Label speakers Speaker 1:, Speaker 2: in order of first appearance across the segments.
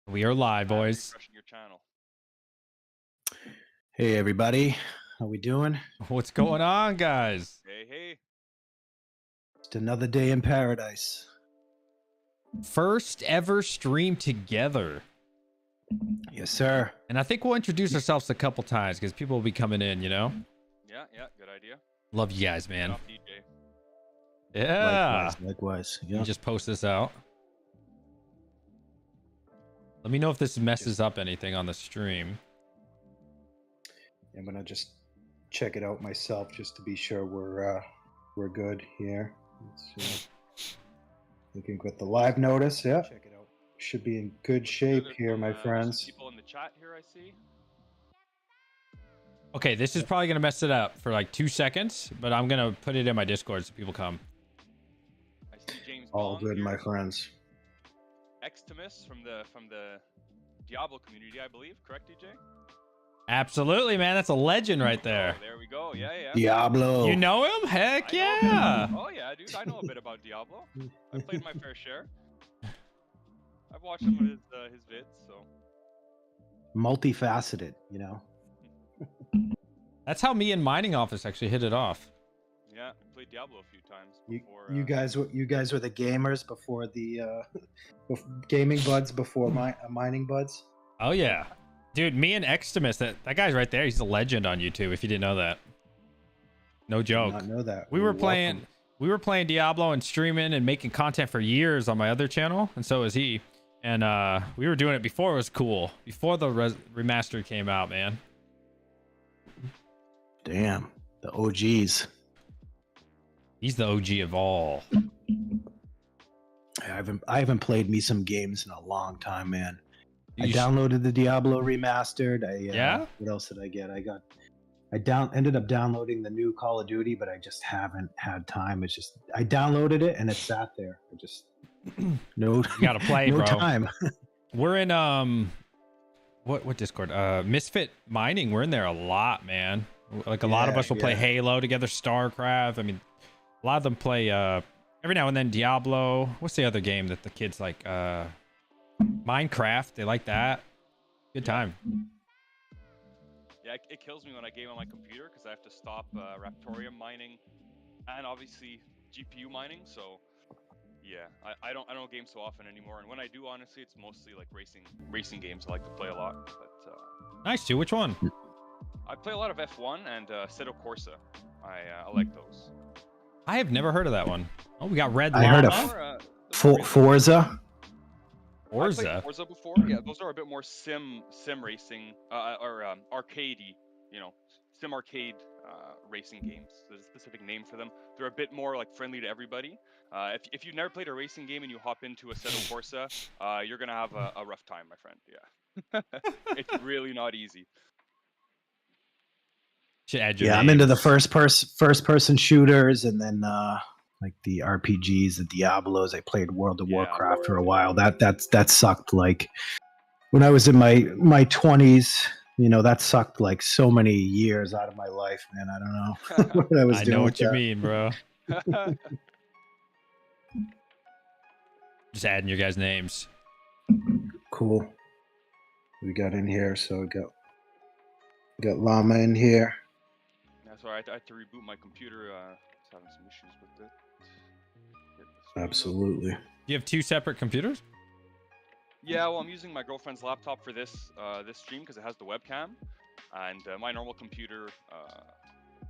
Speaker 1: We are live, boys.
Speaker 2: Refreshing your channel.
Speaker 3: Hey everybody, how we doing?
Speaker 1: What's going on, guys?
Speaker 2: Hey.
Speaker 3: Just another day in paradise.
Speaker 1: First ever stream together.
Speaker 3: Yes, sir.
Speaker 1: And I think we'll introduce ourselves a couple times because people will be coming in, you know?
Speaker 2: Yeah, good idea.
Speaker 1: Love you guys, man.
Speaker 2: Off DJ.
Speaker 1: Yeah.
Speaker 3: Likewise.
Speaker 1: You
Speaker 3: Yeah.
Speaker 1: just post this out. Let me know if this messes up anything on the stream.
Speaker 3: I'm gonna just check it out myself just to be sure we're good here. Let's see. Looking with the live notice. Yeah. Check it out. Should be in good shape
Speaker 2: There's
Speaker 3: here,
Speaker 2: some,
Speaker 3: my
Speaker 2: there's some
Speaker 3: friends.
Speaker 2: people in the chat here, I see.
Speaker 1: Okay, this is probably gonna mess it up for like 2 seconds, but I'm gonna put it in my Discord so people come.
Speaker 2: I see James
Speaker 3: All
Speaker 2: Bond
Speaker 3: good,
Speaker 2: here.
Speaker 3: my friends.
Speaker 2: Extimus from the Diablo community, I believe. Correct, DJ?
Speaker 1: Absolutely, man. That's a legend right there.
Speaker 2: Oh, there we go. Yeah.
Speaker 3: Diablo.
Speaker 1: You know him? Heck
Speaker 2: I know a bit
Speaker 1: yeah.
Speaker 2: about- oh yeah, dude. I know a bit about Diablo. I played my fair share. I've watched some of his vids, so.
Speaker 3: Multifaceted, you know.
Speaker 1: That's how me and Mining Office actually hit it off.
Speaker 2: Yeah, played Diablo a few times
Speaker 3: You,
Speaker 2: before.
Speaker 3: you guys were the gamers before the gaming buds before mining buds.
Speaker 1: Oh yeah, dude. Me and Extimus, that guy's right there. He's a legend on YouTube. If you didn't know that, no joke.
Speaker 3: Did not know that.
Speaker 1: We were
Speaker 3: Welcome.
Speaker 1: playing Diablo and streaming and making content for years on my other channel, and so is he. And we were doing it before it was cool, before the remaster came out, man.
Speaker 3: Damn, the OGs.
Speaker 1: He's the OG of all.
Speaker 3: I haven't played me some games in a long time, man. I
Speaker 1: You sh-
Speaker 3: downloaded the Diablo remastered.
Speaker 1: Yeah?
Speaker 3: What else did I get? Ended up downloading the new Call of Duty, but I just haven't had time. It's just I downloaded it and it sat there. I just no.
Speaker 1: You gotta play,
Speaker 3: no
Speaker 1: bro.
Speaker 3: time.
Speaker 1: We're in what Discord? Misfit Mining. We're in there a lot, man. Like a lot of
Speaker 3: Yeah,
Speaker 1: us will play
Speaker 3: yeah.
Speaker 1: Halo together, StarCraft. I mean, a lot of them play every now and then Diablo. What's the other game that the kids like? Minecraft. They like that. Good time.
Speaker 2: Yeah, it kills me when I game on my computer because I have to stop Raptorium mining and obviously GPU mining. So yeah, I don't game so often anymore. And when I do, honestly, it's mostly like racing games I like to play a lot. But
Speaker 1: Nice, too. Which one?
Speaker 2: I play a lot of F1 and Assetto Corsa. I like those.
Speaker 1: I have never heard of that one. Oh, we got Red
Speaker 3: I heard of
Speaker 1: Llama.
Speaker 3: Forza.
Speaker 2: I played
Speaker 1: Forza.
Speaker 2: Forza before. Yeah, those are a bit more sim racing or arcadey, sim arcade racing games. There's a specific name for them. They're a bit more like friendly to everybody. If you've never played a racing game and you hop into Assetto Corsa, you're gonna have a rough time, my friend. Yeah, it's really not easy.
Speaker 1: Should add your
Speaker 3: Yeah, I'm into the
Speaker 1: names.
Speaker 3: first person shooters, and then like the RPGs, the Diablos. I played World of
Speaker 2: Yeah.
Speaker 3: Warcraft for a while. That sucked. Like when I was in my 20s, that sucked like so many years out of my life, man. I don't know what I was
Speaker 1: I
Speaker 3: doing.
Speaker 1: know
Speaker 3: with
Speaker 1: what you
Speaker 3: that.
Speaker 1: mean, bro. Just adding your guys' names.
Speaker 3: Cool. We got in here, so we got Llama in here.
Speaker 2: That's all right. I had to reboot my computer. It's having some issues with it. Get the screen up.
Speaker 3: Absolutely.
Speaker 1: You have two separate computers?
Speaker 2: Yeah, well, I'm using my girlfriend's laptop for this stream because it has the webcam, and my normal computer,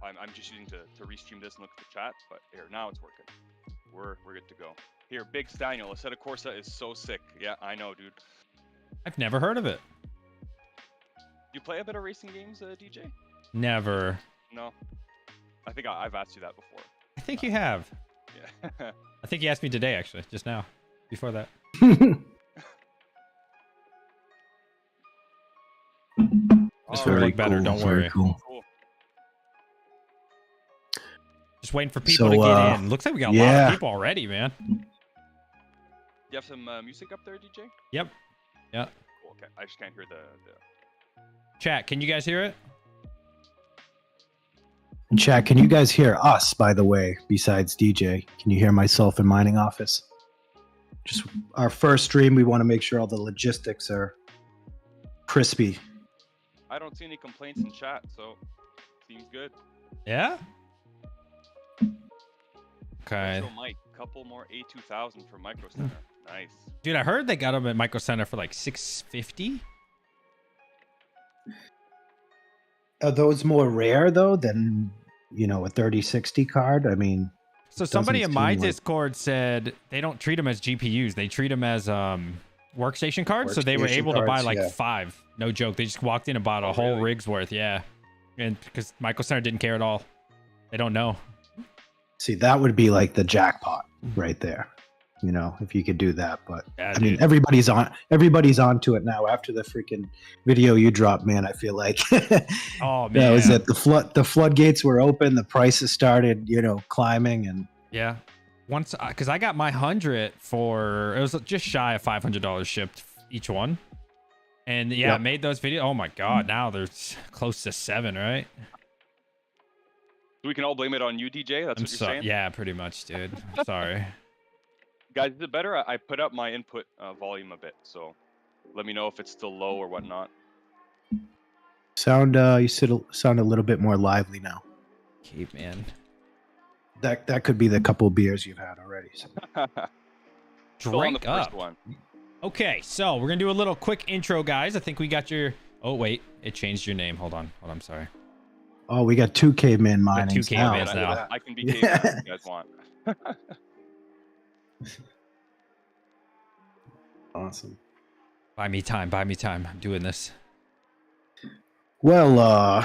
Speaker 2: I'm just using to restream this and look at the chat. But here, now it's working. We're good to go. Here, Big Staniel, Assetto Corsa is so sick. Yeah, I know, dude.
Speaker 1: I've never heard of it.
Speaker 2: You play a bit of racing games, DJ?
Speaker 1: Never.
Speaker 2: No. I think I've asked you that before.
Speaker 1: I think you have.
Speaker 2: Yeah.
Speaker 1: I think you asked me today, actually, just now. Before that. This will
Speaker 2: Alright,
Speaker 1: look better, don't
Speaker 3: very
Speaker 1: worry.
Speaker 3: Cool.
Speaker 2: cool.
Speaker 1: Just waiting for people
Speaker 3: So,
Speaker 1: to get in. Looks like we got a lot
Speaker 3: yeah.
Speaker 1: of people already, man.
Speaker 2: You have some music up there, DJ?
Speaker 1: Yep. Yeah.
Speaker 2: Cool, okay. I just can't hear the...
Speaker 1: Chat, can you guys hear it?
Speaker 3: And chat, can you guys hear us, by the way, besides DJ? Can you hear myself in Mining Office? just our first stream. We want to make sure all the logistics are crispy.
Speaker 2: I don't see any complaints in chat, so seems good.
Speaker 1: Yeah. Okay.
Speaker 2: So Mike, couple more A2000 for Micro Center. Nice.
Speaker 1: Dude, I heard they got them at Micro Center for like $650.
Speaker 3: Are those more rare though than a 3060 card? I mean,
Speaker 1: So somebody in
Speaker 3: doesn't
Speaker 1: my
Speaker 3: seem like-
Speaker 1: Discord said they don't treat them as GPUs. They treat them as workstation cards. So they were
Speaker 3: Workstation
Speaker 1: able to buy
Speaker 3: cards,
Speaker 1: like
Speaker 3: yeah.
Speaker 1: 5. No joke. They just walked in and bought a whole
Speaker 2: really?
Speaker 1: rig's worth. Yeah. And because Micro Center didn't care at all. They don't know.
Speaker 3: See, that would be like the jackpot right there. If you could do that, but
Speaker 1: Yeah,
Speaker 3: I mean,
Speaker 1: dude.
Speaker 3: everybody's onto it now. After the freaking video you dropped, man, I feel like
Speaker 1: Oh,
Speaker 3: that
Speaker 1: man.
Speaker 3: was it. The floodgates were open. The prices started, climbing, and
Speaker 1: Yeah. Once, because I got my 100 for, it was just shy of $500 shipped each one. And yeah, I
Speaker 3: Yep.
Speaker 1: made those videos. Oh my God. Now they're close to 7, right?
Speaker 2: So we can all blame it on you, DJ. That's
Speaker 1: I'm
Speaker 2: what you're saying.
Speaker 1: yeah, pretty much, dude. Sorry.
Speaker 2: Guys, is it better? I put up my input volume a bit, so let me know if it's still low or whatnot.
Speaker 3: sound a little bit more lively now.
Speaker 1: Caveman.
Speaker 3: That could be the couple beers you've had already. So.
Speaker 2: Still on the
Speaker 1: Drink
Speaker 2: first
Speaker 1: up.
Speaker 2: one.
Speaker 1: Okay, so we're gonna do a little quick intro, guys. I think we got your. Oh wait, it changed your name. Hold on. I'm sorry.
Speaker 3: Oh, we got 2 caveman
Speaker 1: got two
Speaker 3: minings now.
Speaker 1: Cavemans
Speaker 3: Look at
Speaker 1: now.
Speaker 3: that.
Speaker 2: I can be
Speaker 3: Yeah.
Speaker 2: Caveman if you guys want.
Speaker 3: Awesome.
Speaker 1: Buy me time. Buy me time. I'm doing this.
Speaker 3: Well,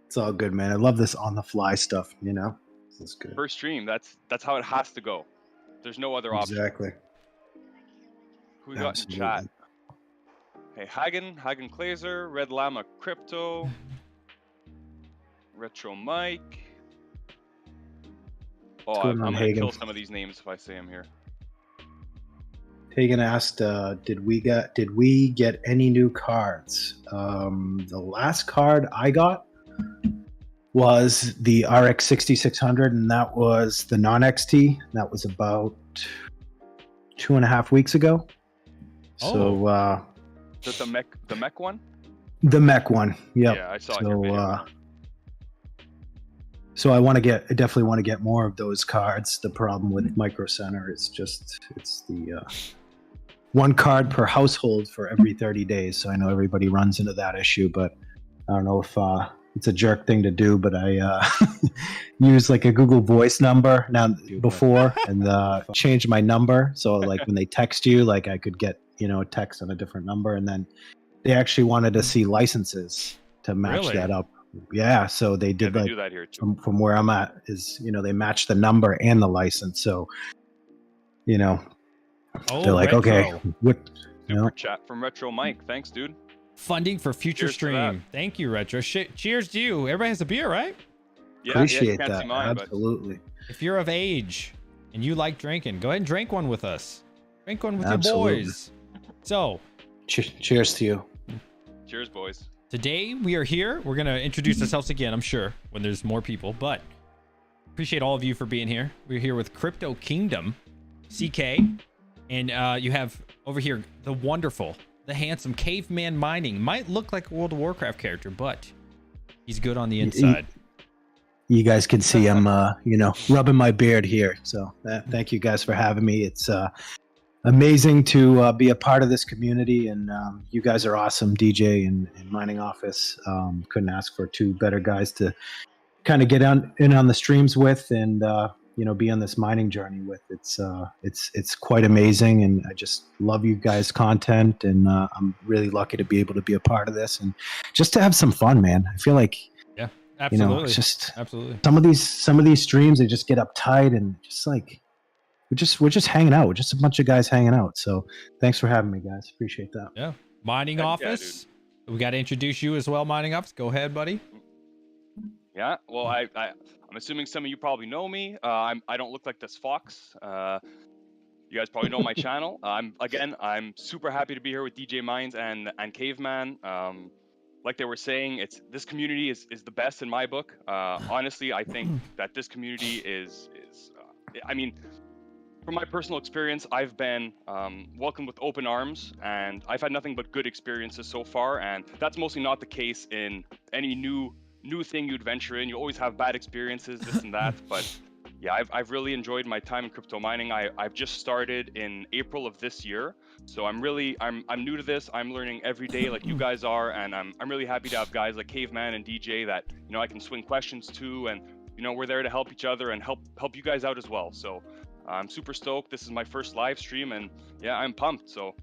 Speaker 3: it's all good, man. I love this on the fly stuff. This is good.
Speaker 2: First stream. That's how it has to go. There's no other option.
Speaker 3: Exactly.
Speaker 2: Who we got in
Speaker 3: Absolutely.
Speaker 2: chat? Hey, Hagen Glazer, Red Llama Crypto, Retro Mike. Oh,
Speaker 3: What's going
Speaker 2: I'm
Speaker 3: on,
Speaker 2: gonna
Speaker 3: Hagen?
Speaker 2: kill some of these names if I say them here.
Speaker 3: Hagen asked, "Did we get any new cards?" The last card I got was the RX 6600, and that was the non-XT. That was about 2.5 weeks ago. So
Speaker 2: Is that the mech one?
Speaker 3: the mech one, yep.
Speaker 2: Yeah, I saw it in your video.
Speaker 3: So I definitely want to get more of those cards. The problem with Micro Center is it's the one card per household for every 30 days. So I know everybody runs into that issue, but I don't know if it's a jerk thing to do, but I use like a Google Voice number now before and changed my number. So like when they text you, like I could get, a text on a different number, and then they actually wanted to see licenses to match
Speaker 1: Really?
Speaker 3: that up. Yeah. So they
Speaker 2: Yeah,
Speaker 3: did
Speaker 2: they
Speaker 3: like
Speaker 2: do that here too.
Speaker 3: from where I'm at is, they match the number and the license. So,
Speaker 1: Oh,
Speaker 3: they're like,
Speaker 1: retro.
Speaker 3: okay, what,
Speaker 2: Super chat from Retro Mike. Thanks, dude.
Speaker 1: Funding for future
Speaker 2: Cheers to that.
Speaker 1: stream. Thank you, Retro. Cheers to you. Everybody has a beer, right?
Speaker 2: Yeah,
Speaker 3: appreciate
Speaker 2: yeah, you can't
Speaker 3: that.
Speaker 2: see mine, but
Speaker 3: Absolutely.
Speaker 1: If you're of age and you like drinking, go ahead and drink one with us. Drink one with
Speaker 3: Absolutely.
Speaker 1: your boys. So
Speaker 3: Cheers to you.
Speaker 2: cheers, boys.
Speaker 1: today we are here. We're gonna introduce ourselves again, I'm sure, when there's more people, but appreciate all of you for being here. We're here with Crypto Kingdom, CK, and you have over here the wonderful, the handsome Caveman Mining. Might look like a World of Warcraft character, but he's good on the inside.
Speaker 3: You guys can see I'm, rubbing my beard here. So thank you guys for having me. It's amazing to be a part of this community, and you guys are awesome, DJ and Mining Office. Couldn't ask for 2 better guys to kind of get in on the streams with, and be on this mining journey with. It's quite amazing, and I just love you guys' content, and I'm really lucky to be able to be a part of this and just to have some fun, man. I feel like
Speaker 1: Absolutely.
Speaker 3: it's just
Speaker 1: Absolutely.
Speaker 3: some of these streams, they just get uptight, and just like we're just hanging out. We're just a bunch of guys hanging out. So thanks for having me, guys. Appreciate that.
Speaker 1: Yeah. Mining
Speaker 2: Heck yeah,
Speaker 1: Office. We got to introduce you as well, Mining Office. Go ahead, buddy.
Speaker 2: Yeah, well, I'm assuming some of you probably know me. I don't look like this fox. You guys probably know my channel. I'm super happy to be here with DJ Mines and Caveman. Like they were saying, this community is the best in my book. Honestly, I think that this community is I mean, From my personal experience, I've been welcomed with open arms, and I've had nothing but good experiences so far. And that's mostly not the case in any new thing you'd venture in. You always have bad experiences, this and that. But yeah, I've really enjoyed my time in crypto mining. I've just started in April of this year, so I'm new to this. I'm learning every day, like you guys are, and I'm really happy to have guys like Caveman and DJ that I can swing questions to, and we're there to help each other and help you guys out as well. So I'm super stoked. This is my first live stream, and yeah, I'm pumped. So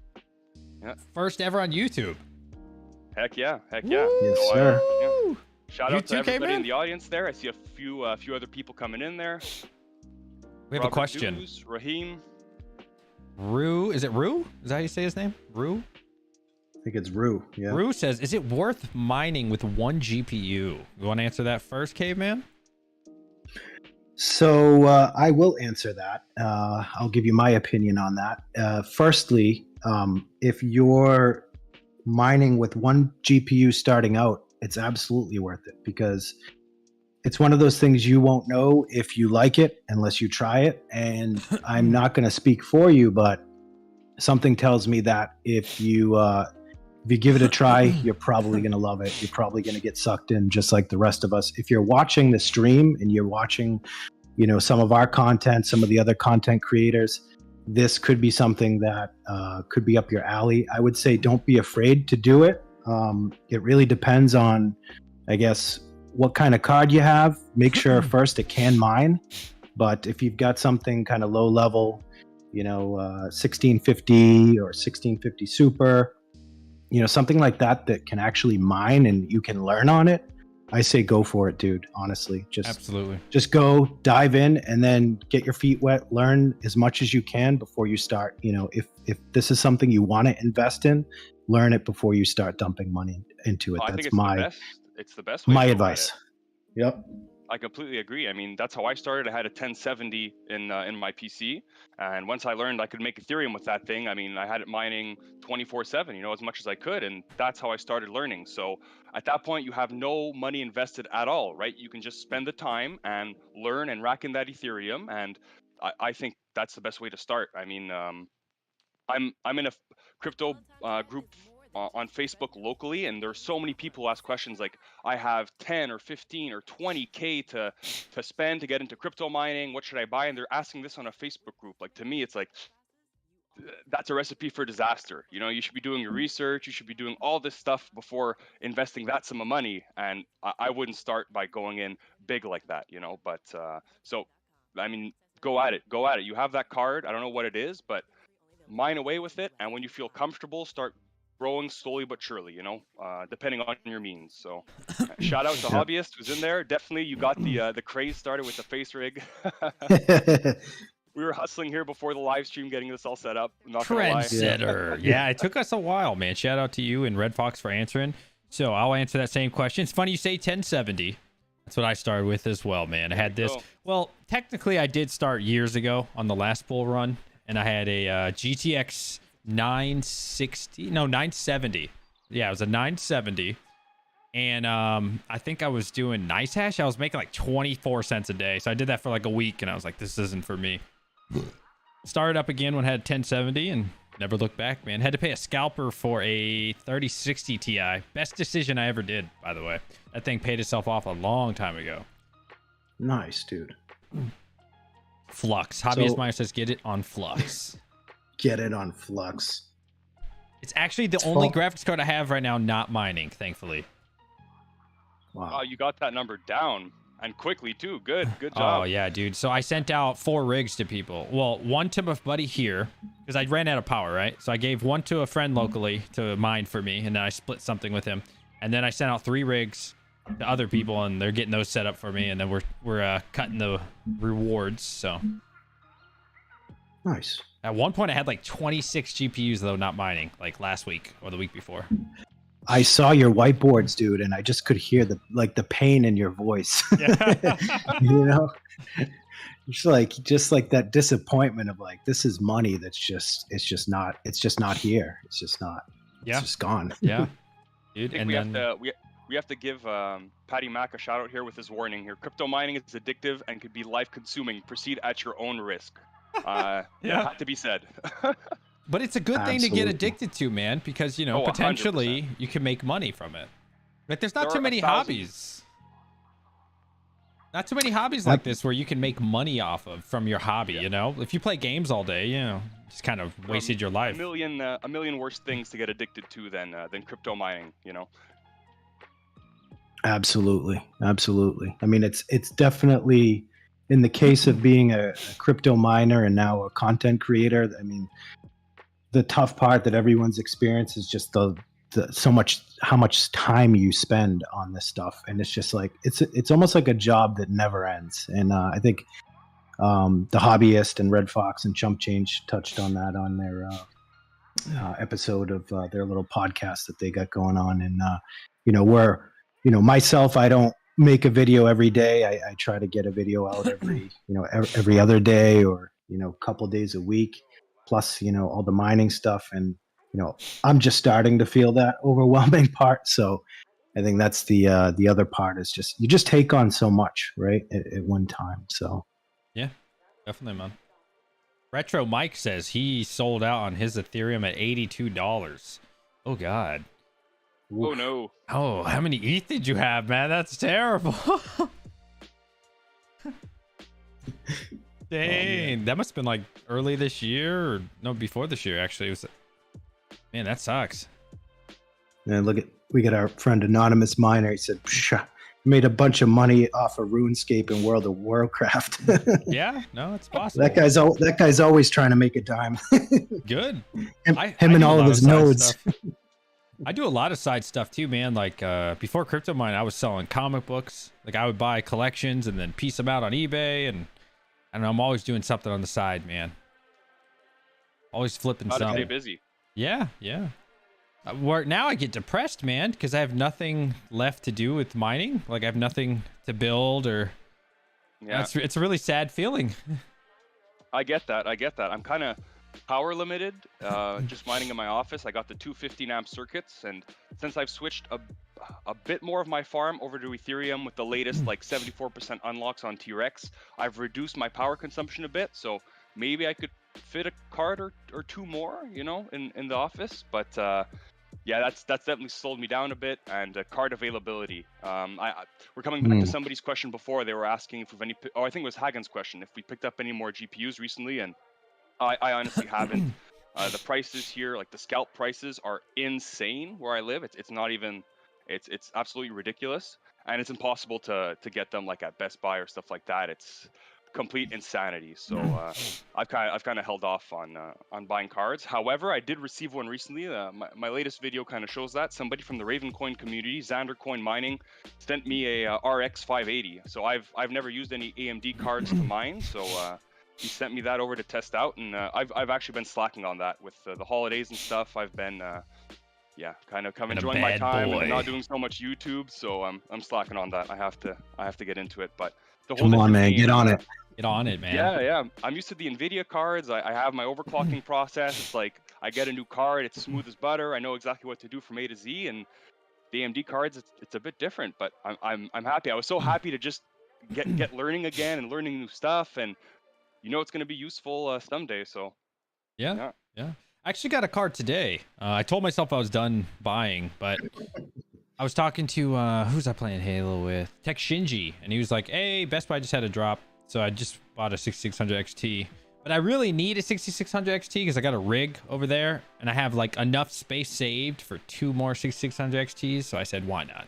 Speaker 2: yeah,
Speaker 1: First ever on YouTube.
Speaker 2: heck yeah.
Speaker 1: Woo!
Speaker 3: Yes,
Speaker 2: So,
Speaker 3: sir.
Speaker 2: yeah. Shout
Speaker 1: You
Speaker 2: out to
Speaker 1: too,
Speaker 2: everybody
Speaker 1: Caveman?
Speaker 2: in the audience there. I see a few other people coming in there.
Speaker 1: We have
Speaker 2: Robert
Speaker 1: a question.
Speaker 2: Dews, Raheem.
Speaker 1: Rue, is it Rue? Is that how you say his name? Rue?
Speaker 3: I think it's Rue. Yeah.
Speaker 1: Rue says, is it worth mining with one GPU? You want to answer that first, Caveman?
Speaker 3: So I will answer that. I'll give you my opinion on that. Firstly, if you're mining with one GPU starting out, it's absolutely worth it because it's one of those things you won't know if you like it unless you try it. And I'm not going to speak for you, but something tells me that if you give it a try, you're probably going to love it. You're probably going to get sucked in just like the rest of us. If you're watching the stream and you're watching, some of our content, some of the other content creators, this could be something that could be up your alley. I would say don't be afraid to do it. It really depends on, I guess, what kind of card you have. Make sure first it can mine. But if you've got something kind of low level, 1650 or 1650 Super, something like that can actually mine and you can learn on it, I say go for it, dude. Honestly,
Speaker 1: Absolutely.
Speaker 3: just go dive in and then get your feet wet, learn as much as you can before you start. If this is something you want to invest in, learn it before you start dumping money into it.
Speaker 2: I think
Speaker 3: That's
Speaker 2: it's the best way
Speaker 3: my
Speaker 2: to go at
Speaker 3: advice.
Speaker 2: it.
Speaker 3: Yep.
Speaker 2: I completely agree. I mean, that's how I started. I had a 1070 in my PC, and once I learned I could make Ethereum with that thing, I mean, I had it mining 24/7, as much as I could, and that's how I started learning. So at that point, you have no money invested at all, right? You can just spend the time and learn and rack in that Ethereum, and I think that's the best way to start. I mean, I'm in a crypto group on Facebook locally, and there's so many people who ask questions like, I have 10 or 15 or 20K to spend to get into crypto mining. What should I buy? And they're asking this on a Facebook group. Like, to me, it's like, that's a recipe for disaster. You should be doing your research. You should be doing all this stuff before investing that sum of money. And I wouldn't start by going in big like that, But so, I mean, go at it. Go at it. You have that card. I don't know what it is, but mine away with it. And when you feel comfortable, start growing slowly but surely, depending on your means. So shout out to Hobbyist who's in there. Definitely you got the craze started with the face rig. We were hustling here before the live stream getting this all set up. I'm not gonna lie.
Speaker 1: Trendsetter. Yeah, it took us a while, man. Shout out to you and Red Fox for answering. So I'll answer that same question. It's funny you say 1070. That's what I started with as well, man. I had this. Well, technically I did start years ago on the last bull run, and I had a GTX 970. Yeah, it was a 970. And I think I was doing nice hash. I was making like 24 cents a day. So I did that for like a week, and I was like, this isn't for me. Started up again when I had 1070 and never looked back, man. Had to pay a scalper for a 3060 Ti. Best decision I ever did, by the way. That thing paid itself off a long time ago.
Speaker 3: Nice, dude.
Speaker 1: Flux. Hobbyist Miner says get it on Flux.
Speaker 3: Get it on Flux.
Speaker 1: It's actually the only graphics card I have right now not mining, thankfully.
Speaker 3: Wow.
Speaker 2: Oh, you got that number down and quickly too. Good job.
Speaker 1: Oh yeah, dude. So I sent out 4 rigs to people. Well, one to my buddy here because I ran out of power, right? So I gave one to a friend locally to mine for me, and then I split something with him. And then I sent out 3 rigs to other people, and they're getting those set up for me. And then we're cutting the rewards. So
Speaker 3: nice.
Speaker 1: At one point, I had like 26 GPUs though not mining, like last week or the week before.
Speaker 3: I saw your whiteboards, dude, and I just could hear the pain in your voice. Just like that disappointment of like, this is money that's just not here. It's just not.
Speaker 1: Yeah.
Speaker 3: It's just gone.
Speaker 1: Yeah. Dude,
Speaker 2: I think we have to give Patty Mac a shout out here with his warning here. Crypto mining is addictive and could be life consuming. Proceed at your own risk.
Speaker 1: Yeah.
Speaker 2: Had to be said.
Speaker 1: But it's a good thing to get
Speaker 3: Absolutely.
Speaker 1: addicted to, man, because, you know,
Speaker 2: Oh, 100%.
Speaker 1: potentially you can make money from it. Like, there's not
Speaker 2: There
Speaker 1: too
Speaker 2: are
Speaker 1: many
Speaker 2: 1,000
Speaker 1: hobbies. Not too many hobbies like this where you can make money off of from your hobby, you know? If you play games all day, you know, just kind of wasted your life.
Speaker 2: A million worse things to get addicted to than crypto mining, you know.
Speaker 3: Absolutely. Absolutely. I mean, it's definitely, in the case of being a crypto miner and now a content creator, I mean, the tough part that everyone's experienced is just the how much time you spend on this stuff, and it's just like it's almost like a job that never ends. And I think the Hobbyist and Red Fox and Chump Change touched on that on their episode of their little podcast that they got going on. And you know, where, you know, myself, I don't make a video every day. I try to get a video out every, you know, every other day, or, you know, a couple days a week, plus, you know, all the mining stuff. And, you know, I'm just starting to feel that overwhelming part. So I think that's the other part, is just, you just take on so much, right, at one time. So
Speaker 1: Yeah, definitely, man. Retro Mike says he sold out on his Ethereum at $82. Oh, God.
Speaker 2: Oh no.
Speaker 1: Oh, how many ETH did you have, man? That's terrible. Dang, that must have been like early this year, or no, before this year, actually. It was, man, that sucks.
Speaker 3: and look at, we got our friend Anonymous Miner. He said, "Psha, made a bunch of money off of RuneScape and World of Warcraft."
Speaker 1: Yeah, no, it's possible.
Speaker 3: that guy's always trying to make a dime.
Speaker 1: Good.
Speaker 3: him
Speaker 1: I
Speaker 3: and
Speaker 1: do a
Speaker 3: all
Speaker 1: lot
Speaker 3: of his
Speaker 1: side
Speaker 3: nodes.
Speaker 1: stuff. I do a lot of side stuff too, man. Like before crypto mine, I was selling comic books. Like I would buy collections and then piece them out on eBay, and I don't know, I'm always doing something on the side, man. Always flipping
Speaker 2: Gotta stay
Speaker 1: something.
Speaker 2: busy.
Speaker 1: Yeah, yeah. Now I get depressed, man, because I have nothing left to do with mining. Like I have nothing to build, or
Speaker 2: Yeah,
Speaker 1: it's a really sad feeling.
Speaker 2: I get that. I'm kind of power limited, just mining in my office. I got the 215 amp circuits, and since I've switched a bit more of my farm over to Ethereum with the latest like 74% unlocks on T-Rex, I've reduced my power consumption a bit. So maybe I could fit a card or two more, you know, in the office. But yeah, that's definitely slowed me down a bit. And card availability. We're coming back to somebody's question before. They were asking if we've any. Oh, I think it was Hagen's question. If we picked up any more GPUs recently, and I honestly haven't. The prices here, like the scalp prices, are insane where I live. It's not even. It's absolutely ridiculous, and it's impossible to get them like at Best Buy or stuff like that. It's complete insanity. So I've kind of held off on buying cards. However, I did receive one recently. My latest video kind of shows that somebody from the Raven Coin community, Xander Coin Mining, sent me a RX 580. So I've never used any AMD cards to mine. So he sent me that over to test out, and I've actually been slacking on that with the holidays and stuff. I've been yeah, kind of
Speaker 1: Been a
Speaker 2: enjoying my
Speaker 1: bad
Speaker 2: time
Speaker 1: boy.
Speaker 2: and not doing so much YouTube. So I'm slacking on that. I have to get into it. But the whole
Speaker 3: Come on,
Speaker 2: different
Speaker 3: man,
Speaker 2: game,
Speaker 3: get on it.
Speaker 1: Get on it, man.
Speaker 2: yeah. I'm used to the NVIDIA cards. I have my overclocking process. It's like I get a new card, it's smooth as butter. I know exactly what to do from A to Z. And the AMD cards, it's a bit different. But I'm happy. I was so happy to just get learning again and learning new stuff. And you know it's going to be useful someday. So
Speaker 1: Yeah. I actually got a card today. I told myself I was done buying, but I was talking to who's I playing Halo with? Tech Shinji, and he was like, "Hey, Best Buy just had a drop, so I just bought a 6600 XT. But I really need a 6600 XT because I got a rig over there, and I have like enough space saved for 2 more 6600 XTs. So I said, why not?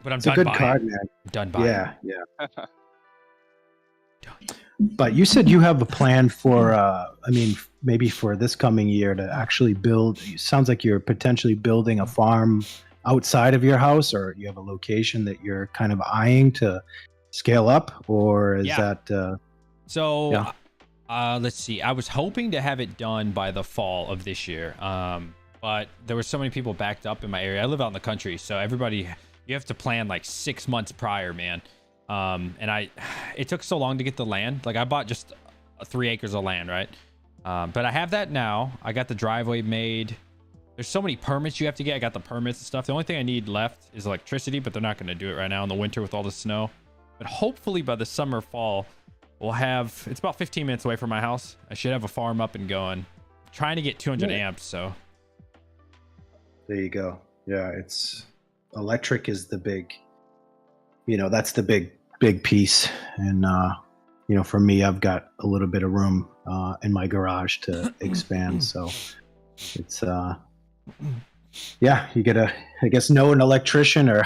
Speaker 1: But I'm
Speaker 3: It's a
Speaker 1: done
Speaker 3: good
Speaker 1: buying.
Speaker 3: card, man.
Speaker 1: I'm done buying.
Speaker 3: Yeah. But you said you have a plan for, I mean, maybe for this coming year to actually build. It sounds like you're potentially building a farm outside of your house, or you have a location that you're kind of eyeing to scale up, or is
Speaker 1: Yeah.
Speaker 3: that?
Speaker 1: So,
Speaker 3: Yeah.
Speaker 1: let's see. I was hoping to have it done by the fall of this year. But there were so many people backed up in my area. I live out in the country, so you have to plan like 6 months prior, man. And it took so long to get the land. Like I bought just 3 acres of land, right? But I have that now. I got the driveway made. There's so many permits you have to get. I got the permits and stuff. The only thing I need left is electricity, but they're not going to do it right now in the winter with all the snow. But hopefully by the summer, fall, we'll have, it's about 15 minutes away from my house. I should have a farm up and going. Trying to get 200 amps, so.
Speaker 3: There you go. Yeah, it's electric is the big, that's the big piece. And, for me, I've got a little bit of room in my garage to expand. So it's, you gotta, I guess, know an electrician or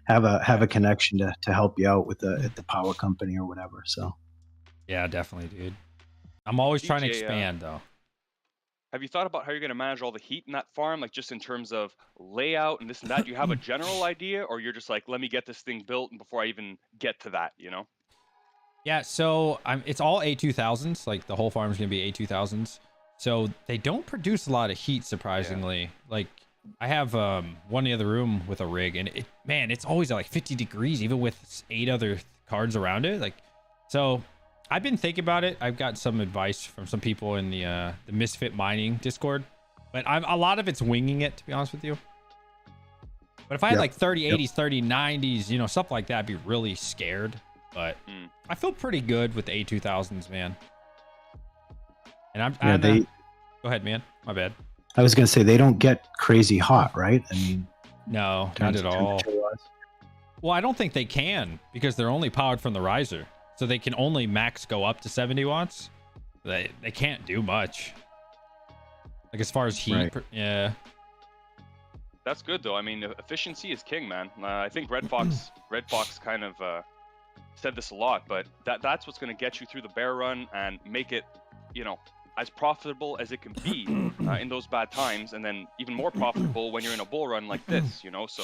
Speaker 3: have a connection to help you out with the power company or whatever. So.
Speaker 1: Yeah, definitely, dude. I'm always trying to
Speaker 2: DJ,
Speaker 1: expand though.
Speaker 2: Have you thought about how you're going to manage all the heat in that farm, like just in terms of layout and this and that? Do you have a general idea, or you're just like, let me get this thing built and before I even get to that,
Speaker 1: Yeah, so it's all A2000s. Like the whole farm is gonna be A2000s. So they don't produce a lot of heat, surprisingly. Yeah. Like I have one in the other room with a rig, and it's always at like 50 degrees, even with 8 other cards around it. Like, so I've been thinking about it. I've got some advice from some people in the Misfit Mining Discord, but a lot of it's winging it, to be honest with you. But if I had like 3080s, 3090s, stuff like that, I'd be really scared. But I feel pretty good with the A2000s, man. And go ahead, man. My bad.
Speaker 3: I was gonna say they don't get crazy hot, right? I mean,
Speaker 1: no, not at all. Well, I don't think they can because they're only powered from the riser. So they can only max go up to 70 watts. They can't do much. Like as far as heat,
Speaker 3: right.
Speaker 1: Yeah.
Speaker 2: That's good though. I mean, efficiency is king, man. I think Red Fox kind of said this a lot, but that's what's going to get you through the bear run and make it, as profitable as it can be in those bad times, and then even more profitable when you're in a bull run like this. So.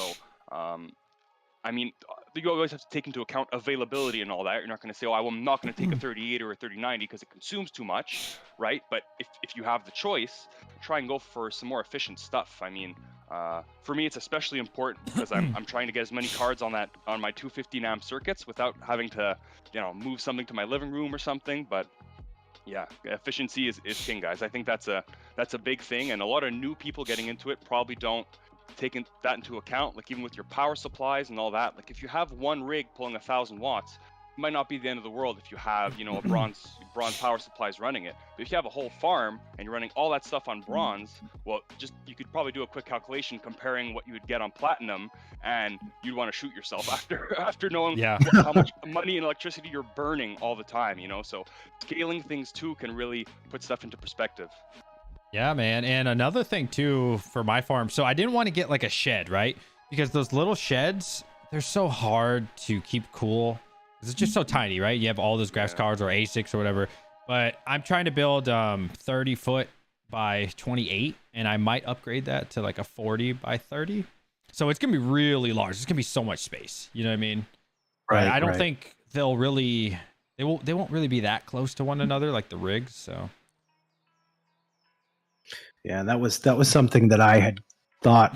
Speaker 2: I mean, you always have to take into account availability and all that. You're not going to say, oh, I'm not going to take a 3080 or a 3090 because it consumes too much, right? But if you have the choice, try and go for some more efficient stuff. I mean, for me, it's especially important because I'm trying to get as many cards on my 215 amp circuits without having to, move something to my living room or something. But yeah, efficiency is king, guys. I think that's a big thing, and a lot of new people getting into it probably don't taking that into account, like even with your power supplies and all that. Like if you have one rig pulling 1,000 watts, it might not be the end of the world if you have a bronze power supplies running it. But if you have a whole farm and you're running all that stuff on bronze, well, you could probably do a quick calculation comparing what you would get on platinum, and you'd want to shoot yourself after knowing how much money and electricity you're burning all the time. So scaling things too can really put stuff into perspective.
Speaker 1: Yeah, man. And another thing too for my farm. So I didn't want to get like a shed, right? Because those little sheds, they're so hard to keep cool. It's just so tiny, right? You have all those graphics cards or ASICs or whatever. But I'm trying to build 30 foot by 28, and I might upgrade that to like a 40 by 30. So it's gonna be really large. It's gonna be so much space. You know what I mean?
Speaker 3: Right.
Speaker 1: I don't think they won't really be that close to one another like the rigs. So.
Speaker 3: Yeah, that was something that I had thought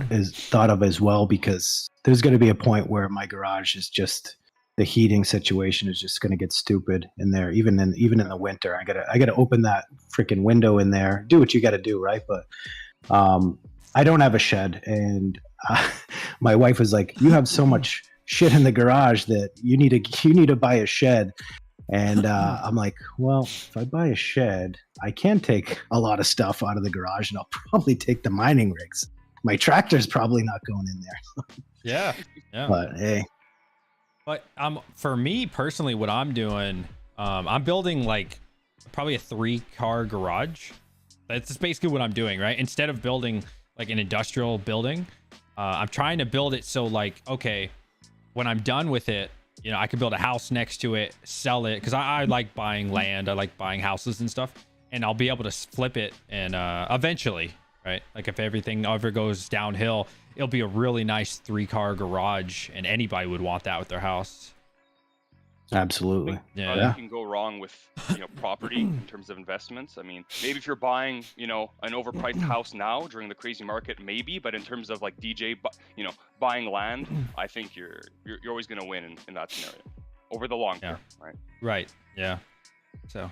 Speaker 3: of as well, because there's going to be a point where my garage is just, the heating situation is just going to get stupid in there. Even in the winter, I gotta open that freaking window in there. Do what you got to do, right? But I don't have a shed, and my wife was like, "You have so much shit in the garage that you need to buy a shed." And I'm like, well, if I buy a shed, I can take a lot of stuff out of the garage, and I'll probably take the mining rigs. My tractor's probably not going in there.
Speaker 1: Yeah.
Speaker 3: But hey.
Speaker 1: But for me personally, what I'm doing, I'm building like probably a 3-car garage. That's basically what I'm doing, right? Instead of building like an industrial building, I'm trying to build it so like, okay, when I'm done with it, I could build a house next to it, sell it, because I like buying land. I like buying houses and stuff, and I'll be able to flip it and eventually, right? Like if everything ever goes downhill, it'll be a really nice 3-car garage, and anybody would want that with their house.
Speaker 3: Absolutely.
Speaker 2: Yeah. Nothing can go wrong with property in terms of investments. I mean, maybe if you're buying an overpriced house now during the crazy market, maybe, but in terms of like buying land, I think you're always going to win in that scenario over the long term, right?
Speaker 1: Right. Yeah. So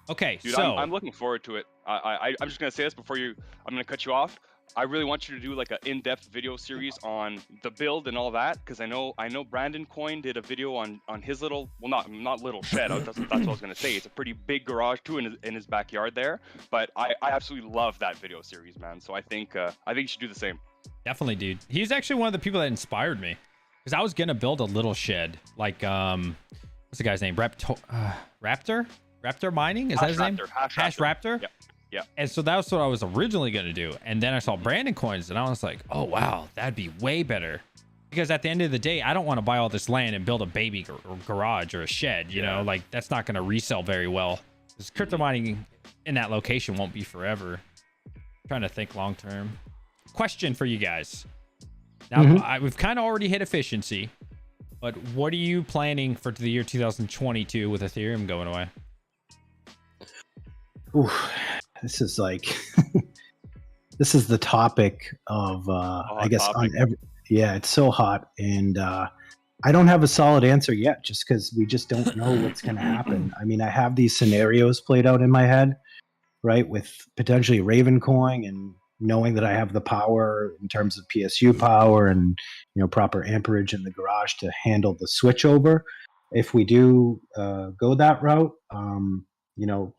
Speaker 1: Okay,
Speaker 2: Dude,
Speaker 1: so
Speaker 2: I'm looking forward to it. I'm just gonna say this before I'm gonna cut you off. I really want you to do like an in-depth video series on the build and all that, because I know Brandon Coin did a video on his little, well, not little shed. That's what I was gonna say. It's a pretty big garage too in his backyard there. But I absolutely love that video series, man. So I think you should do the same.
Speaker 1: definitely, dude. He's actually one of the people that inspired me, because I was gonna build a little shed, like what's the guy's name? Raptor Mining, is that his name? Hash Raptor.
Speaker 2: Yep. Yeah.
Speaker 1: And so that's what I was originally going to do. And then I saw Brandon Coins and I was like, oh, wow, that'd be way better. Because at the end of the day, I don't want to buy all this land and build a baby garage or a shed, you know, like that's not going to resell very well. Because crypto mining in that location won't be forever. I'm trying to think long term. Question for you guys. Now, we've kind of already hit efficiency, but what are you planning for the year 2022 with Ethereum going away?
Speaker 3: Ooh, this is like this is the topic of I guess
Speaker 2: topic.
Speaker 3: on every, yeah, it's so hot, and I don't have a solid answer yet, just because we just don't know what's going to happen. I mean, I have these scenarios played out in my head, right, with potentially Ravencoin, and knowing that I have the power in terms of PSU power and, you know, proper amperage in the garage to handle the switch over. If we do go that route, you know,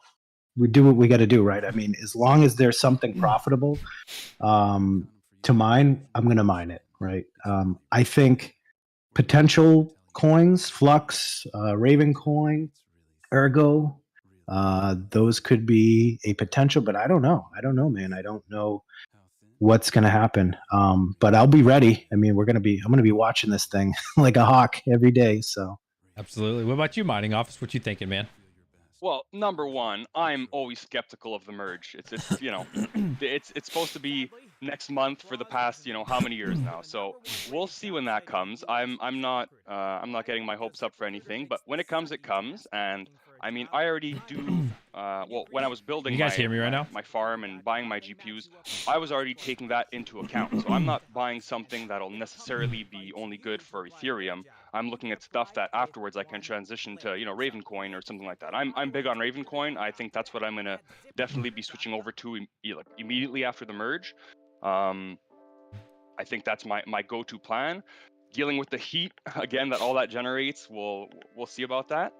Speaker 3: we do what we got to do, right? I mean, as long as there's something profitable to mine, I'm going to mine it, right? I think potential coins, Flux, Ravencoin, Ergo, those could be a potential, but I don't know. I don't know, man. I don't know what's going to happen. But I'll be ready. I mean, I'm going to be watching this thing like a hawk every day. So
Speaker 1: Absolutely. What about you, Mining Office? What you thinking, man?
Speaker 2: Well, number one, I'm always skeptical of the merge. It's you know, it's supposed to be next month for the past, you know, how many years now. So we'll see when that comes. I'm not getting my hopes up for anything, but when it comes, it comes. And I mean, I already do. Well, when I was building
Speaker 1: You guys hear me right now?
Speaker 2: my farm and buying my GPUs, I was already taking that into account. So I'm not buying something that'll necessarily be only good for Ethereum. I'm looking at stuff that afterwards I can transition to, you know, Ravencoin or something like that. I'm big on Ravencoin. I think that's what I'm gonna definitely be switching over to immediately after the merge. I think that's my go-to plan. Dealing with the heat again that all that generates, we'll see about that.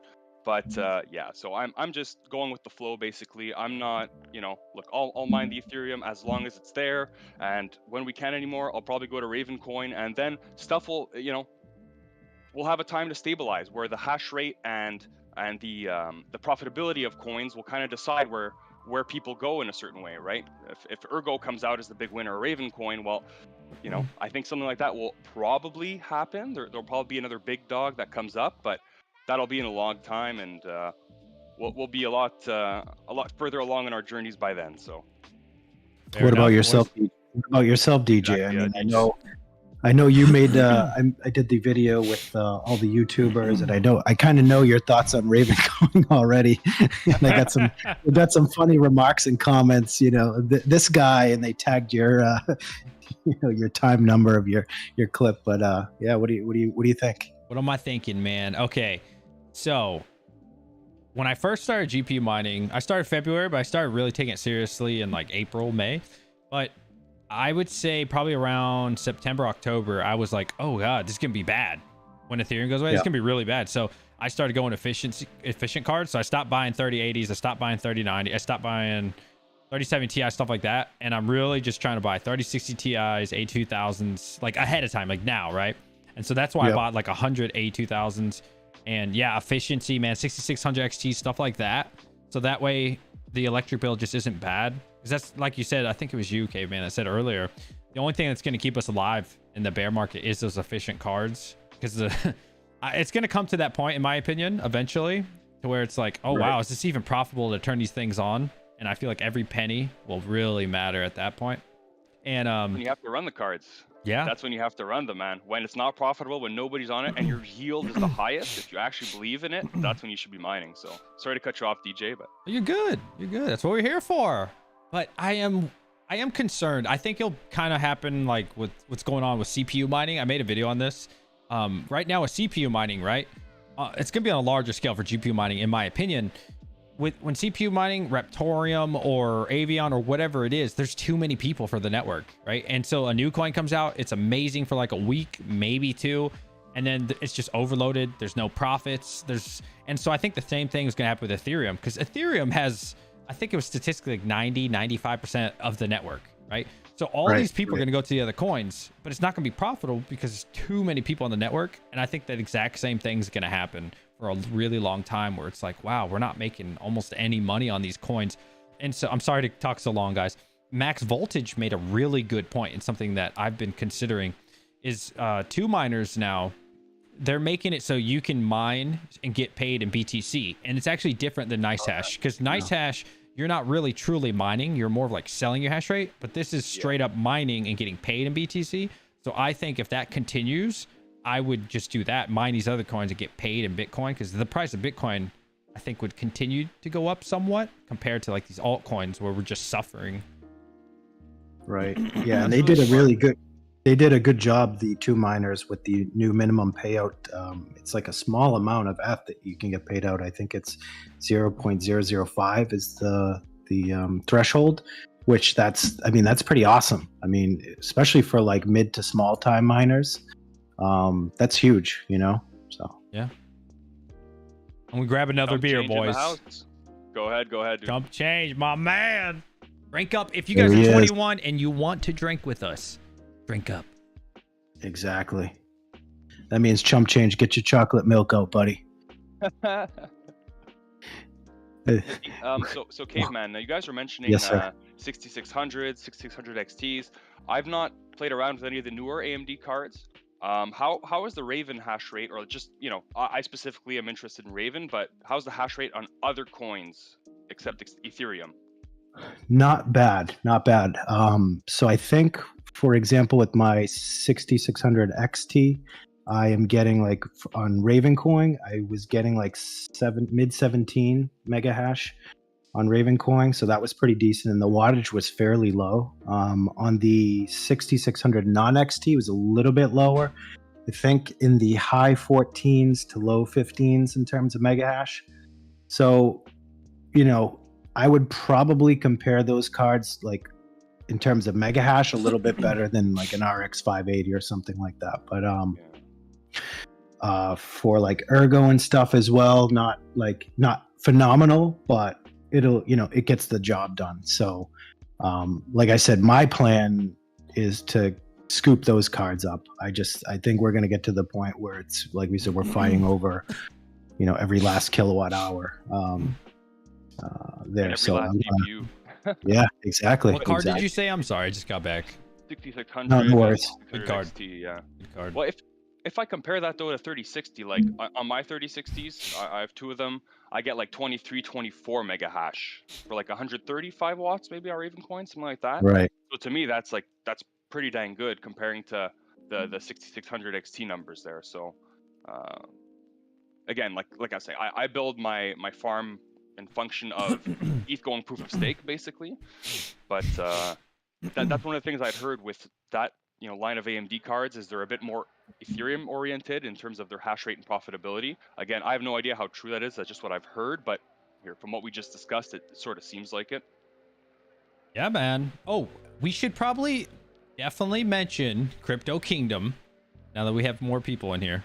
Speaker 2: But yeah, so I'm just going with the flow basically. I'm not, you know, look, I'll mine the Ethereum as long as it's there, and when we can't anymore, I'll probably go to Ravencoin, and then stuff will, you know, we'll have a time to stabilize where the hash rate and the profitability of coins will kind of decide where people go in a certain way, right? If Ergo comes out as the big winner or Ravencoin, well, you know, I think something like that will probably happen. There'll probably be another big dog that comes up, but that'll be in a long time, and we'll be a lot further along in our journeys by then. So,
Speaker 3: what about yourself? What about yourself, DJ? I mean, I know you made. I did the video with all the YouTubers, and I kind of know your thoughts on Ravencoin already. And I got some funny remarks and comments. You know, this guy, and they tagged your, you know, your time number of your clip. But yeah, what do you think?
Speaker 1: What am I thinking, man? Okay, so when I first started GPU mining, I started February, but I started really taking it seriously in like April, May. But I would say probably around September, October, I was like, oh God, this is going to be bad. When Ethereum goes away, it's going to be really bad. So I started going efficient cards. So I stopped buying 3080s. I stopped buying 3090. I stopped buying 3070 Ti, stuff like that. And I'm really just trying to buy 3060 Ti's, A2000s, like ahead of time, like now, right? And so that's why I bought like 100 A2000s. And yeah, efficiency, man, 6600 XT, stuff like that. So that way the electric bill just isn't bad. Because that's, like you said, I think it was you, Caveman, that said earlier, the only thing that's going to keep us alive in the bear market is those efficient cards. Because it's going to come to that point, in my opinion, eventually, to where it's like, oh, wow, is this even profitable to turn these things on? And I feel like every penny will really matter at that point. And
Speaker 2: when you have to run the cards.
Speaker 1: Yeah,
Speaker 2: that's when you have to run them, man. When it's not profitable, when nobody's on it, and your yield is the highest, if you actually believe in it, that's when you should be mining. So sorry to cut you off, DJ, but
Speaker 1: you're good. You're good. That's what we're here for. But I am concerned. I think it'll kind of happen like with what's going on with CPU mining. I made a video on this. Right now with CPU mining, right? It's gonna be on a larger scale for GPU mining, in my opinion. when CPU mining, Reptorium or Avion or whatever it is, there's too many people for the network, right? And so a new coin comes out, it's amazing for like a week, maybe two, and then it's just overloaded. There's no profits. And so I think the same thing is going to happen with Ethereum, because Ethereum has, I think it was statistically like 90-95% of the network, right? So all these people are going to go to the other coins, but it's not going to be profitable because there's too many people on the network. And I think that exact same thing is going to happen for a really long time, where it's like, wow, we're not making almost any money on these coins. And so I'm sorry to talk so long, guys. Max Voltage made a really good point, and something that I've been considering is two miners now, they're making it so you can mine and get paid in BTC. And it's actually different than NiceHash, because NiceHash, you're not really truly mining. You're more of like selling your hash rate, but this is straight up mining and getting paid in BTC. So I think if that continues, I would just do that, mine these other coins and get paid in Bitcoin, because the price of Bitcoin, I think, would continue to go up somewhat compared to like these altcoins where we're just suffering.
Speaker 3: Right. Yeah, and they did a good job, the two miners, with the new minimum payout. It's like a small amount of F that you can get paid out. I think it's 0.005 is the threshold, which that's pretty awesome. I mean, especially for like mid to small time miners, that's huge, you know. So
Speaker 1: yeah. And we grab another beer, boys.
Speaker 2: Go ahead, dude.
Speaker 1: Jump change, my man. Drink up. If you guys are 21 and you want to drink with us, drink up.
Speaker 3: Exactly. That means chump change. Get your chocolate milk out, buddy.
Speaker 2: So Caveman, now you guys were mentioning 6600, 6600 XTs. I've not played around with any of the newer AMD cards. How is the Raven hash rate, or just, you know, I specifically am interested in Raven, but how's the hash rate on other coins except Ethereum?
Speaker 3: Not bad. So I think, for example, with my 6600 XT, I am getting like on Ravencoin, I was getting like mid 17 mega hash on Ravencoin, so that was pretty decent, and the wattage was fairly low. On the 6600 non-XT, it was a little bit lower. I think in the high 14s to low 15s in terms of mega hash. So, you know, I would probably compare those cards, like in terms of mega hash, a little bit better than like an RX 580 or something like that. But for like ergo and stuff as well, not phenomenal, but it gets the job done. So like I said, my plan is to scoop those cards up. I think we're going to get to the point where it's like we said, we're fighting over, you know, every last kilowatt hour there. So yeah, exactly.
Speaker 1: What card did you say? I'm sorry, I just got back.
Speaker 2: 6600.
Speaker 3: No worries.
Speaker 1: Good card.
Speaker 2: XT, yeah.
Speaker 1: Good card.
Speaker 2: Well, if I compare that though to 3060, like on my 3060s, I have two of them. I get like 23, 24 mega hash for like 135 watts, maybe our Ravencoin, something like that.
Speaker 3: Right.
Speaker 2: So to me, that's pretty dang good comparing to the 6600 XT numbers there. So again, like I say, I build my farm and function of ETH going proof of stake, basically. But that's one of the things I've heard with that, you know, line of AMD cards, is they're a bit more Ethereum oriented in terms of their hash rate and profitability. Again, I have no idea how true that is. That's just what I've heard. But here, from what we just discussed, it sort of seems like it.
Speaker 1: Yeah, man. Oh, we should probably definitely mention Crypto Kingdom now that we have more people in here.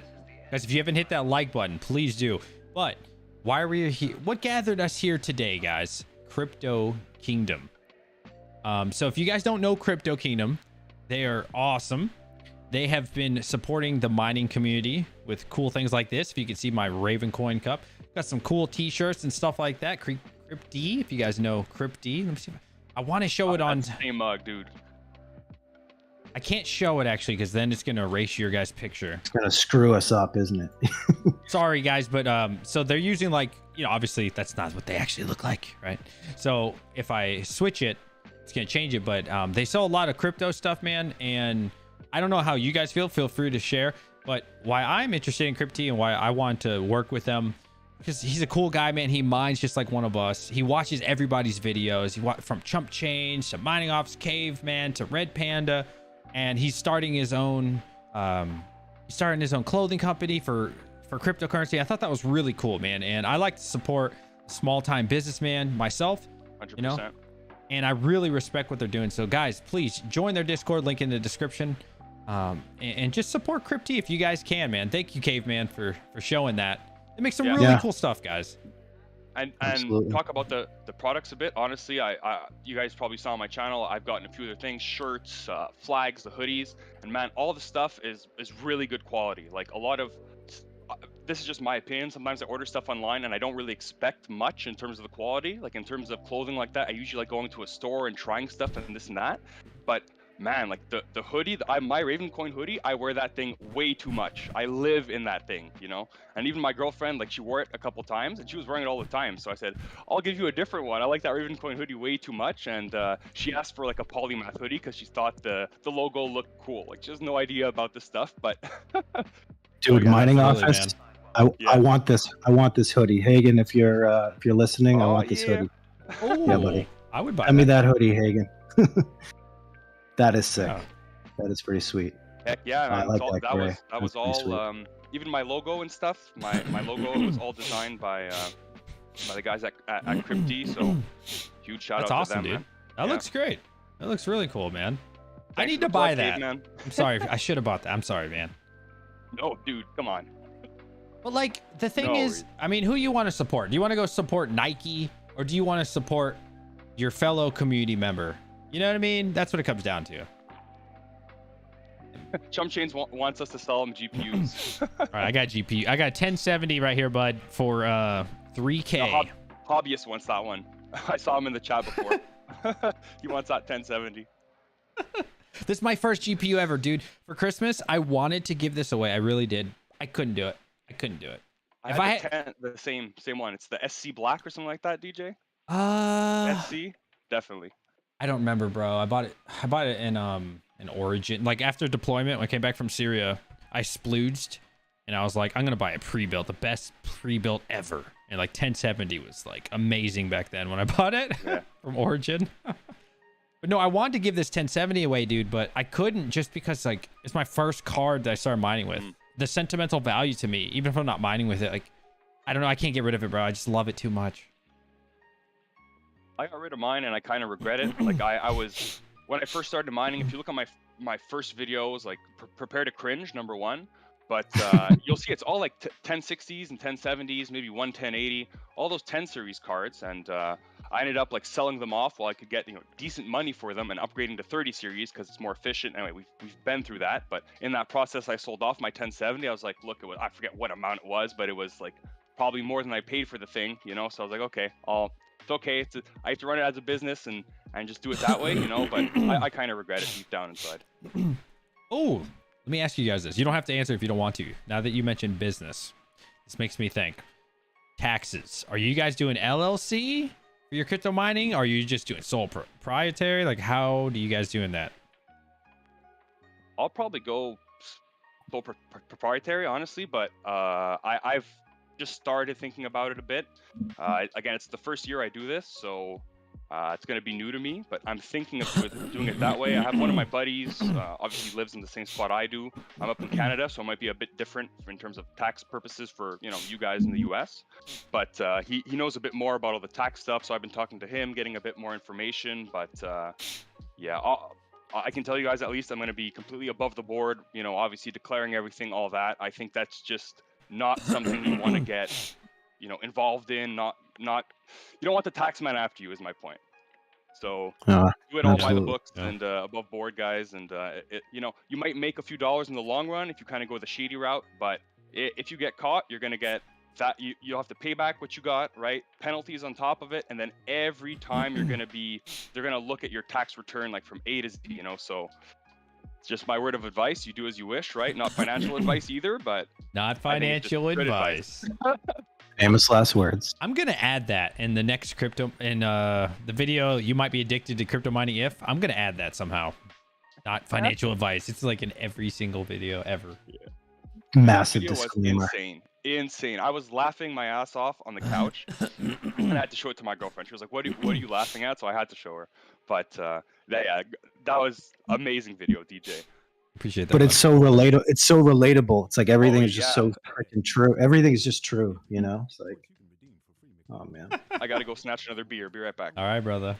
Speaker 1: Guys, if you haven't hit that like button, please do. But why are we here? What gathered us here today, guys? Crypto Kingdom. So if you guys don't know Crypto Kingdom, they are awesome. They have been supporting the mining community with cool things like this. If you can see my Ravencoin cup, got some cool t-shirts and stuff like that. Crypty, if you guys know Crypty. Let me see. I want to show it on.
Speaker 2: Same mug, dude.
Speaker 1: I can't show it actually, because then it's going to erase your guys' picture.
Speaker 3: It's going to screw us up, isn't it?
Speaker 1: Sorry, guys, but so they're using, like, you know, obviously that's not what they actually look like, right? So if I switch it, it's going to change it. But they sell a lot of crypto stuff, man. And I don't know how you guys feel. Feel free to share. But why I'm interested in Crypty and why I want to work with them, because he's a cool guy, man. He mines just like one of us. He watches everybody's videos. From Chump Change to Mining Ops, Caveman to Red Panda. And he's starting his own clothing company for cryptocurrency. I thought that was really cool, man. And I like to support small-time businessman myself,
Speaker 2: 100%.
Speaker 1: you know, and I really respect what they're doing. So guys, please join their Discord, link in the description, and just support Crypt if you guys can, man. Thank you, Caveman, for showing that. They make some really cool stuff, guys.
Speaker 2: And talk about the products a bit. Honestly, you guys probably saw on my channel, I've gotten a few other things, shirts, flags, the hoodies, and man, all the stuff is really good quality. Like a lot of, this is just my opinion. Sometimes I order stuff online and I don't really expect much in terms of the quality. Like in terms of clothing like that, I usually like going to a store and trying stuff and this and that. But man, like the hoodie, my Raven Coin hoodie, I wear that thing way too much. I live in that thing, you know? And even my girlfriend, like she wore it a couple times and she was wearing it all the time. So I said, I'll give you a different one. I like that Raven Coin hoodie way too much. And she asked for like a polymath hoodie because she thought the logo looked cool. Like she has no idea about this stuff, but
Speaker 3: dude, mining office. I want this. I want this hoodie. Hagen, if you're listening, I want this hoodie.
Speaker 1: Oh,
Speaker 3: yeah, buddy.
Speaker 1: I would buy
Speaker 3: Send me that hoodie, Hagen. That is sick.
Speaker 1: Yeah.
Speaker 3: That is pretty sweet.
Speaker 2: Heck yeah, man.
Speaker 3: I like that gray.
Speaker 2: That was all
Speaker 3: sweet.
Speaker 2: even my logo and stuff. My logo was all designed by the guys at Crypt. So huge shout out to them,
Speaker 1: dude.
Speaker 2: Man.
Speaker 1: That looks great. That looks really cool, man.
Speaker 2: Thanks
Speaker 1: I need
Speaker 2: for
Speaker 1: to buy
Speaker 2: the plug,
Speaker 1: that.
Speaker 2: Caveman.
Speaker 1: I'm sorry. I should have bought that. I'm sorry, man.
Speaker 2: No, dude, come on.
Speaker 1: But like the thing
Speaker 2: No
Speaker 1: is,
Speaker 2: worries.
Speaker 1: I mean, who you want to support? Do you want to go support Nike or do you want to support your fellow community member? You know what I mean? That's what it comes down to.
Speaker 2: Chum Chains wants us to sell them GPUs.
Speaker 1: All right, I got GPU. I got 1070 right here, bud, for 3K.
Speaker 2: Hobbyist wants that one. I saw him in the chat before. He wants that 1070.
Speaker 1: This is my first GPU ever, dude. For Christmas, I wanted to give this away. I really did. I couldn't do it.
Speaker 2: I had the same one. It's the SC Black or something like that, DJ. SC, definitely.
Speaker 1: I don't remember, bro. I bought it in Origin. Like after deployment, when I came back from Syria, I splooged and I was like, I'm gonna buy a pre-built, the best pre-built ever. And like 1070 was like amazing back then when I bought it from Origin. But no, I wanted to give this 1070 away, dude, but I couldn't just because like it's my first card that I started mining with. The sentimental value to me, even if I'm not mining with it, like I don't know, I can't get rid of it, bro. I just love it too much.
Speaker 2: I got rid of mine and I kind of regret it. Like I was, when I first started mining, if you look at my first videos, like prepare to cringe, #1. But you'll see it's all like 1060s and 1070s, maybe 1080, all those 10 series cards. And I ended up like selling them off while I could get decent money for them and upgrading to 30 series because it's more efficient. Anyway, we've been through that. But in that process, I sold off my 1070. I was like, look, I forget what amount it was, but it was like probably more than I paid for the thing, you know. So I was like, okay, it's okay. I have to run it as a business and just do it that way, you know. But I kind of regret it deep down inside.
Speaker 1: Oh, let me ask you guys this. You don't have to answer if you don't want to. Now that you mentioned business, this makes me think. Taxes. Are you guys doing LLC for your crypto mining? Or are you just doing sole proprietary? Like, how do you guys doing that?
Speaker 2: I'll probably go sole proprietary, honestly. But I've just started thinking about it a bit. Again, it's the first year I do this, so it's going to be new to me, but I'm thinking of doing it that way. I have one of my buddies, obviously lives in the same spot I do. I'm up in Canada, so it might be a bit different in terms of tax purposes for, you guys in the US. But he knows a bit more about all the tax stuff, so I've been talking to him, getting a bit more information. But yeah, I can tell you guys at least I'm going to be completely above the board, obviously declaring everything, all that. I think that's just not something you want to get, involved in. Not you don't want the tax man after you, is my point. So do it all by the books and above board, guys. And you might make a few dollars in the long run if you kind of go the shady route. But if you get caught, you're gonna get that. You'll have to pay back what you got, right? Penalties on top of it, and then every time they're gonna look at your tax return like from A to Z. So it's just my word of advice. You do as you wish, right? Not financial advice either, but
Speaker 1: not financial advice.
Speaker 3: Famous last words.
Speaker 1: I'm gonna add that in the next the video. You might be addicted to crypto mining. If I'm gonna add that somehow, not financial advice. It's like in every single video ever.
Speaker 2: Yeah.
Speaker 3: Massive
Speaker 2: Video
Speaker 3: disclaimer.
Speaker 2: Was insane. I was laughing my ass off on the couch, and I had to show it to my girlfriend. She was like, "What are you laughing at?" So I had to show her. But that was amazing video, DJ.
Speaker 1: Appreciate that.
Speaker 3: But it's so relatable. It's so relatable. It's like everything is just so freaking true. Everything is just true. It's like, Oh man.
Speaker 2: I gotta go snatch another beer. Be right back.
Speaker 1: All right, brother.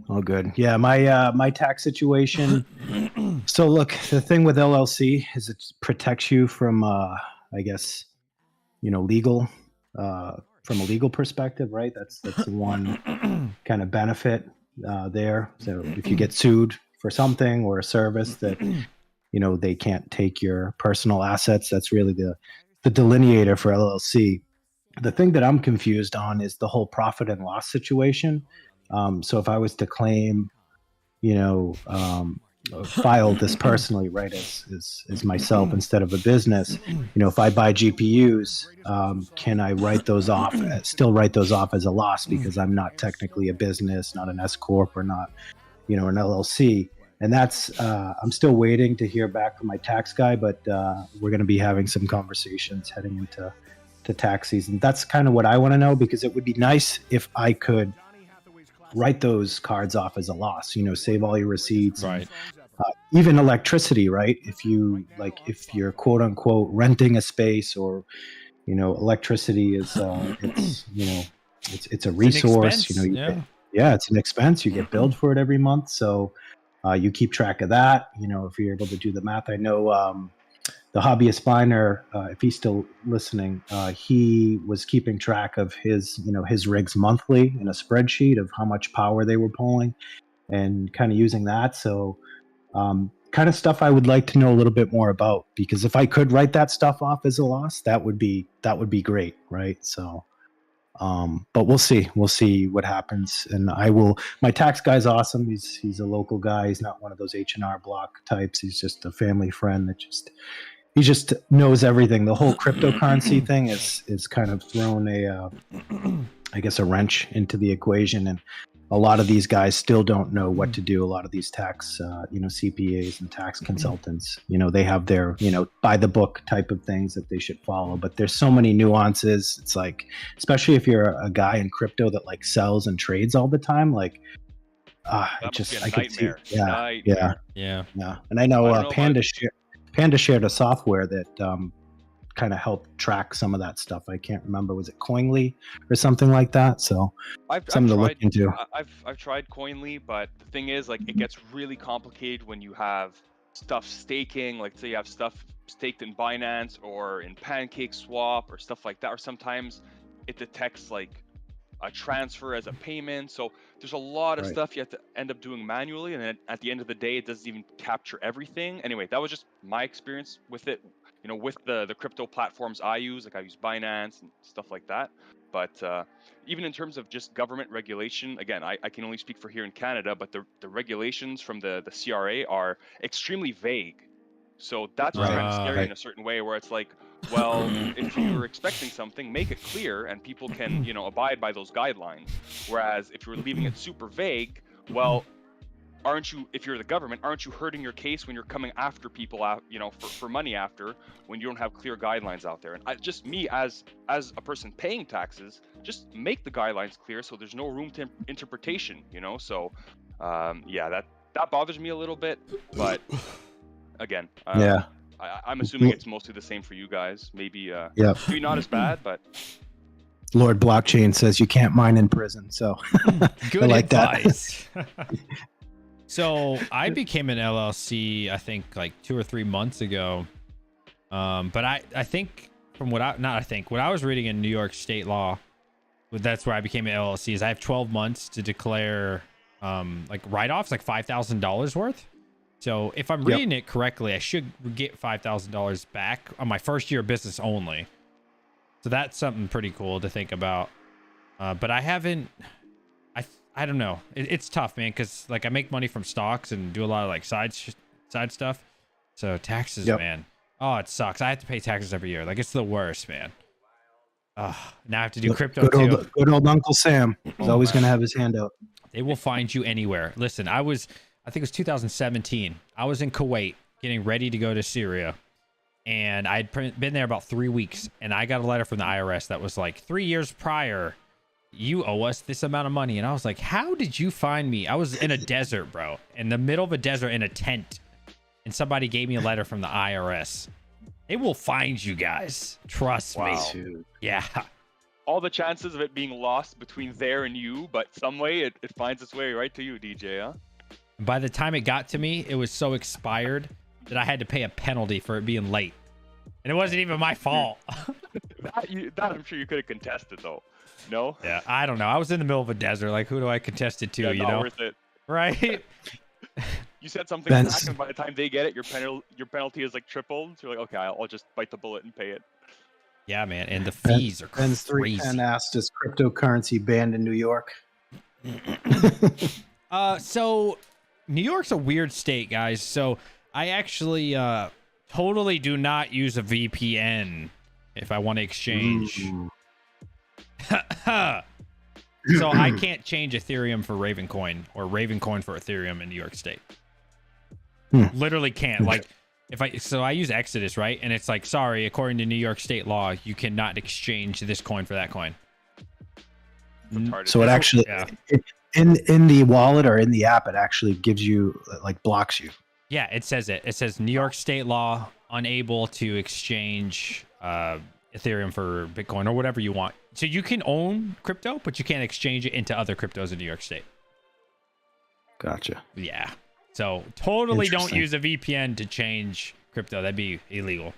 Speaker 3: Oh, good. Yeah, my tax situation. So look, the thing with LLC is it protects you from, I guess, legal, from a legal perspective, right? That's the one kind of benefit there. So if you get sued for something or a service that they can't take your personal assets, that's really the delineator for LLC. The thing that I'm confused on is the whole profit and loss situation. So if I was to claim, file this personally, right, as myself instead of a business, if I buy GPUs, can I still write those off as a loss because I'm not technically a business, not an S corp, or not, an LLC. And that's I'm still waiting to hear back from my tax guy, but we're going to be having some conversations heading into tax season. That's kind of what I want to know, because it would be nice if I could write those cards off as a loss, save all your receipts.
Speaker 1: Right.
Speaker 3: Even electricity, right? If you're quote unquote renting a space, or, electricity is, it's a resource,
Speaker 1: It's an expense,
Speaker 3: it's an expense. You get billed for it every month. So you keep track of that, if you're able to do the math. I know the hobbyist miner, if he's still listening, he was keeping track of his rigs monthly in a spreadsheet of how much power they were pulling, and kind of using that. So kind of stuff I would like to know a little bit more about, because if I could write that stuff off as a loss, that would be great, right? So but we'll see what happens. And my tax guy's awesome. He's a local guy. He's not one of those H&R Block types. He's just a family friend that he just knows everything. The whole cryptocurrency thing is kind of thrown I guess a wrench into the equation, and a lot of these guys still don't know what to do. A lot of these tax, CPAs and tax consultants, they have their, by the book type of things that they should follow. But there's so many nuances. It's like, especially if you're a guy in crypto that like sells and trades all the time, like, I could see, yeah. And I know, Panda shared a software that kind of helped track some of that stuff. I can't remember, was it Coinly or something like that? So something to look into.
Speaker 2: I've tried Coinly, but the thing is, like, it gets really complicated when you have stuff staking. Like, say you have stuff staked in Binance or in Pancake Swap or stuff like that, or sometimes it detects like a transfer as a payment. So there's a lot of stuff you have to end up doing manually, and then at the end of the day, it doesn't even capture everything. Anyway, that was just my experience with it. With the crypto platforms I use, like I use Binance and stuff like that. But even in terms of just government regulation, again, I can only speak for here in Canada, but the regulations from the CRA are extremely vague. So that's kind of scary in a certain way, where it's like, well, if you're expecting something, make it clear and people can, abide by those guidelines. Whereas if you're leaving it super vague, well, if you're the government, aren't you hurting your case when you're coming after people, for money after, when you don't have clear guidelines out there? And as a person paying taxes, just make the guidelines clear so there's no room to interpretation, So, that bothers me a little bit, but again, I'm assuming it's mostly the same for you guys. Maybe not as bad, but.
Speaker 3: Lord Blockchain says you can't mine in prison, so
Speaker 1: good
Speaker 3: I like
Speaker 1: advice. So I became an LLC, I think like 2 or 3 months ago. But I think from what I was reading in New York state law, that's where I became an LLC, is I have 12 months to declare like write-offs, like $5,000 worth. So if I'm reading it correctly, I should get $5,000 back on my first year of business only. So that's something pretty cool to think about. But I haven't, I don't know. It's tough, man, because like I make money from stocks and do a lot of like side stuff. So taxes, man. Oh, it sucks. I have to pay taxes every year. Like, it's the worst, man. Now I have to do crypto too.
Speaker 3: Good old Uncle Sam. He's always going to have his hand out.
Speaker 1: They will find you anywhere. Listen, I think it was 2017. I was in Kuwait getting ready to go to Syria. And I'd been there about 3 weeks. And I got a letter from the IRS that was like, 3 years prior, you owe us this amount of money. And I was like, how did you find me? I was in a desert, bro, in the middle of a desert in a tent. And somebody gave me a letter from the IRS. They will find you guys. Trust me. Yeah.
Speaker 2: all the chances of it being lost between there and you, but some way it finds its way right to you, DJ, huh?
Speaker 1: By the time it got to me, it was so expired that I had to pay a penalty for it being late. And it wasn't even my fault.
Speaker 2: That I'm sure you could have contested, though. No?
Speaker 1: Yeah, I don't know. I was in the middle of a desert. Like, who do I contest it to,
Speaker 2: Yeah,
Speaker 1: you
Speaker 2: not
Speaker 1: know?
Speaker 2: worth it.
Speaker 1: Right?
Speaker 2: You said something back, and by the time they get it, your penalty is like tripled. So you're like, okay, I'll just bite the bullet and pay it.
Speaker 1: Yeah, man. And the fees are
Speaker 3: Ben's
Speaker 1: crazy.
Speaker 3: 310 asked, is cryptocurrency banned in New York?
Speaker 1: So New York's a weird state, guys. So I actually totally do not use a VPN if I want to exchange. So I can't change Ethereum for Ravencoin or Ravencoin for Ethereum in New York State. Literally can't. Like, I use Exodus, right? And it's like, sorry, according to New York State law, you cannot exchange this coin for that coin.
Speaker 3: So it actually, in the wallet or in the app, it actually gives you, like, blocks you.
Speaker 1: Yeah, it says it. It says New York State law, unable to exchange Ethereum for Bitcoin or whatever you want. So you can own crypto, but you can't exchange it into other cryptos in New York State.
Speaker 3: Gotcha.
Speaker 1: Yeah. So totally don't use a VPN to change crypto. That'd be illegal.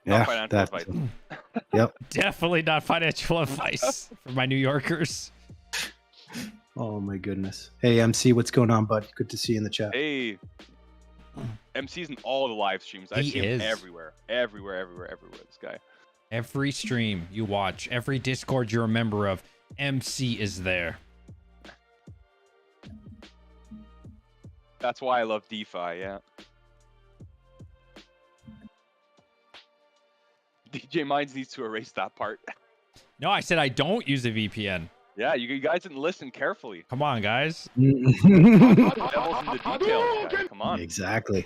Speaker 3: Yeah, that's yep.
Speaker 1: Definitely not financial advice for my New Yorkers.
Speaker 3: Oh my goodness. Hey MC, what's going on, bud? Good to see you in the chat.
Speaker 2: Hey. MC's in all the live streams. I see him everywhere. Everywhere. This guy.
Speaker 1: Every stream you watch, every Discord you're a member of, MC is there.
Speaker 2: That's why I love DeFi, yeah. DJ Minds needs to erase that part.
Speaker 1: No, I said I don't use a VPN.
Speaker 2: Yeah, you guys didn't listen carefully.
Speaker 1: Come on, guys.
Speaker 2: Devil's in the details, guys. Come on.
Speaker 3: Exactly.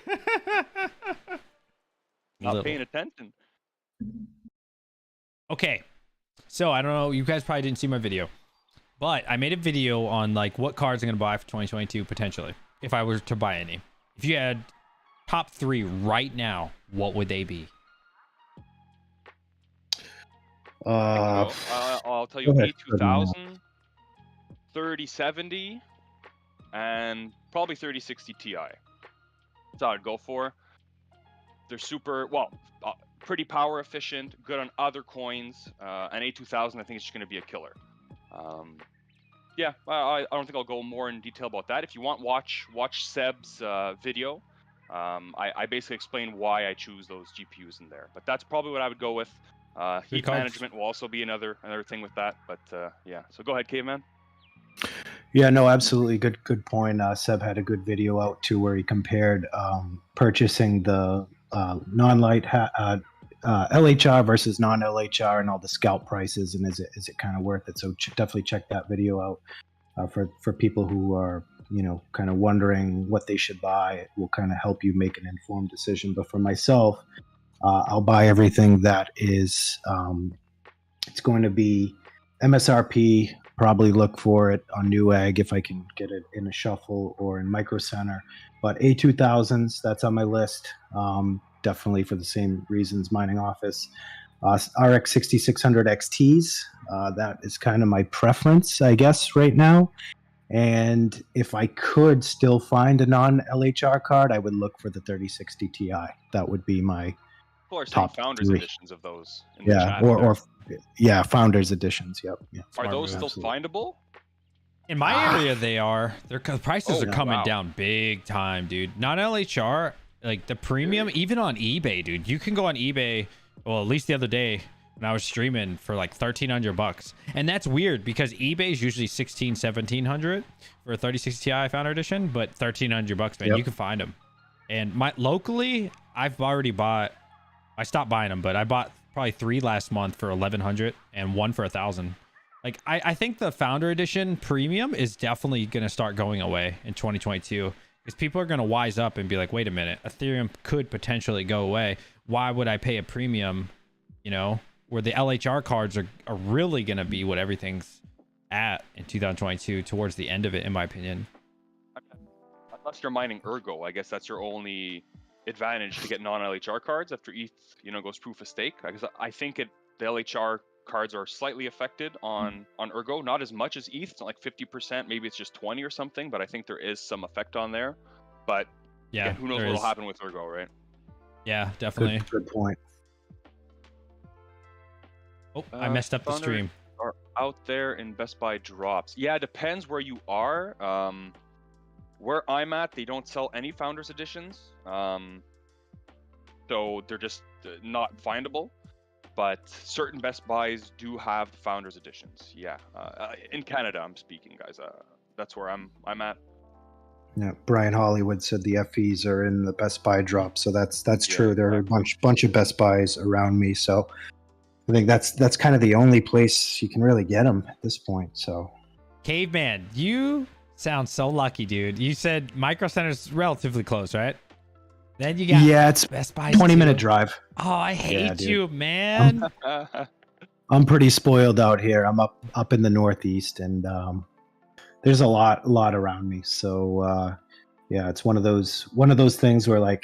Speaker 2: Not paying attention.
Speaker 1: Okay. So I don't know. You guys probably didn't see my video, but I made a video on like what cards I'm going to buy for 2022 potentially. If I were to buy any. If you had top 3 right now, what would they be?
Speaker 2: I'll tell you, A2000, 3070, and probably 3060 Ti. That's all I'd go for. They're super, pretty power efficient, good on other coins, and A2000 I think is just going to be a killer. Yeah, I don't think I'll go more in detail about that. If you want, watch Seb's video. I basically explain why I choose those GPUs in there. But that's probably what I would go with. Heat management will also be another thing with that. But yeah, so go ahead, Caveman.
Speaker 3: Yeah, no, absolutely. Good point. Seb had a good video out too where he compared purchasing the non-light LHR versus non-LHR and all the scalp prices, and is it kind of worth it? So definitely check that video out for people who are kind of wondering what they should buy. It will kind of help you make an informed decision. But for myself, I'll buy everything that is it's going to be MSRP. Probably look for it on Newegg if I can get it in a shuffle or in Micro Center. But A2000s, that's on my list. Definitely for the same reasons, mining office. RX 6600 XTs, that is kind of my preference, I guess, right now. And if I could still find a non-LHR card, I would look for the 3060 Ti. That would be my top
Speaker 2: Founders
Speaker 3: 3
Speaker 2: editions of those.
Speaker 3: Yeah, or Founders editions. Yep. Yeah.
Speaker 2: Are those still findable?
Speaker 1: In my area, they are. Their prices are coming down big time, dude. Non-LHR. Like the premium, even on eBay, dude, you can go on eBay. Well, at least the other day when I was streaming for like $1,300, and that's weird because eBay is usually $1,700 for a 3060 Ti Founder Edition, but $1,300, man, you can find them. And locally, I've already bought. I stopped buying them, but I bought probably 3 last month for $1,100 and 1 for $1,000. Like I think the Founder Edition premium is definitely gonna start going away in 2022. Because people are going to wise up and be like, wait a minute, Ethereum could potentially go away. Why would I pay a premium, where the LHR cards are really going to be what everything's at in 2022 towards the end of it, in my opinion.
Speaker 2: Unless you're mining Ergo, I guess that's your only advantage to get non-LHR cards after ETH, goes proof of stake. Because I think the LHR cards are slightly affected on Ergo, not as much as ETH. It's not like 50%, maybe it's just 20 or something, but I think there is some effect on there. But
Speaker 1: Yeah,
Speaker 2: again, who knows what'll happen with Ergo, right?
Speaker 1: Yeah, definitely.
Speaker 3: Good point.
Speaker 1: Oh, I messed up the
Speaker 2: Thunder
Speaker 1: stream.
Speaker 2: Are out there in Best Buy drops. Yeah, it depends where you are. Where I'm at, they don't sell any Founders Editions. So they're just not findable. But certain Best Buys do have the Founders Editions. Yeah, in Canada, I'm speaking, guys. That's where I'm at.
Speaker 3: Yeah, Brian Hollywood said the FEs are in the Best Buy drop, so that's true.
Speaker 2: Yeah,
Speaker 3: There are a bunch of Best Buys around me, so I think that's kind of the only place you can really get them at this point. So,
Speaker 1: Caveman, you sound so lucky, dude. You said Micro Center's relatively close, right? Then you got
Speaker 3: it's
Speaker 1: Best Buy.
Speaker 3: 20-minute drive.
Speaker 1: Oh, I hate
Speaker 3: dude.
Speaker 1: you, man.
Speaker 3: I'm pretty spoiled out here. I'm up in the Northeast, and there's a lot around me. So yeah, it's one of those things where like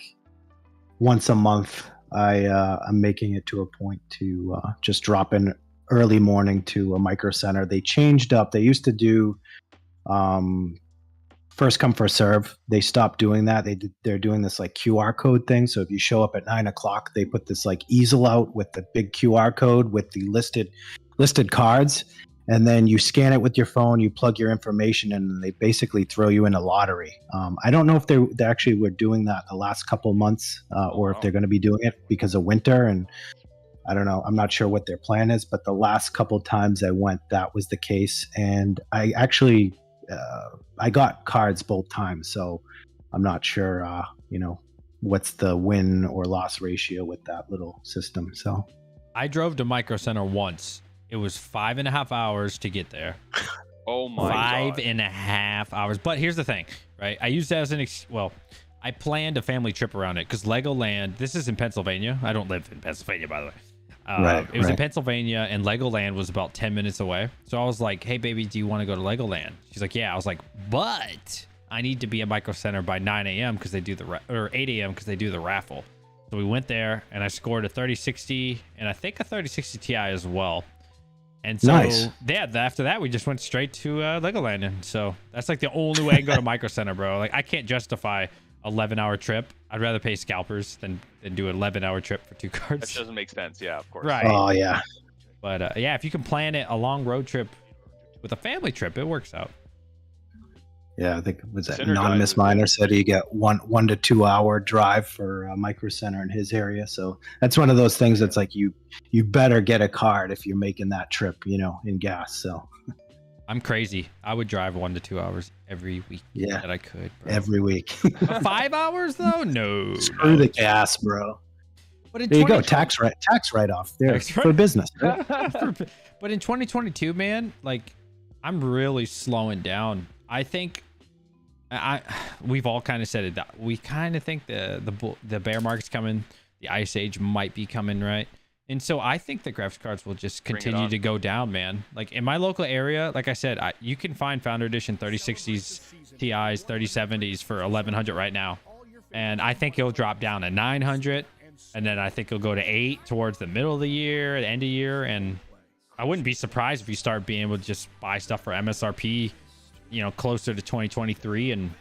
Speaker 3: once a month I'm making it to a point to just drop in early morning to a Micro Center. They changed up. They used to do first come first serve. They stopped doing that. They're doing this like QR code thing. So if you show up at 9 o'clock, they put this like easel out with the big QR code with the listed cards, and then you scan it with your phone. You plug your information, and they basically throw you in a lottery. I don't know if they actually were doing that the last couple months, or if they're going to be doing it because of winter. And I don't know. I'm not sure what their plan is, but the last couple times I went, that was the case. And I actually I got cards both times, so I'm not sure, what's the win or loss ratio with that little system. So
Speaker 1: I drove to Micro Center once. It was 5.5 hours to get there.
Speaker 2: Oh my God.
Speaker 1: 5.5 hours. But here's the thing, right? I used that as I planned a family trip around it because Legoland, this is in Pennsylvania. I don't live in Pennsylvania, by the way. It was in Pennsylvania, and Legoland was about 10 minutes away. So I was like, hey, baby, do you want to go to Legoland? She's like, yeah. I was like, but I need to be at Micro Center by 9 a.m. because they do or 8 a.m. because they do the raffle. So we went there, and I scored a 3060 and I think a 3060 Ti as well. And so, yeah, after that, we just went straight to Legoland. And so that's like the only way I can go to Micro Center, bro. Like, I can't justify 11-hour trip. I'd rather pay scalpers than do an 11-hour trip for 2 cards.
Speaker 2: That doesn't make sense. Yeah, of course.
Speaker 1: Right.
Speaker 3: Oh yeah.
Speaker 1: But yeah, if you can plan it a long road trip with a family trip, it works out.
Speaker 3: Yeah, I think it was that Anonymous Miner said you get 1 to 2 hour drive for Micro Center in his area. So that's one of those things that's like you better get a card if you're making that trip, in gas. So
Speaker 1: I'm crazy. I would drive 1 to 2 hours every week.
Speaker 3: Yeah,
Speaker 1: that I could. Bro.
Speaker 3: Every week.
Speaker 1: 5 hours though? No.
Speaker 3: Screw the gas, bro.
Speaker 1: But
Speaker 3: there you go. Tax write off there for business. Right?
Speaker 1: But in 2022, man, like I'm really slowing down. I think we've all kind of said it. We kind of think the bear market's coming. The ice age might be coming, right? And so I think the graphics cards will just continue to go down, man. Like in my local area, like I said, you can find Founder Edition 3060s, TIs, 3070s for 1100 right now. And I think it'll drop down to 900. And then I think it'll go to 8 towards the middle of the year, the end of the year. And I wouldn't be surprised if you start being able to just buy stuff for MSRP, closer to 2023. And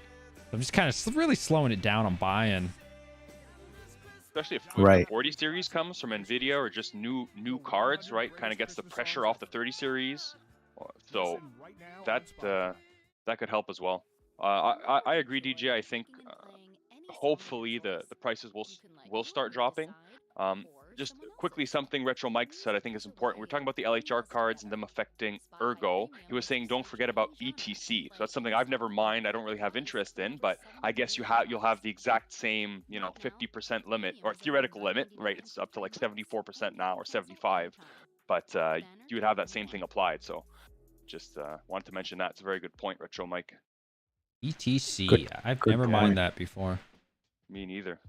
Speaker 1: I'm just kind of really slowing it down on buying.
Speaker 2: Especially if the 40 series comes from NVIDIA or just new cards, right? Kind of gets the pressure off the 30 series. So that could help as well. I agree, DJ. I think hopefully the prices will start dropping. Just quickly, something Retro Mike said I think is important. We're talking about the LHR cards and them affecting Ergo. He was saying don't forget about ETC. So that's something I've never mined. I don't really have interest in, but I guess you'll have the exact same 50% limit or theoretical limit, right? It's up to like 74% now or 75, but you would have that same thing applied. So just wanted to mention that. It's a very good point, Retro Mike.
Speaker 1: ETC. I've never mined that before.
Speaker 2: Me neither.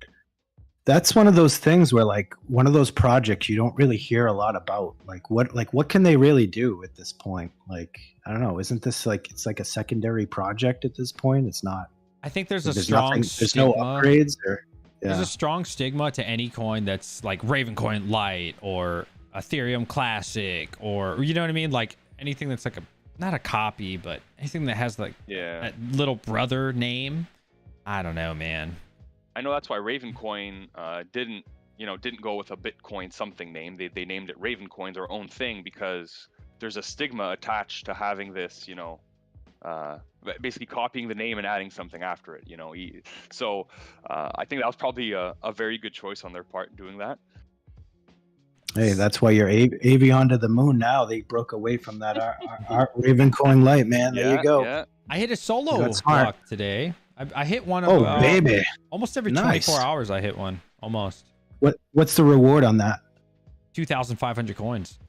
Speaker 3: That's one of those things where like one of those projects you don't really hear a lot about. What can they really do at this point? Like, I don't know. Isn't this it's like a secondary project at this point? It's not.
Speaker 1: I think there's a strong stigma.
Speaker 3: There's no upgrades or
Speaker 1: there's a strong stigma to any coin that's like Raven Coin Lite or Ethereum Classic, or you know what I mean, like anything that's like a not a copy, but anything that has like that little brother name. I don't know, man.
Speaker 2: I know that's why Ravencoin didn't go with a Bitcoin something name. They named it Ravencoin, their own thing, because there's a stigma attached to having this, basically copying the name and adding something after it, So I think that was probably a very good choice on their part doing that.
Speaker 3: Hey, that's why you're Avion to the moon now. They broke away from that our Ravencoin light, man. There you go.
Speaker 2: Yeah.
Speaker 1: I hit a solo block today. I hit one of
Speaker 3: baby.
Speaker 1: Almost every 24 hours I hit one. Almost.
Speaker 3: What's the reward on that?
Speaker 1: 2,500 coins.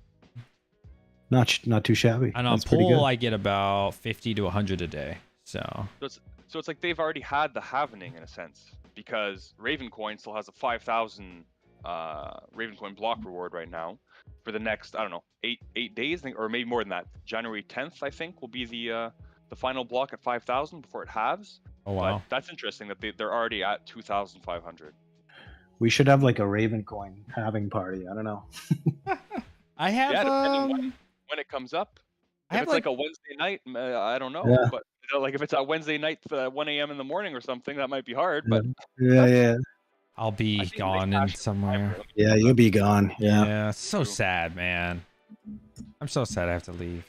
Speaker 3: Not too shabby.
Speaker 1: And on pool I get about 50 to 100 a day. So
Speaker 2: it's like they've already had the halvening in a sense, because Ravencoin still has a 5,000 Ravencoin block reward right now for the next, I don't know, eight days, or maybe more than that. January 10th, I think, will be the final block at 5,000 before it halves.
Speaker 1: Oh wow,
Speaker 2: but that's interesting that they're already at 2,500.
Speaker 3: We should have like a Ravencoin halving party. I don't know.
Speaker 1: I have
Speaker 2: depending when it comes up. If it's like a Wednesday night, I don't know.
Speaker 3: Yeah.
Speaker 2: But like if it's a Wednesday night 1 a.m. in the morning or something, that might be hard.
Speaker 3: Yeah.
Speaker 2: But
Speaker 3: yeah.
Speaker 1: I'll be gone in somewhere.
Speaker 3: Yeah, you'll be gone. Yeah.
Speaker 1: Yeah, it's so sad, man. I'm so sad I have to leave.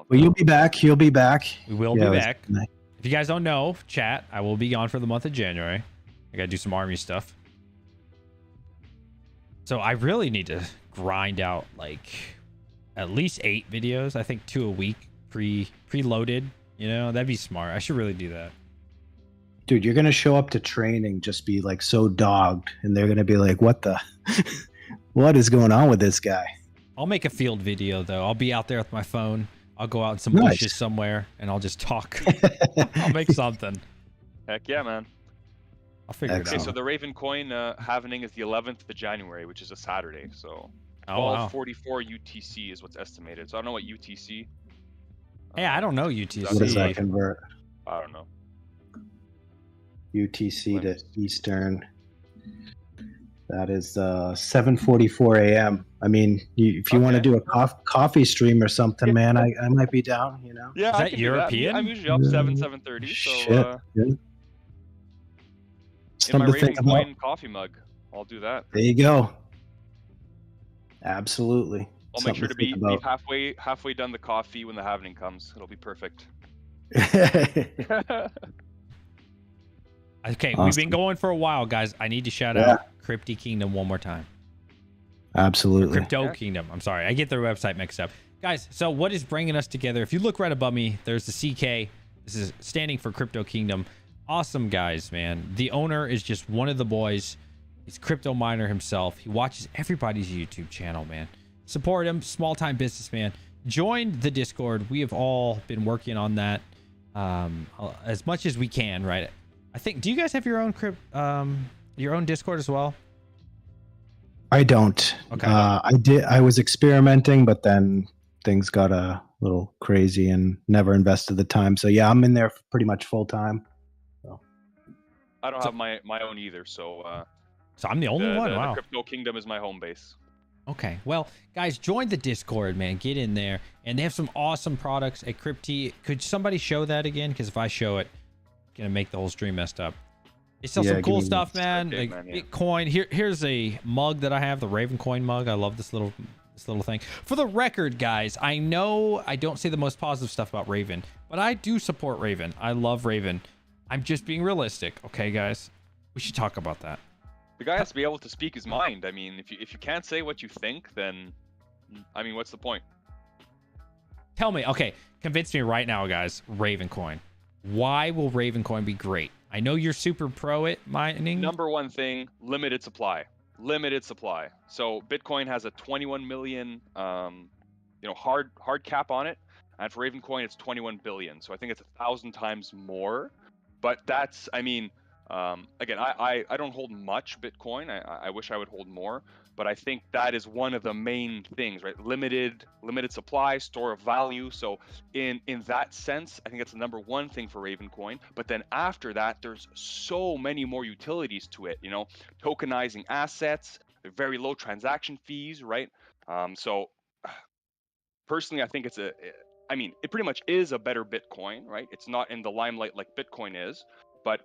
Speaker 3: Well, you'll be back. You'll be back.
Speaker 1: We will be back. If you guys don't know, chat, I will be gone for the month of January. I gotta do some army stuff. So I really need to grind out like at least 8 videos. I think 2 a week preloaded. That'd be smart. I should really do that.
Speaker 3: Dude, you're gonna show up to training, just be like so dogged, and they're gonna be like, "What the? What is going on with this guy?"
Speaker 1: I'll make a field video though. I'll be out there with my phone. I'll go out in some bushes somewhere and I'll just talk. I'll make something.
Speaker 2: Heck yeah, man.
Speaker 1: I'll figure it out.
Speaker 2: Okay, so the Ravencoin halvening is the 11th of January, which is a Saturday. So 1244 UTC is what's estimated. So I don't know what UTC.
Speaker 1: Hey, I don't know UTC.
Speaker 3: What does that convert?
Speaker 2: I don't know.
Speaker 3: UTC to Eastern. That is 7:44 a.m. I mean, if you want to do a coffee stream or something, man, I might be down.
Speaker 2: Yeah,
Speaker 1: is that European?
Speaker 2: I'm usually up 7:30. So
Speaker 3: in
Speaker 2: my Ravencoin coffee mug, I'll do that.
Speaker 3: There you go. Absolutely.
Speaker 2: I'll make sure to be halfway done the coffee when the halvening comes. It'll be perfect.
Speaker 1: Okay, awesome. We've been going for a while, guys. I need to shout out Crypto Kingdom one more time.
Speaker 3: Absolutely.
Speaker 1: Crypto Kingdom. I'm sorry. I get their website mixed up. Guys, so what is bringing us together? If you look right above me, there's the CK. This is standing for Crypto Kingdom. Awesome guys, man. The owner is just one of the boys. He's crypto miner himself. He watches everybody's YouTube channel, man. Support him. Small-time businessman. Join the Discord. We have all been working on that as much as we can, right? I think, do you guys have your own Discord as well?
Speaker 3: I don't.
Speaker 1: Okay.
Speaker 3: I was experimenting, but then things got a little crazy and never invested the time. So yeah, I'm in there pretty much full time. So.
Speaker 2: I don't have my own either. So
Speaker 1: I'm the only one. Wow.
Speaker 2: The Crypto Kingdom is my home base.
Speaker 1: Okay. Well, guys, join the Discord, man. Get in there, and they have some awesome products at Crypty. Could somebody show that again? Because if I show it, it's gonna make the whole stream messed up. They sell some cool stuff, man. Like Bitcoin. Here's a mug that I have, the Ravencoin mug. I love this little thing. For the record, guys, I know I don't say the most positive stuff about Raven, but I do support Raven. I love Raven. I'm just being realistic, okay, guys? We should talk about that.
Speaker 2: The guy has to be able to speak his mind. I mean, if you can't say what you think, then I mean, what's the point?
Speaker 1: Tell me, okay, convince me right now, guys. Ravencoin. Why will Ravencoin be great? I know you're super pro at mining.
Speaker 2: Number one thing, limited supply. Limited supply. So Bitcoin has a 21 million, hard cap on it, and for Ravencoin it's 21 billion. So I think it's 1,000 times more. But that's, I mean, again, I don't hold much Bitcoin. I wish I would hold more, but I think that is one of the main things, right? Limited supply, store of value. So in that sense, I think it's the number one thing for Ravencoin. But then after that, there's so many more utilities to it. Tokenizing assets. very low transaction fees, right? So personally, I think I mean, it pretty much is a better Bitcoin, right? It's not in the limelight like Bitcoin is, but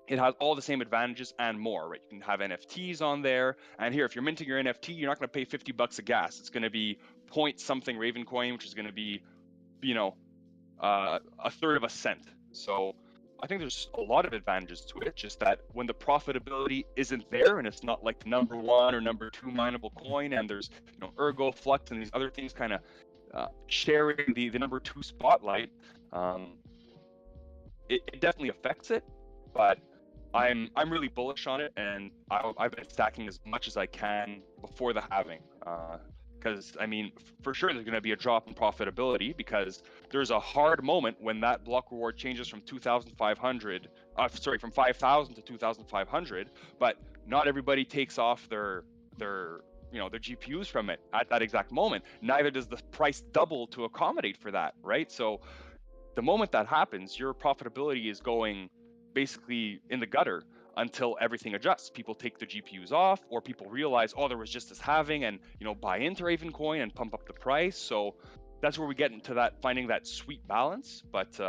Speaker 2: it has all the same advantages and more, right? You can have NFTs on there. And here, if you're minting your NFT, you're not going to pay $50 a gas. It's going to be point something Raven coin, which is going to be, you know, a third of a cent. So I think there's a lot of advantages to it. Just that when the profitability isn't there and it's not like number one or number two mineable coin, and there's, you know, Ergo, Flux, and these other things kind of sharing the number two spotlight, it definitely affects it. But I'm really bullish on it, and I've been stacking as much as I can before the halving. Because I mean, for sure there's going to be a drop in profitability because there's a hard moment when that block reward changes from 2,500, from 5,000 to 2,500. But not everybody takes off their GPUs from it at that exact moment. Neither does the price double to accommodate for that, right? So the moment that happens, your profitability is going basically in the gutter until everything adjusts. People take the GPUs off, or people realize, oh, there was just this halving, and, you know, buy into Raven coin and pump up the price. So that's where we get into that, finding that sweet balance. But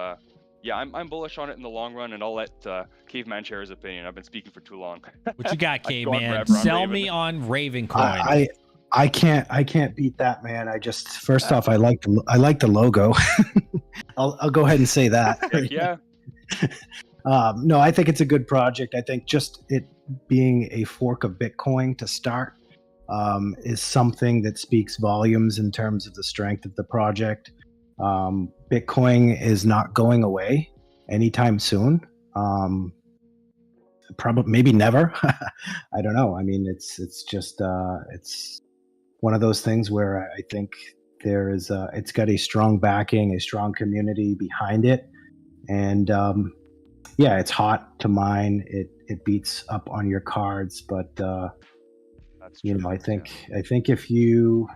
Speaker 2: yeah, I'm bullish on it in the long run, and I'll let Caveman share his opinion. I've been speaking for too long.
Speaker 1: What you got,
Speaker 2: I've gone
Speaker 1: Caveman?
Speaker 2: forever on
Speaker 1: Sell
Speaker 2: Raven.
Speaker 1: me on Raven coin.
Speaker 3: I can't beat that, man. I just, first off, I like the logo. I'll go ahead and say that.
Speaker 2: Yeah.
Speaker 3: No, I think it's a good project. I think just it being a fork of Bitcoin to start is something that speaks volumes in terms of the strength of the project. Bitcoin is not going away anytime soon. Probably, maybe never. I don't know. I mean, it's just it's one of those things where I think there is it's got a strong backing, a strong community behind it, and yeah, it's hot to mine. It beats up on your cards, but
Speaker 2: That's
Speaker 3: you
Speaker 2: true,
Speaker 3: know, I think
Speaker 2: yeah.
Speaker 3: if you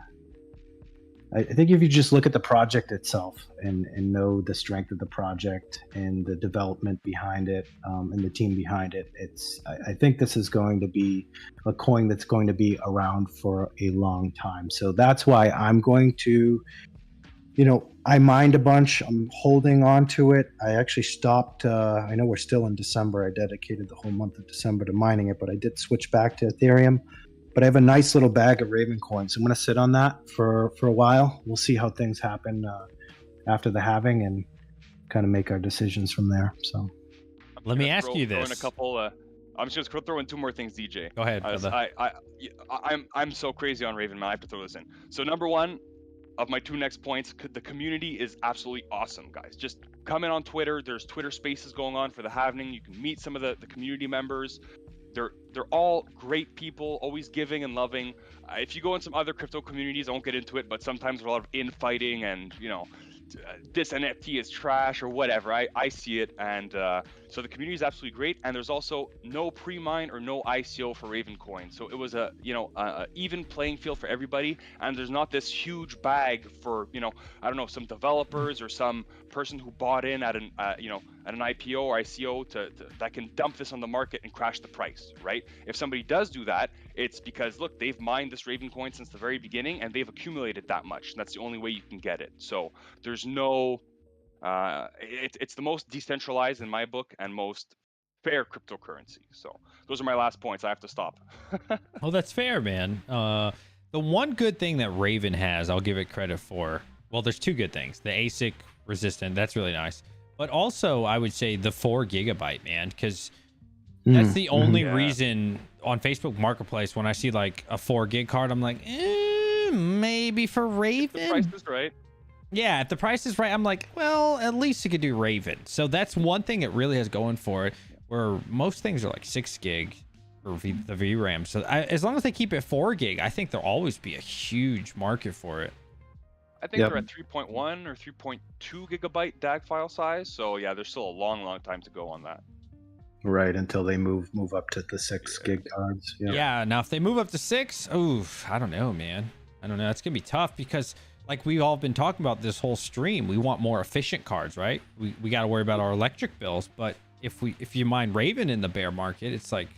Speaker 3: just look at the project itself and know the strength of the project and the development behind it, and the team behind it, I think this is going to be a coin that's going to be around for a long time. So that's why I'm going to, you know, I mined a bunch. I'm holding on to it. I actually stopped. I know we're still in December. I dedicated the whole month of December to mining it, but I did switch back to Ethereum. But I have a nice little bag of Raven coins. I'm going to sit on that for a while. We'll see how things happen after the halving and kind of make our decisions from there. So
Speaker 1: Let me ask you
Speaker 2: throw in a
Speaker 1: this.
Speaker 2: couple. I'm just gonna throw in two more things, DJ.
Speaker 1: Go ahead, brother.
Speaker 2: I'm so crazy on Raven, man. I have to throw this in. So number one of my two next points, the community is absolutely awesome, guys. Just come in on Twitter. There's Twitter spaces going on for the halving. You can meet some of the community members. They're all great people, always giving and loving. If you go in some other crypto communities, I won't get into it, but sometimes there's a lot of infighting and, you know, this NFT is trash or whatever. I see it, and so the community is absolutely great. And there's also no pre-mine or no ICO for Raven coin, so it was a even playing field for everybody. And there's not this huge bag for, you know, I don't know, some developers or some person who bought in at an at an IPO or ICO to that can dump this on the market and crash the price, right? If somebody does do that, it's because, look, they've mined this Raven coin since the very beginning and they've accumulated that much, and that's the only way you can get it. So there's no it's the most decentralized in my book and most fair cryptocurrency. So those are my last points. I have to stop.
Speaker 1: Oh, that's fair, man. The one good thing that Raven has, I'll give it credit for. Well, there's two good things. The ASIC resistant, that's really nice. But also, I would say the 4 GB, man, because that's the only reason on Facebook Marketplace when I see like a 4 gig card, I'm like, maybe for Raven.
Speaker 2: If the price is right.
Speaker 1: Yeah, if the price is right, I'm like, well, at least you could do Raven. So that's one thing it really has going for it, where most things are like 6 gig for the VRAM. So as long as they keep it 4 gig, I think there'll always be a huge market for it.
Speaker 2: I think they're at 3.1 or 3.2 gigabyte DAG file size. So yeah, there's still a long time to go on that.
Speaker 3: Right, until they move up to the 6 gig cards.
Speaker 1: Yeah, now if they move up to 6, oof, I don't know, man. I don't know. It's going to be tough because, like we've all been talking about this whole stream, we want more efficient cards, right? We got to worry about our electric bills. But if you mine Raven in the bear market, it's like,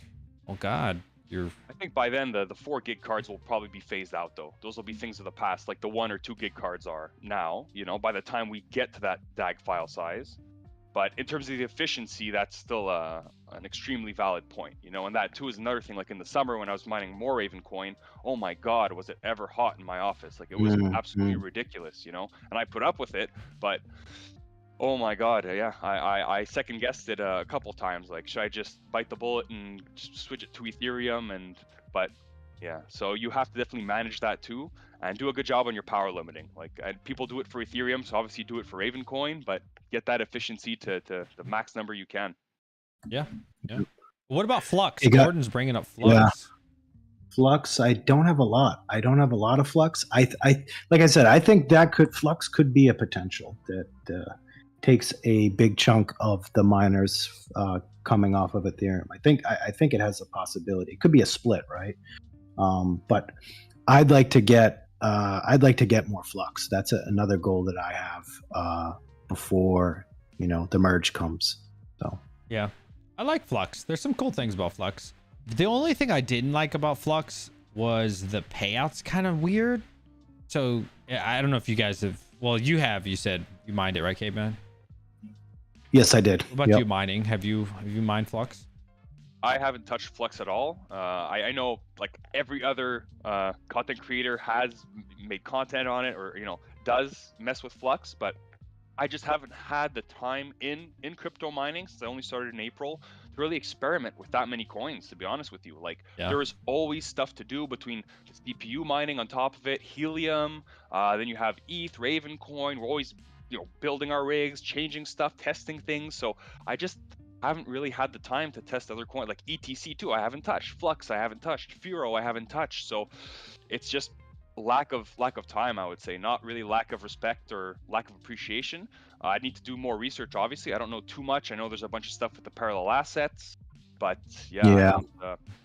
Speaker 1: oh God,
Speaker 2: I think by then the 4 gig cards will probably be phased out though. Those will be things of the past, like the 1 or 2 gig cards are now. You know, by the time we get to that DAG file size. But in terms of the efficiency, that's still an extremely valid point, you know. And that too is another thing. Like in the summer when I was mining more Raven coin, oh my God, was it ever hot in my office? Like it was absolutely ridiculous, you know. And I put up with it, but oh my God, yeah, I second guessed it a couple times. Like, should I just bite the bullet and switch it to Ethereum? But yeah, so you have to definitely manage that too and do a good job on your power limiting. Like, and people do it for Ethereum, so obviously do it for Raven coin, but get that efficiency to the max number you can.
Speaker 1: Yeah. What about Flux?
Speaker 3: You got-
Speaker 1: Gordon's bringing up Flux.
Speaker 3: Yeah. Flux, I don't have a lot. I don't have a lot of Flux. I like I said, I think that Flux could be a potential that takes a big chunk of the miners coming off of Ethereum. I think it has a possibility. It could be a split, right? But I'd like to get more Flux. That's another goal that I have before the merge comes. So
Speaker 1: yeah, I like Flux. There's some cool things about Flux. The only thing I didn't like about Flux was the payouts kind of weird. So I don't know if you guys have. Well, you said you mined it, right, Caveman?
Speaker 3: Yes, I did.
Speaker 1: What about you mining? Have you mined Flux?
Speaker 2: I haven't touched Flux at all. I know like every other content creator has made content on it or does mess with Flux, but I just haven't had the time in crypto mining since I only started in April to really experiment with that many coins, to be honest with you. Like there is always stuff to do between the CPU mining on top of it, Helium, then you have ETH, Raven coin. We're always building our rigs, changing stuff, testing things. So I just haven't really had the time to test other coins like ETC too. I haven't touched Flux. I haven't touched Furo. I haven't touched. So it's just lack of time, I would say. Not really lack of respect or lack of appreciation. I need to do more research. Obviously, I don't know too much. I know there's a bunch of stuff with the parallel assets, but I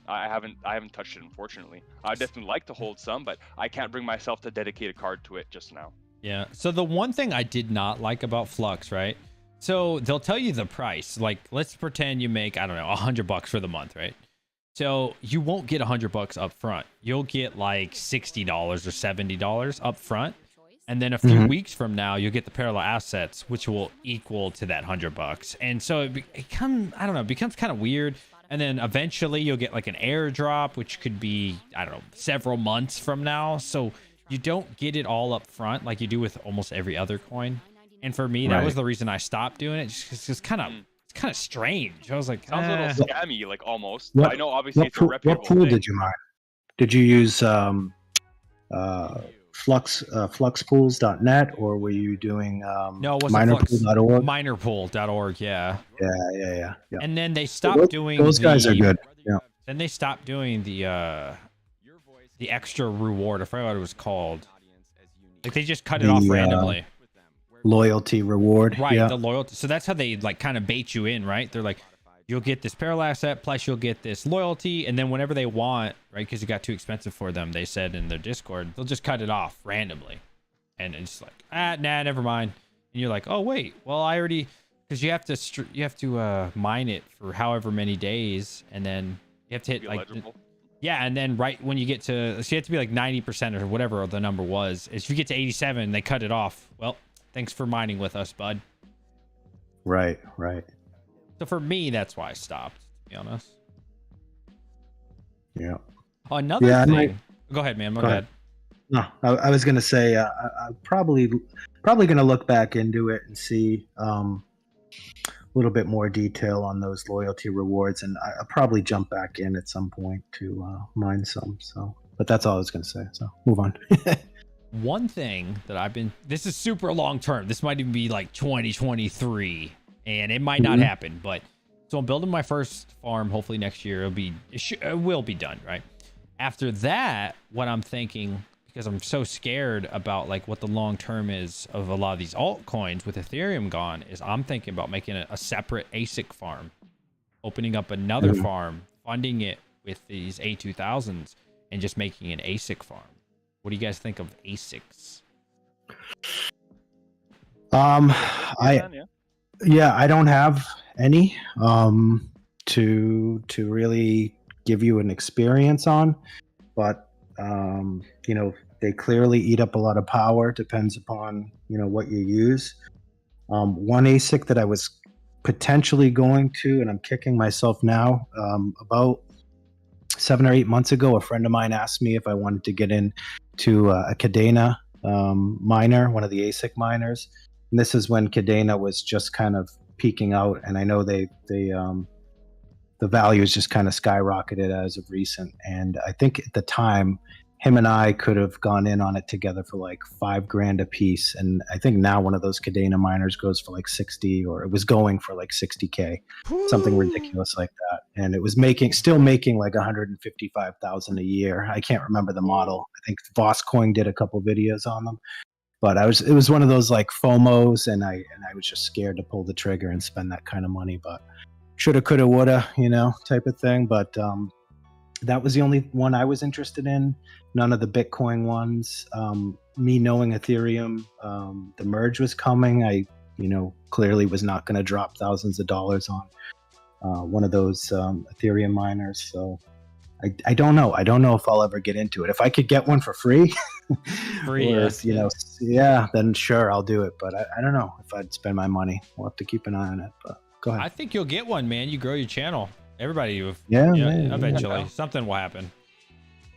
Speaker 2: haven't touched it, unfortunately. I'd definitely like to hold some, but I can't bring myself to dedicate a card to it just now.
Speaker 1: Yeah. So the one thing I did not like about Flux, right? So they'll tell you the price. Like, let's pretend you make, I don't know, $100 for the month, right? So you won't get $100 up front. You'll get like $60 or $70 up front. And then a few weeks from now, you'll get the parallel assets, which will equal to that $100. And so it becomes kind of weird. And then eventually you'll get like an airdrop, which could be, I don't know, several months from now. So you don't get it all up front like you do with almost every other coin. And for me, that was the reason I stopped doing it. Just it's kind of strange. I was like,
Speaker 2: sounds a little scammy, like almost. I know obviously it's a reputable
Speaker 3: What pool
Speaker 2: thing.
Speaker 3: did you mine? Did you use fluxpools.net or were you doing
Speaker 1: no, it wasn't
Speaker 3: minerpool.org?
Speaker 1: Minerpool.org, yeah.
Speaker 3: Yeah.
Speaker 1: And then they stopped doing
Speaker 3: those guys are good. Yeah.
Speaker 1: Then they stopped doing the extra reward. I forgot what it was called. Like they just cut it off randomly.
Speaker 3: Loyalty reward.
Speaker 1: Right,
Speaker 3: yeah.
Speaker 1: the loyalty. So that's how they like kind of bait you in, right? They're like, you'll get this parallel asset, plus you'll get this loyalty, and then whenever they want, right, because it got too expensive for them, they said in their Discord, they'll just cut it off randomly. And it's like, nah, never mind. And you're like, oh, wait, well, I already, because you have to mine it for however many days, and then you have to hit like, yeah, and then right when you get to, so you have to be like 90% or whatever the number was. If you get to 87, they cut it off. Well, thanks for mining with us, bud.
Speaker 3: Right.
Speaker 1: So for me, that's why I stopped, to be honest.
Speaker 3: Yeah.
Speaker 1: Oh, another thing. Go ahead, man. Go ahead.
Speaker 3: No, I was gonna say I'm probably gonna look back into it and see a little bit more detail on those loyalty rewards, and I'll probably jump back in at some point to mine some. So, but that's all I was gonna say. So move on.
Speaker 1: One thing that this is super long term. This might even be like 2023, and it might not happen. But so I'm building my first farm. Hopefully next year it will be done. Right after that, what I'm thinking, because I'm so scared about like what the long term is of a lot of these altcoins with Ethereum gone, is I'm thinking about making a separate ASIC farm, opening up another farm, funding it with these A2000s, and just making an ASIC farm. What do you guys think of ASICs?
Speaker 3: I don't have any to really give you an experience on, but you know, they clearly eat up a lot of power. Depends upon, you know, what you use. One ASIC that I was potentially going to, and I'm kicking myself now, about 7 or 8 months ago, a friend of mine asked me if I wanted to get into a Cadena miner, one of the ASIC miners. And this is when Cadena was just kind of peaking out, and I know the value has just kind of skyrocketed as of recent. And I think at the time, him and I could have gone in on it together for like $5,000 a piece. And I think now one of those Cadena miners goes for like 60, or it was going for like 60K, something ridiculous like that. And it was still making like 155,000 a year. I can't remember the model. I think Voscoin did a couple videos on them, but it was one of those like FOMOs, and I was just scared to pull the trigger and spend that kind of money, but shoulda, coulda, woulda, you know, type of thing. But that was the only one I was interested in. None of the Bitcoin ones. Me knowing Ethereum, the merge was coming. I, you know, clearly was not going to drop thousands of dollars on one of those Ethereum miners. So I don't know. I don't know if I'll ever get into it. If I could get one for free, or, you know, yeah, then sure, I'll do it. But I don't know if I'd spend my money. We'll have to keep an eye on it. But go ahead.
Speaker 1: I think you'll get one, man. You grow your channel. Everybody, eventually something will happen.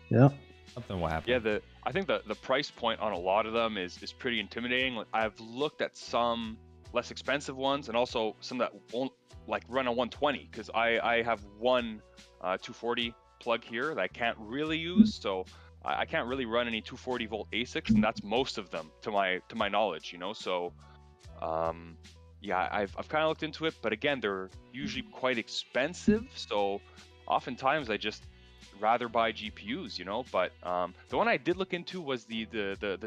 Speaker 3: Yeah,
Speaker 1: something will happen.
Speaker 2: Yeah, I think the price point on a lot of them is pretty intimidating. Like, I've looked at some less expensive ones, and also some that won't like run a 120, because I have one 240 plug here that I can't really use, so I can't really run any 240 volt ASICs, and that's most of them to my knowledge, you know. So yeah, I've kind of looked into it, but again, they're usually quite expensive, so oftentimes I just rather buy GPUs, you know. But the one I did look into was the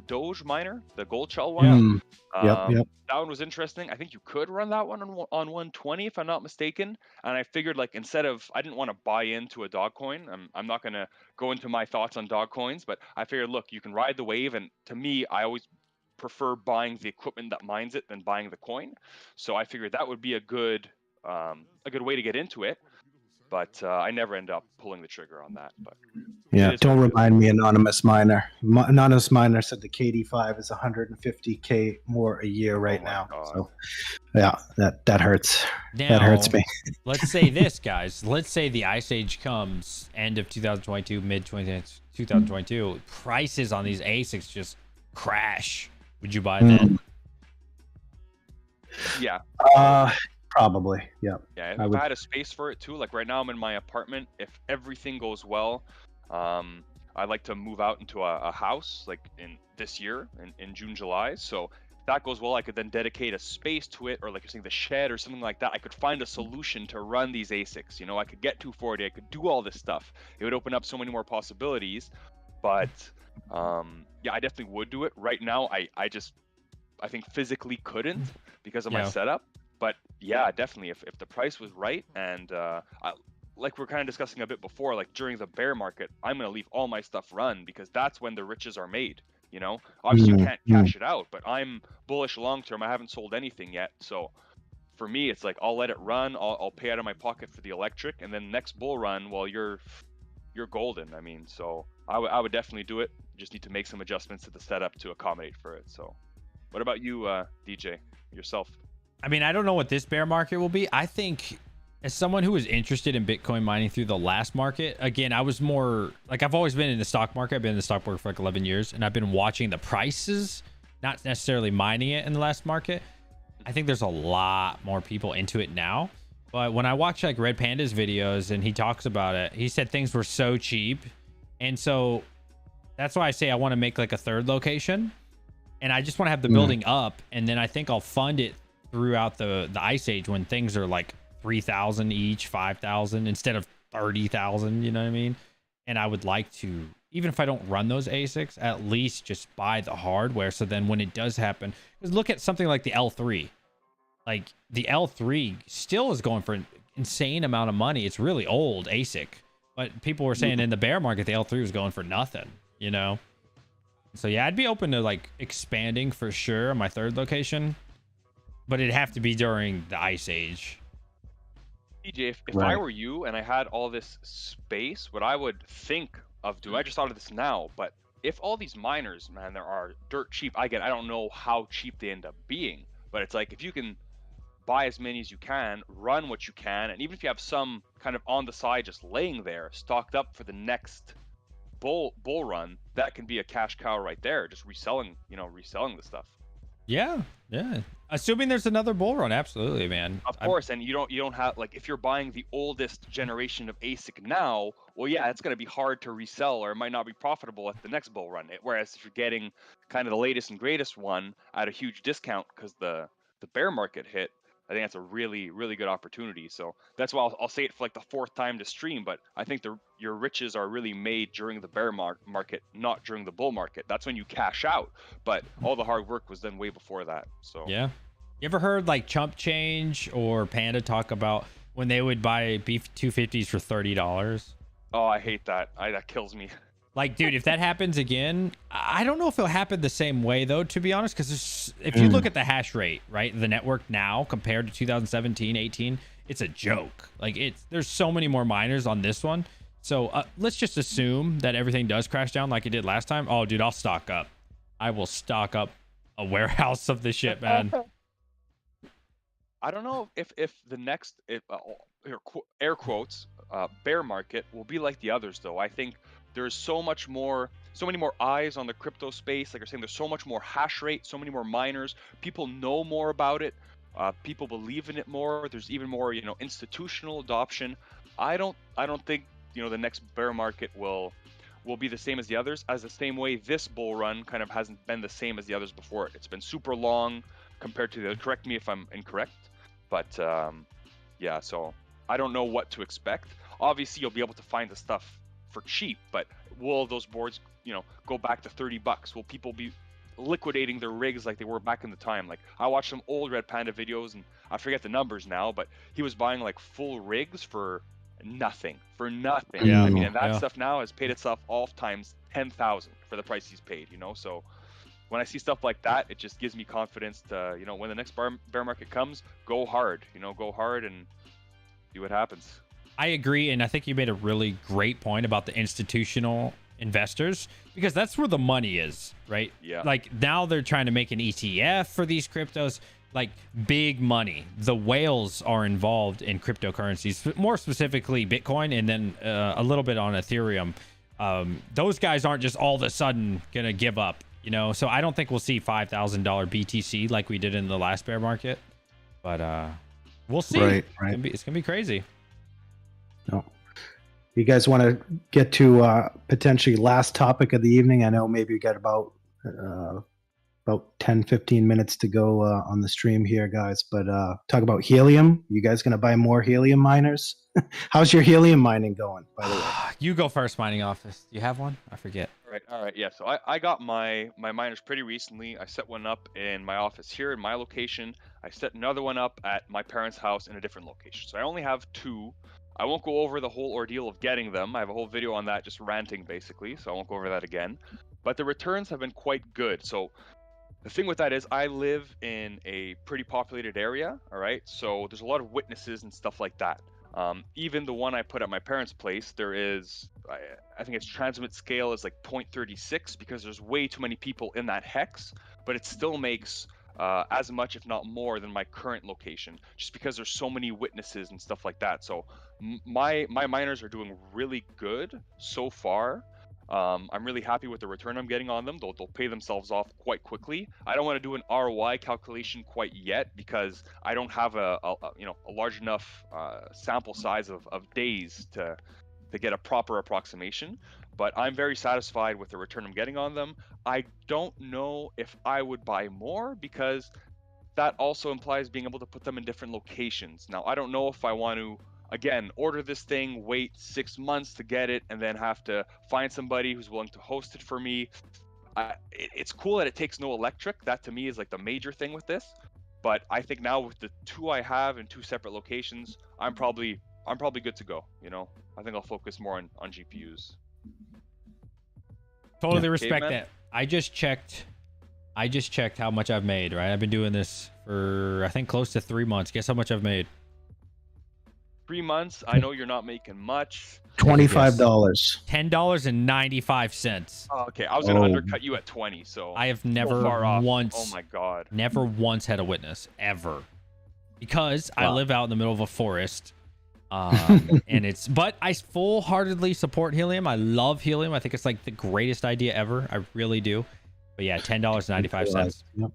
Speaker 2: Doge miner, the gold shell one.
Speaker 3: Yep.
Speaker 2: That one was interesting. I think you could run that one on 120 if I'm not mistaken. And I figured, like, I didn't want to buy into a dog coin. I'm not gonna go into my thoughts on dog coins, but I figured, look, you can ride the wave, and to me, I always prefer buying the equipment that mines it than buying the coin. So I figured that would be a good way to get into it. But I never end up pulling the trigger on that. But
Speaker 3: yeah, don't remind me, Anonymous Miner. Anonymous Miner said the KD5 is 150K more a year right now. So yeah, that hurts.
Speaker 1: Now,
Speaker 3: that hurts me.
Speaker 1: Let's say this, guys. Let's say the Ice Age comes end of 2022, mid 2022. Prices on these ASICs just crash. Would you buy that?
Speaker 2: Yeah.
Speaker 3: Probably. Yeah.
Speaker 2: Yeah. If I had a space for it too, like right now I'm in my apartment. If everything goes well, I'd like to move out into a house like in this year, in June, July. So if that goes well, I could then dedicate a space to it, or like you're saying, the shed or something like that. I could find a solution to run these ASICs. You know, I could get 240. I could do all this stuff. It would open up so many more possibilities. But yeah, I definitely would do it. Right now, I think physically couldn't because of my setup. But yeah, definitely, if the price was right, and like we're kind of discussing a bit before, like during the bear market, I'm going to leave all my stuff run, because that's when the riches are made, you know. Obviously, you can't cash it out, but I'm bullish long term. I haven't sold anything yet, so for me, it's like I'll let it run. I'll pay out of my pocket for the electric, and then next bull run, well, you're golden. I mean, so I would definitely do it. Just need to make some adjustments to the setup to accommodate for it. So what about you, DJ, yourself?
Speaker 1: I mean, I don't know what this bear market will be. I think, as someone who was interested in Bitcoin mining through the last market, again, I was more like, I've always been in the stock market. I've been in the stock market for like 11 years, and I've been watching the prices, not necessarily mining it in the last market. I think there's a lot more people into it now. But when I watch like Red Panda's videos and he talks about it, he said things were so cheap. And so that's why I say I want to make like a third location, and I just want to have the building up, and then I think I'll fund it throughout the Ice Age when things are like 3,000 each, 5,000 instead of 30,000, you know what I mean? And I would like to, even if I don't run those ASICs, at least just buy the hardware, so then when it does happen, because look at something like the L3. Like the L3 still is going for an insane amount of money. It's really old ASIC, but people were saying in the bear market the L3 was going for nothing, you know? So yeah, I'd be open to like expanding for sure on my third location, but it'd have to be during the Ice Age.
Speaker 2: DJ, if I
Speaker 3: Right.
Speaker 2: were you and I had all this space, what I would think of doing, I just thought of this now, but if all these miners, man, there are dirt cheap. I don't know how cheap they end up being, but it's like if you can buy as many as you can, run what you can, and even if you have some kind of on the side just laying there, stocked up for the next bull run, that can be a cash cow right there, just reselling, reselling the stuff.
Speaker 1: Yeah, yeah. Assuming there's another bull run, absolutely, man.
Speaker 2: Of course, and you don't have, like, if you're buying the oldest generation of ASIC now, well, yeah, it's going to be hard to resell, or it might not be profitable at the next bull run. Whereas if you're getting kind of the latest and greatest one at a huge discount because the bear market hit, I think that's a really, really good opportunity. So that's why I'll say it for like the fourth time to stream, but I think your riches are really made during the bear market, not during the bull market. That's when you cash out, but all the hard work was done way before that. So
Speaker 1: Yeah. You ever heard like Chump Change or Panda talk about when they would buy beef 250s for $30?
Speaker 2: Oh, I hate that. That kills me.
Speaker 1: Like, dude, if that happens again, I don't know if it'll happen the same way, though, to be honest, because if you look at the hash rate, right, the network now compared to 2017, 18, it's a joke. Like, there's so many more miners on this one. So let's just assume that everything does crash down like it did last time. Oh, dude, I'll stock up. I will stock up a warehouse of this shit, man.
Speaker 2: I don't know if the next air quotes bear market will be like the others, though. I think there's so many more eyes on the crypto space. Like you're saying, there's so much more hash rate, so many more miners. People know more about it. People believe in it more. There's even more, institutional adoption. I don't think the next bear market will be the same as the others. As the same way this bull run kind of hasn't been the same as the others before it. It's been super long compared to the. Correct me if I'm incorrect, but yeah. So I don't know what to expect. Obviously, you'll be able to find the stuff for cheap, but will those boards go back to $30? Will people be liquidating their rigs like they were back in the time? Like, I watched some old Red Panda videos, and I forget the numbers now, but he was buying like full rigs for nothing.
Speaker 1: Yeah,
Speaker 2: I mean, and that
Speaker 1: yeah.
Speaker 2: stuff now has paid itself off times 10,000 for the price he's paid. So when I see stuff like that, it just gives me confidence to when the next bear market comes, go hard. Go hard and see what happens.
Speaker 1: I agree, and I think you made a really great point about the institutional investors, because that's where the money is, right?
Speaker 2: Yeah.
Speaker 1: Like, now they're trying to make an ETF for these cryptos, like big money. The whales are involved in cryptocurrencies, more specifically Bitcoin, and then a little bit on Ethereum. Those guys aren't just all of a sudden gonna give up, So I don't think we'll see $5,000 BTC like we did in the last bear market, but we'll see.
Speaker 3: Right.
Speaker 1: It's gonna be crazy.
Speaker 3: No. You guys want to get to potentially last topic of the evening? I know maybe we got about 10-15 minutes to go on the stream here, guys, but talk about helium. You guys going to buy more helium miners? How's your helium mining going, by the way?
Speaker 1: You go first, mining office. Do you have one? I forget.
Speaker 2: All right, yeah. So I got my miners pretty recently. I set one up in my office here in my location. I set another one up at my parents' house in a different location. So I only have two. I won't go over the whole ordeal of getting them. I have a whole video on that, just ranting basically, so I won't go over that again. But the returns have been quite good. So the thing with that is I live in a pretty populated area, all right? So there's a lot of witnesses and stuff like that. Even the one I put at my parents' place, there is, I think its transmit scale is like 0.36 because there's way too many people in that hex, but it still makes as much, if not more, than my current location, just because there's so many witnesses and stuff like that. So my miners are doing really good so far. I'm really happy with the return I'm getting on them. They'll pay themselves off quite quickly. I don't want to do an ROI calculation quite yet because I don't have a large enough sample size of days to get a proper approximation. But I'm very satisfied with the return I'm getting on them. I don't know if I would buy more because that also implies being able to put them in different locations. Now, I don't know if I want to, again, order this thing, wait 6 months to get it, and then have to find somebody who's willing to host it for me. It's cool that it takes no electric. That to me is like the major thing with this. But I think now with the two I have in two separate locations, I'm probably good to go. I think I'll focus more on GPUs.
Speaker 1: Totally respect
Speaker 2: Caveman?
Speaker 1: that. I just checked how much I've made, right? I've been doing this for, I think, close to 3 months. Guess how much I've made?
Speaker 2: 3 months. I know you're not making much.
Speaker 3: $25.
Speaker 1: $10.95.
Speaker 2: Oh, okay, I was gonna
Speaker 3: Oh.
Speaker 2: undercut you at 20. So
Speaker 1: I have
Speaker 2: so
Speaker 1: never
Speaker 2: far off.
Speaker 1: once,
Speaker 2: Oh my god.
Speaker 1: never once had a witness ever, because I
Speaker 3: Wow.
Speaker 1: live out in the middle of a forest. And it's, but I full-heartedly support Helium. I love Helium. I think it's like the greatest idea ever. I really do. But yeah, $10.95.
Speaker 3: Yep.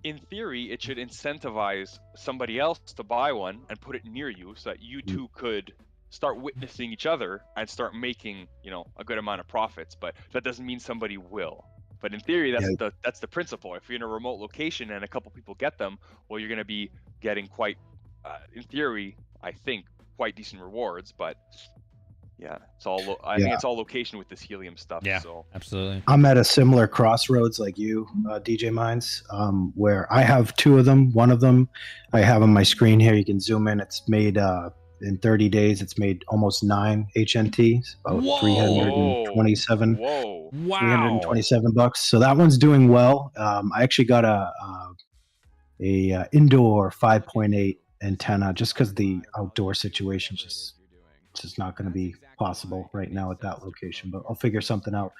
Speaker 2: In theory, it should incentivize somebody else to buy one and put it near you, so that you two could start witnessing each other and start making, you know, a good amount of profits. But that doesn't mean somebody will. But in theory, that's the principle. If you're in a remote location and a couple people get them, well, you're going to be getting quite, in theory, I think, quite decent rewards. But yeah, it's all I think it's all location with this Helium stuff.
Speaker 1: Yeah,
Speaker 2: So
Speaker 1: absolutely.
Speaker 3: I'm at a similar crossroads like you, DJ Minds, where I have two of them. One of them I have on my screen here. You can zoom in. It's made in 30 days. It's made almost 9 HNTs, about
Speaker 1: Whoa.
Speaker 3: 327.
Speaker 2: Whoa.
Speaker 1: Wow.
Speaker 3: $327. So that one's doing well. I actually got a indoor 5.8 antenna just because the outdoor situation just not going to be possible right now at that location, but I'll figure something out.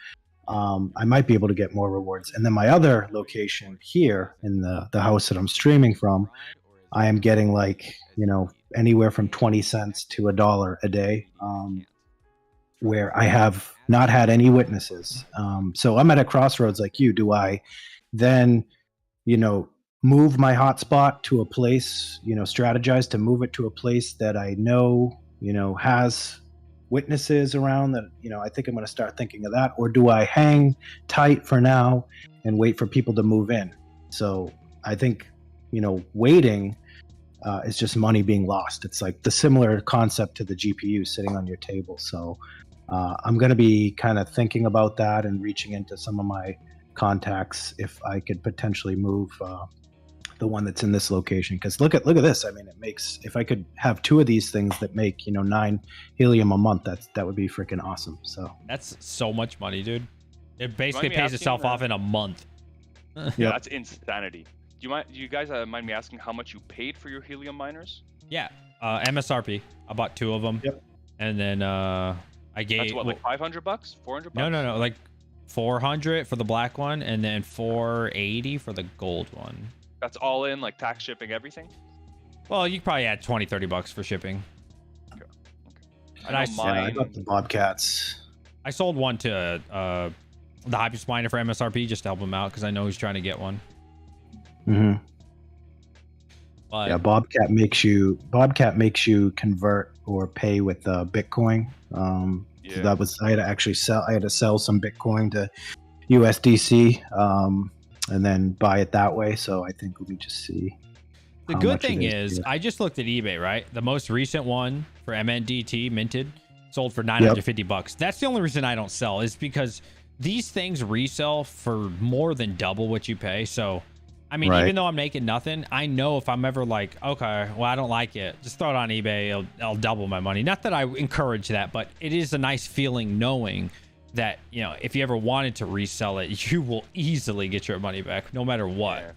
Speaker 3: I might be able to get more rewards. And then my other location here in the house that I'm streaming from, I am getting like, you know, anywhere from 20 cents to $1 a day, where I have not had any witnesses. So I'm at a crossroads like you. Do I then, you know, move my hotspot to a place, you know, strategize to move it to a place that I know, you know, has witnesses around that, you know, I think I'm going to start thinking of that? Or do I hang tight for now and wait for people to move in? So I think, you know, waiting is just money being lost. It's like the similar concept to the GPU sitting on your table. So I'm going to be kind of thinking about that and reaching into some of my contacts if I could potentially move the one that's in this location, because look at this. I mean, it makes, if I could have 2 of these things that make, you know, 9 Helium a month, that would be freaking awesome. So
Speaker 1: That's so much money, dude. It basically
Speaker 2: me
Speaker 1: pays
Speaker 2: asking,
Speaker 1: itself off in a month.
Speaker 2: Yeah, that's insanity. Do you guys mind me asking how much you paid for your Helium miners?
Speaker 1: Yeah, MSRP. I bought 2 of them.
Speaker 3: Yep.
Speaker 1: And then I gave.
Speaker 2: That's what, like $500, $400?
Speaker 1: No, like 400 for the black one, and then 480 for the gold one.
Speaker 2: That's all in, like tax, shipping, everything?
Speaker 1: Well, you probably add 20, $30 for shipping.
Speaker 2: Okay.
Speaker 1: And
Speaker 2: I
Speaker 1: I
Speaker 2: know
Speaker 1: s-
Speaker 3: I
Speaker 2: mine.
Speaker 3: got the Bobcats.
Speaker 1: I sold one to the Hypest miner for MSRP just to help him out because I know he's trying to get one.
Speaker 3: Mm-hmm.
Speaker 1: But
Speaker 3: Yeah, Bobcat makes you convert or pay with Bitcoin. So that was, I had to sell some Bitcoin to USDC, and then buy it that way. So I think let me just see.
Speaker 1: the
Speaker 3: how
Speaker 1: good
Speaker 3: much it
Speaker 1: thing
Speaker 3: is
Speaker 1: is,
Speaker 3: here.
Speaker 1: I just looked at eBay, right? The most recent one for MNDT minted sold for $950. That's the only reason I don't sell, is because these things resell for more than double what you pay. So, I mean,
Speaker 3: Right.
Speaker 1: even though I'm making nothing, I know if I'm ever like, okay, well, I don't like it, just throw it on eBay. I'll double my money. Not that I encourage that, but it is a nice feeling knowing that, you know, if you ever wanted to resell it, you will easily get your money back no matter what.
Speaker 2: Yeah.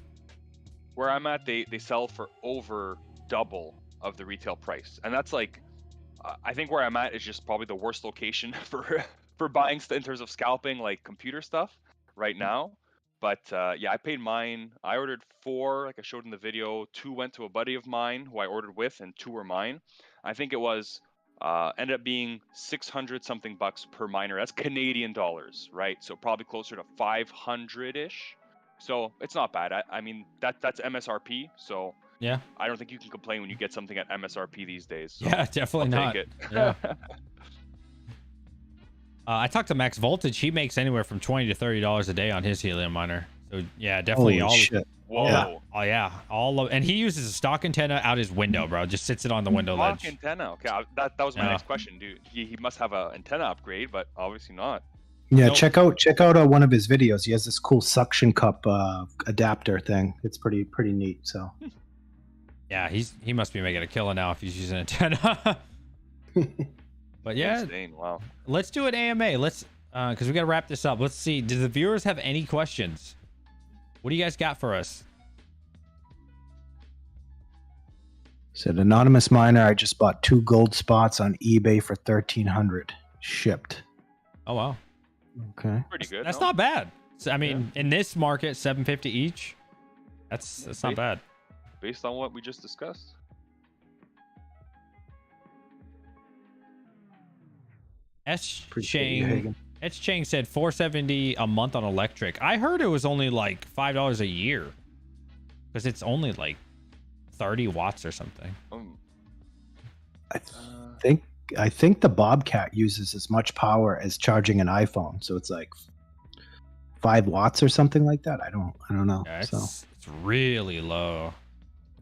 Speaker 2: Where I'm at, they sell for over double of the retail price, and that's like, I think where I'm at is just probably the worst location for buying in terms of scalping like computer stuff right now. But yeah, I paid mine. I ordered 4, like I showed in the video. 2 went to a buddy of mine who I ordered with, and 2 were mine. I think it was ended up being 600 something bucks per miner. That's Canadian dollars, right? So probably closer to 500-ish. So it's not bad. I mean, that's MSRP. So
Speaker 1: Yeah.
Speaker 2: I don't think you can complain when you get something at MSRP these days. So
Speaker 1: Yeah, definitely
Speaker 2: I'll
Speaker 1: not.
Speaker 2: take it.
Speaker 1: Yeah. I talked to Max Voltage. He makes anywhere from $20 to $30 a day on his Helium miner. So yeah, definitely
Speaker 3: Holy shit.
Speaker 2: Whoa.
Speaker 3: Yeah.
Speaker 1: Oh yeah, and he uses a stock antenna out his window, bro. Just sits it on the window
Speaker 2: Stock
Speaker 1: ledge.
Speaker 2: antenna. Okay, that was my
Speaker 1: Yeah.
Speaker 2: next question, dude. He must have an antenna upgrade, but obviously not.
Speaker 3: Yeah,
Speaker 1: Nope.
Speaker 3: check out one of his videos. He has this cool suction cup adapter thing. It's pretty neat. So
Speaker 1: Yeah, he must be making a killer now if he's using an antenna. But yeah,
Speaker 2: Insane. Wow.
Speaker 1: let's do an AMA. Let's because we got to wrap this up. Let's see. Do the viewers have any questions? What do you guys got for us?
Speaker 3: Said anonymous miner. I just bought 2 gold spots on eBay for 1,300 shipped.
Speaker 1: Oh wow,
Speaker 3: Okay.
Speaker 2: Pretty good.
Speaker 1: that's
Speaker 2: no?
Speaker 1: not bad. So, I mean, in this market, 750 each. That's not bad.
Speaker 2: Based on what we just discussed.
Speaker 1: S
Speaker 3: Appreciate you,
Speaker 1: Chang
Speaker 3: Hagen.
Speaker 1: S Chang said 470 a month on electric. I heard it was only like $5 a year because it's only like 30 watts or something.
Speaker 3: I think the Bobcat uses as much power as charging an iPhone, so it's like 5 watts or something like that. I don't know.
Speaker 1: Yeah,
Speaker 3: So
Speaker 1: it's really low.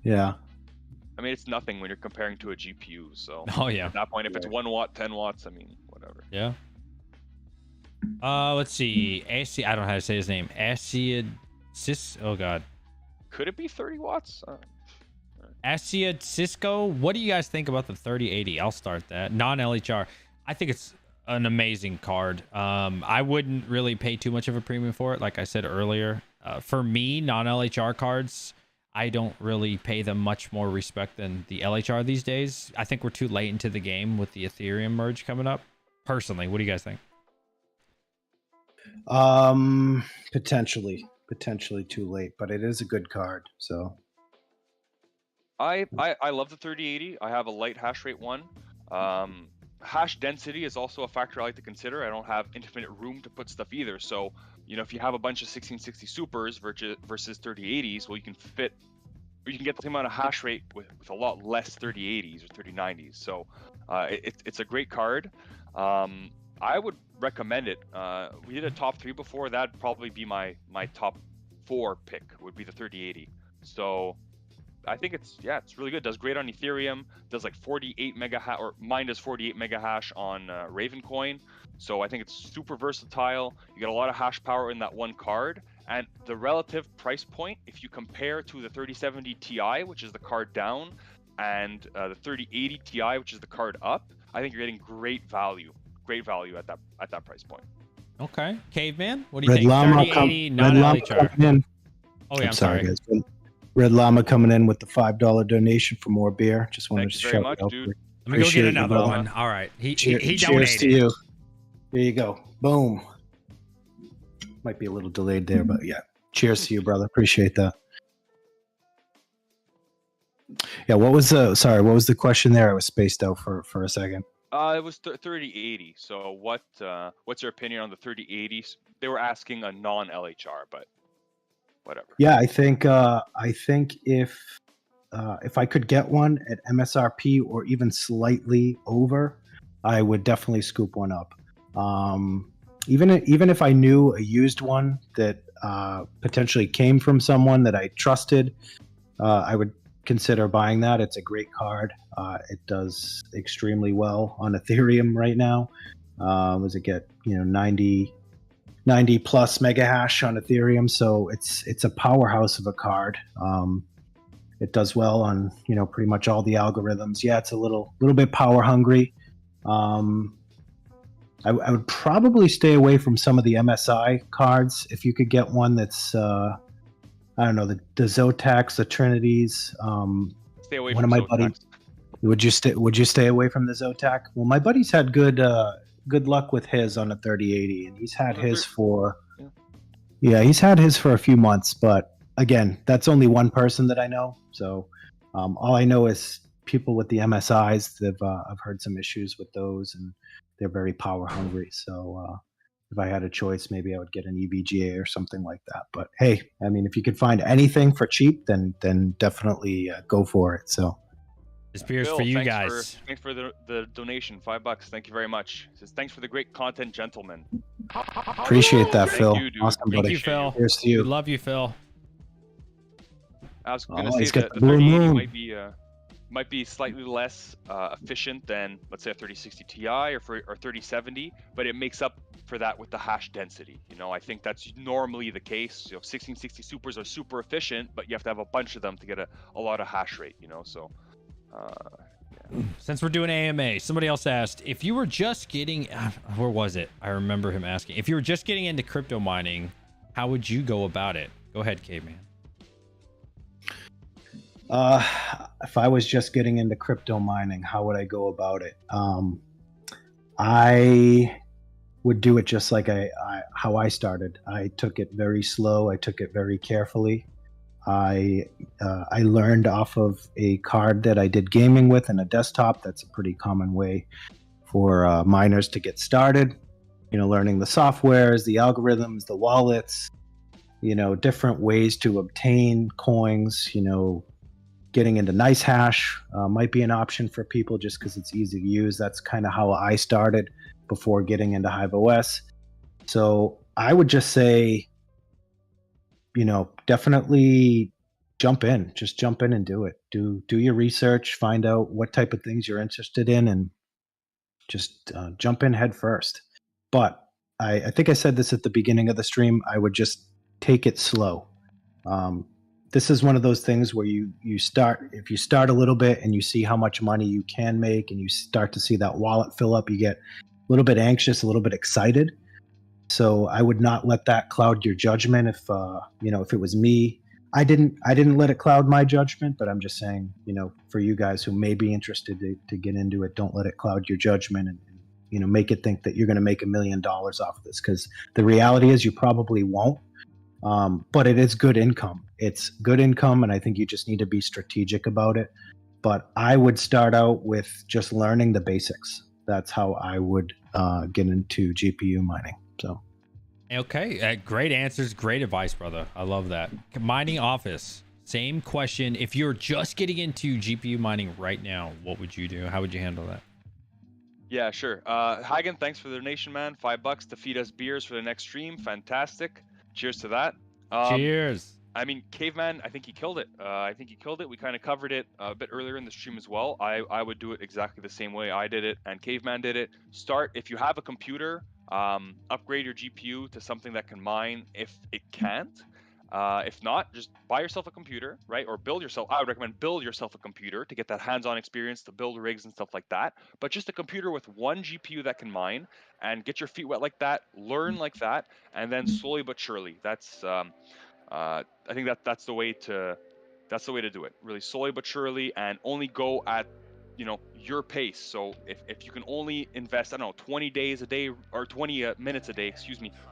Speaker 3: yeah.
Speaker 2: I mean, it's nothing when you're comparing to a GPU. So
Speaker 1: Oh yeah,
Speaker 2: at that point, if it's 1 watt, 10 watts, I mean, whatever.
Speaker 1: yeah. Let's see. ASIC. I don't know how to say his name. ASIC. Oh god.
Speaker 2: Could it be 30 watts?
Speaker 1: ASIC Cisco. What do you guys think about the 3080? I'll start that. Non-LHR. I think it's an amazing card. I wouldn't really pay too much of a premium for it. Like I said earlier, for me, non-LHR cards, I don't really pay them much more respect than the LHR these days. I think we're too late into the game with the Ethereum merge coming up. Personally, what do you guys think?
Speaker 3: Potentially too late, but it is a good card. So
Speaker 2: I love the 3080. I have a light hash rate one. Hash density is also a factor I like to consider. I don't have infinite room to put stuff either. So, you know, if you have a bunch of 1660 supers versus 3080s, well, you can get the same amount of hash rate with a lot less 3080s or 3090s. So it's a great card. I would recommend it. We did a top 3 before. That'd probably be my top 4 pick would be the 3080. So I think it's really good. Does great on Ethereum. Does like 48 mega hash, or mine does 48 mega hash on Ravencoin. So I think it's super versatile. You get a lot of hash power in that one card, and the relative price point, if you compare to the 3070 Ti, which is the card down, and the 3080 Ti, which is the card up, I think you're getting great value at that price point.
Speaker 1: Okay, Caveman, what do you
Speaker 3: Red
Speaker 1: think?
Speaker 3: Llama
Speaker 1: 3080 non-LHR.
Speaker 3: coming in.
Speaker 1: Oh yeah, I'm
Speaker 3: sorry,
Speaker 1: sorry.
Speaker 3: guys. Red Llama coming in with the $5 donation for more beer. Just wanted
Speaker 2: Thank
Speaker 3: to
Speaker 2: you very
Speaker 3: shout
Speaker 2: much,
Speaker 3: it out.
Speaker 2: dude.
Speaker 1: Let me go
Speaker 3: Appreciate
Speaker 1: get
Speaker 3: you,
Speaker 1: another
Speaker 3: brother.
Speaker 1: one. All right, he
Speaker 3: Cheers
Speaker 1: donated.
Speaker 3: to you. There you go. Boom. Might be a little delayed there, but yeah. Cheers to you, brother. Appreciate that. Yeah, what was the question there? I was spaced out for a second.
Speaker 2: It was 3080. So what's your opinion on the 3080s? They were asking a non-LHR, but whatever.
Speaker 3: Yeah, I think if I could get one at MSRP or even slightly over, I would definitely scoop one up. Even if I knew a used one that potentially came from someone that I trusted, I would consider buying that. It's a great card. It does extremely well on Ethereum right now. Was it get 90 plus mega hash on Ethereum? So it's a powerhouse of a card. It does well on pretty much all the algorithms. Yeah, it's a little bit power hungry. I would probably stay away from some of the MSI cards if you could get one that's I don't know, the Zotacs, the Trinities.
Speaker 2: Stay away
Speaker 3: one
Speaker 2: from
Speaker 3: of my
Speaker 2: Zotacs.
Speaker 3: buddies. Would you stay away from the Zotac? Well, my buddy's had good luck with his on a 3080, and he's had his for he's had his for a few months. But again, that's only one person that I know. So all I know is people with the MSIs. I've heard some issues with those, and they're very power hungry. So if I had a choice, maybe I would get an EVGA or something like that. But hey, I mean, if you could find anything for cheap, then definitely go for it. So
Speaker 1: this beer's
Speaker 2: Bill,
Speaker 1: for you
Speaker 2: thanks
Speaker 1: guys.
Speaker 2: Thanks for the donation, $5. Thank you very much. It says thanks for the great content, gentlemen.
Speaker 3: appreciate that,
Speaker 2: Thank
Speaker 3: Phil.
Speaker 2: you, dude.
Speaker 3: Awesome,
Speaker 1: Thank
Speaker 3: buddy.
Speaker 1: you, Phil.
Speaker 3: Cheers to
Speaker 1: We
Speaker 3: you.
Speaker 1: love you, Phil.
Speaker 2: I was gonna
Speaker 3: Oh,
Speaker 2: say
Speaker 3: he's
Speaker 2: that
Speaker 3: got
Speaker 2: the
Speaker 3: the blue
Speaker 2: 3080
Speaker 3: moon.
Speaker 2: might be slightly less efficient than, let's say, a 3060 Ti or 3070, but it makes up for that with the hash density. I think that's normally the case. 1660 supers are super efficient, but you have to have a bunch of them to get a lot of hash rate. So.
Speaker 1: Since we're doing AMA, somebody else asked if you were just getting, where was it? I remember him asking if you were just getting into crypto mining, how would you go about it? Go ahead, Caveman.
Speaker 3: if I was just getting into crypto mining, how would I go about it? I would do it just like how I started. I took it very slow. I took it very carefully. I learned off of a card that I did gaming with and a desktop. That's a pretty common way for miners to get started. Learning the softwares, the algorithms, the wallets, different ways to obtain coins. Getting into Nice Hash might be an option for people just because it's easy to use. That's kind of how I started before getting into Hive OS. So I would just say, definitely jump in. Just jump in and do it. Do your research, find out what type of things you're interested in, and just jump in head first. But I think I said this at the beginning of the stream. I would just take it slow. This is one of those things where if you start a little bit and you see how much money you can make and you start to see that wallet fill up, you get a little bit anxious, a little bit excited. So I would not let that cloud your judgment. If it was me, I didn't let it cloud my judgment, but I'm just saying, for you guys who may be interested to get into it, don't let it cloud your judgment and make it think that you're going to make $1 million off this, because the reality is you probably won't. But it is good income. It's good income, and I think you just need to be strategic about it. But I would start out with just learning the basics. That's how I would get into GPU mining. So,
Speaker 1: okay, great answers, great advice, brother. I love that. Mining office, same question. If you're just getting into GPU mining right now, what would you do? How would you handle that?
Speaker 2: Yeah, sure. Hagen, thanks for the donation, man. $5 to feed us beers for the next stream. Fantastic. Cheers to that.
Speaker 1: Cheers.
Speaker 2: I mean, Caveman, I think he killed it. We kind of covered it a bit earlier in the stream as well. I would do it exactly the same way I did it and Caveman did it. Start, if you have a computer, upgrade your GPU to something that can mine if it can't. If not, just buy yourself a computer, right? Or I would recommend build yourself a computer to get that hands-on experience to build rigs and stuff like that. But just a computer with one GPU that can mine and get your feet wet like that, learn like that, and then slowly but surely. That's I think that's the way to do it. Really slowly but surely, and only go at your pace. So if you can only invest, I don't know, 20 days a day or 20 minutes a day,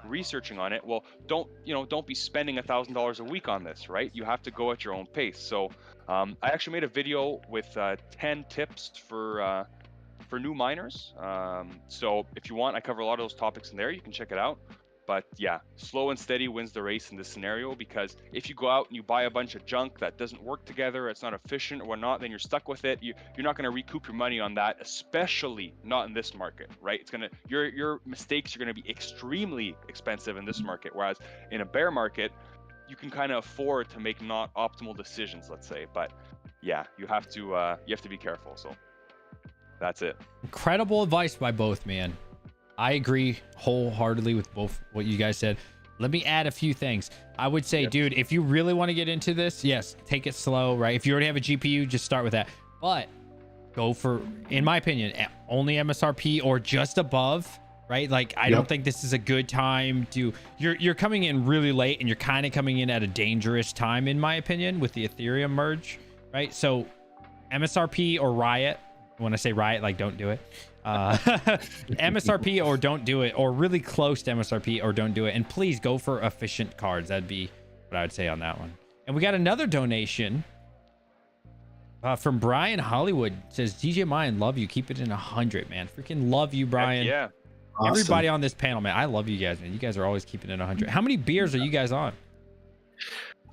Speaker 2: researching on it, well, don't be spending $1,000 a week on this, right? You have to go at your own pace. So I actually made a video with 10 tips for new miners. So if you want, I cover a lot of those topics in there. You can check it out. But yeah, slow and steady wins the race in this scenario, because if you go out and you buy a bunch of junk that doesn't work together, it's not efficient or whatnot, then you're stuck with it. You're not going to recoup your money on that, especially not in this market, right? Your mistakes are going to be extremely expensive in this market, whereas in a bear market, you can kind of afford to make not optimal decisions, let's say. But yeah, you have to be careful. So that's it.
Speaker 1: Incredible advice by both, man. I agree wholeheartedly with both what you guys said. Let me add a few things. I would say, dude, if you really want to get into this, yes, take it slow, right? If you already have a GPU, just start with that. But go for, in my opinion, only MSRP or just above, right? Like, I don't think this is a good time to, you're coming in really late, and you're kind of coming in at a dangerous time, in my opinion, with the Ethereum merge, right? So MSRP or Riot. When I say Riot, like, don't do it. MSRP or don't do it, or really close to MSRP or don't do it. And please go for efficient cards. That'd be what I would say on that one. And we got another donation from Brian Hollywood. It says, DJ Mine, love you. Keep it in 100, man. Freaking love you, Brian.
Speaker 2: Heck yeah.
Speaker 3: Awesome.
Speaker 1: Everybody on this panel, man. I love you guys, man. You guys are always keeping it 100. How many beers are you guys on?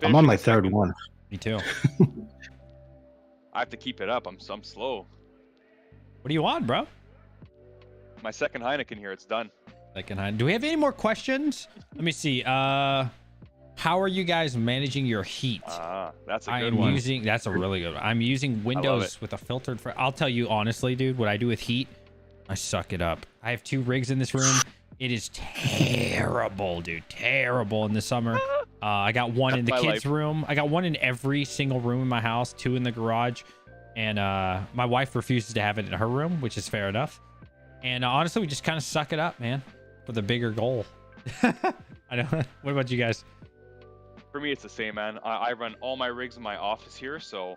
Speaker 3: I'm on my third one.
Speaker 1: Me too.
Speaker 2: I have to keep it up. I'm slow.
Speaker 1: What do you want, bro?
Speaker 2: My second Heineken here. It's done.
Speaker 1: Second Heineken. Do we have any more questions? Let me see. How are you guys managing your heat?
Speaker 2: That's a good one.
Speaker 1: That's a really good one. I'm using Windows with a filtered. I'll tell you honestly, dude, what I do with heat, I suck it up. I have 2 rigs in this room. It is terrible, dude. Terrible in the summer. I got one in the kids' room. I got one in every single room in my house, 2 in the garage. And my wife refuses to have it in her room, which is fair enough. And honestly, we just kind of suck it up, man, for the bigger goal. I don't. What about you guys?
Speaker 2: For me, it's the same, man. I run all my rigs in my office here, so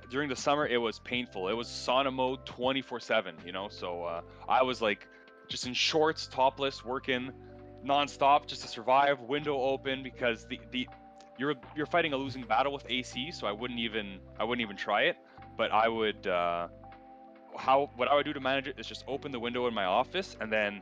Speaker 2: During the summer, it was painful. It was sauna mode 24/7, you know. So I was like just in shorts, topless, working nonstop just to survive. Window open because the you're fighting a losing battle with AC, so I wouldn't even try it. But I would what I would do to manage it is just open the window in my office, and then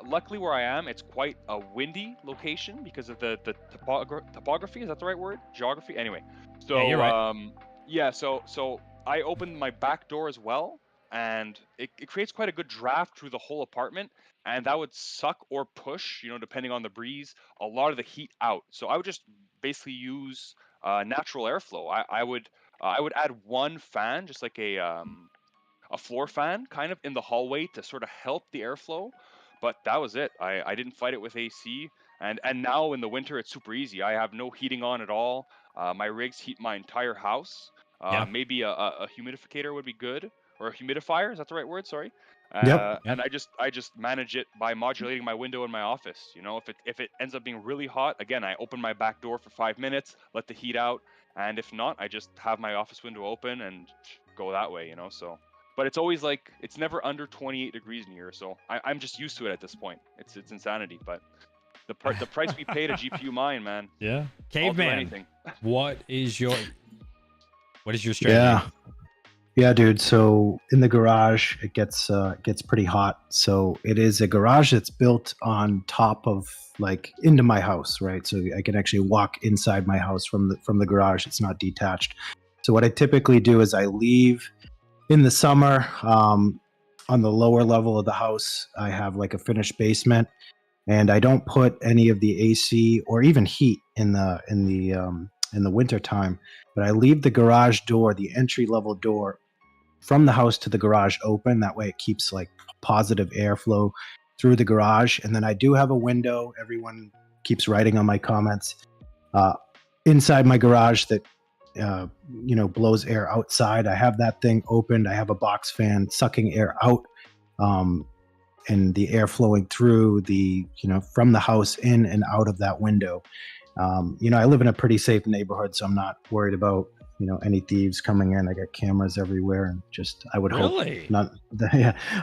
Speaker 2: luckily where I am, it's quite a windy location because of the topography. Is that the right word? Geography. Anyway, so
Speaker 1: Yeah, you're right.
Speaker 2: yeah, so I opened my back door as well, and it creates quite a good draft through the whole apartment, and that would suck or push, you know, depending on the breeze, a lot of the heat out. So I would just basically use natural airflow. I would add one fan, just like a floor fan kind of in the hallway to sort of help the airflow, but that was it. I didn't fight it with AC, and now in the winter it's super easy. I have no heating on at all. My rigs heat my entire house.
Speaker 1: Yeah.
Speaker 2: Maybe a humidificator would be good, or a humidifier, is that the right word? Sorry.
Speaker 3: Yep.
Speaker 2: And I just manage it by modulating my window in my office. You know, if it ends up being really hot, again, I open my back door for 5 minutes, let the heat out, and if not, I just have my office window open and go that way. You know, so but it's always like it's never under 28 degrees in here, so I'm just used to it at this point. It's insanity, but the price we pay to GPU mine, man.
Speaker 1: Yeah.
Speaker 2: I'll do
Speaker 1: Caveman,
Speaker 2: anything.
Speaker 1: what is your strategy?
Speaker 3: Yeah. Yeah, dude. So in the garage, it gets pretty hot. So it is a garage that's built on top of like into my house, right? So I can actually walk inside my house from the garage. It's not detached. So what I typically do is I leave in the summer on the lower level of the house. I have like a finished basement, and I don't put any of the AC or even heat in the winter time. But I leave the garage door, the entry level door from the house to the garage open. That way it keeps like positive airflow through the garage. And then I do have a window. Everyone keeps writing on my comments inside my garage that blows air outside. I have that thing opened. I have a box fan sucking air out, and the air flowing through from the house in and out of that window. I live in a pretty safe neighborhood, so I'm not worried about any thieves coming in. I got cameras everywhere, and I would
Speaker 1: Really?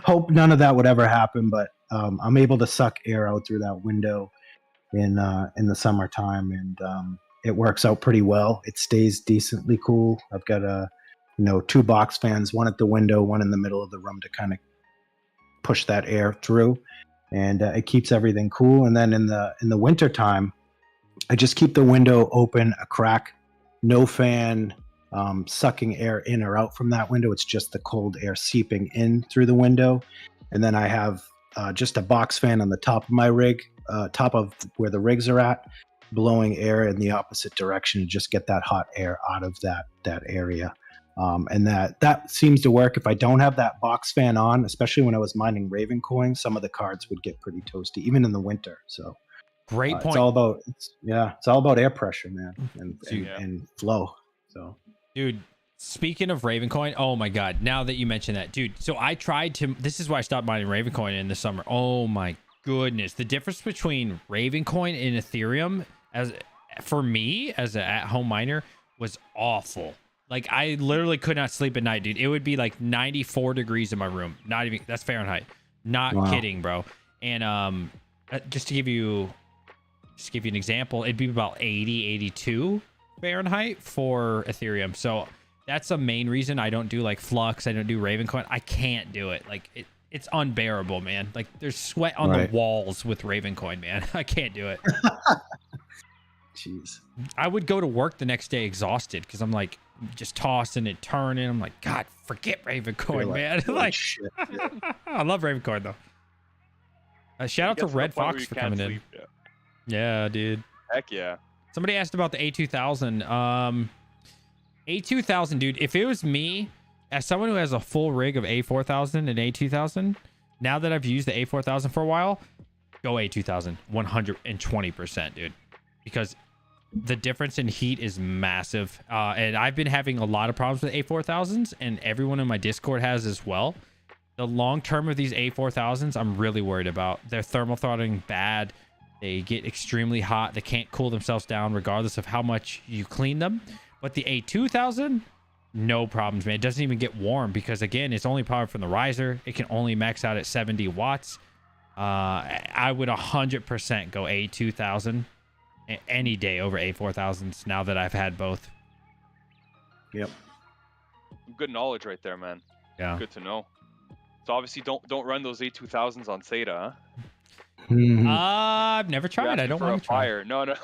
Speaker 3: hope none of that would ever happen. But I'm able to suck air out through that window in the summertime, and it works out pretty well. It stays decently cool. I've got two box fans, one at the window, one in the middle of the room to kind of push that air through, and it keeps everything cool. And then in the winter time, I just keep the window open, a crack, no fan sucking air in or out from that window. It's just the cold air seeping in through the window. And then I have just a box fan on the top of my rig, top of where the rigs are at, blowing air in the opposite direction to just get that hot air out of that area. And that seems to work. If I don't have that box fan on, especially when I was mining Raven coins, some of the cards would get pretty toasty, even in the winter. So
Speaker 1: Great point.
Speaker 3: It's all about air pressure, man, and flow. So,
Speaker 1: dude, speaking of Ravencoin, oh my god, now that you mention that, dude, so I tried to, this is why I stopped mining Ravencoin in the summer. Oh my goodness, the difference between Ravencoin and Ethereum for me as an at-home miner was awful. Like, I literally could not sleep at night, dude. It would be like 94 degrees in my room. Not even, that's Fahrenheit. Not kidding, bro. And just to give you an example, it'd be about 80, 82 Fahrenheit for Ethereum. So that's the main reason I don't do like Flux. I don't do Ravencoin. I can't do it. Like it's unbearable, man. Like there's sweat on the walls with Ravencoin, man. I can't do it.
Speaker 3: Jeez.
Speaker 1: I would go to work the next day exhausted because I'm like just tossing and turning. I'm like, God, forget Ravencoin, man. Like,
Speaker 3: shit, yeah.
Speaker 1: I love Ravencoin though. Shout out to Red Fox for coming in. Yeah, dude.
Speaker 2: Heck yeah.
Speaker 1: Somebody asked about the A2000. A2000, dude, if it was me, as someone who has a full rig of A4000 and A2000, now that I've used the A4000 for a while, go A2000 120%, dude. Because the difference in heat is massive. And I've been having a lot of problems with A4000s, and everyone in my Discord has as well. The long term of these A4000s, I'm really worried about. They're thermal throttling bad. They get extremely hot. They can't cool themselves down regardless of how much you clean them. But the A2000, no problems, man. It doesn't even get warm because, again, it's only powered from the riser. It can only max out at 70 watts. I would 100% go A2000 any day over A4000s now that I've had both.
Speaker 3: Yep.
Speaker 2: Good knowledge right there, man.
Speaker 1: Yeah.
Speaker 2: Good to know. So obviously don't run those A2000s on SATA, huh?
Speaker 1: I've never tried. I don't want to try.
Speaker 2: Fire. No.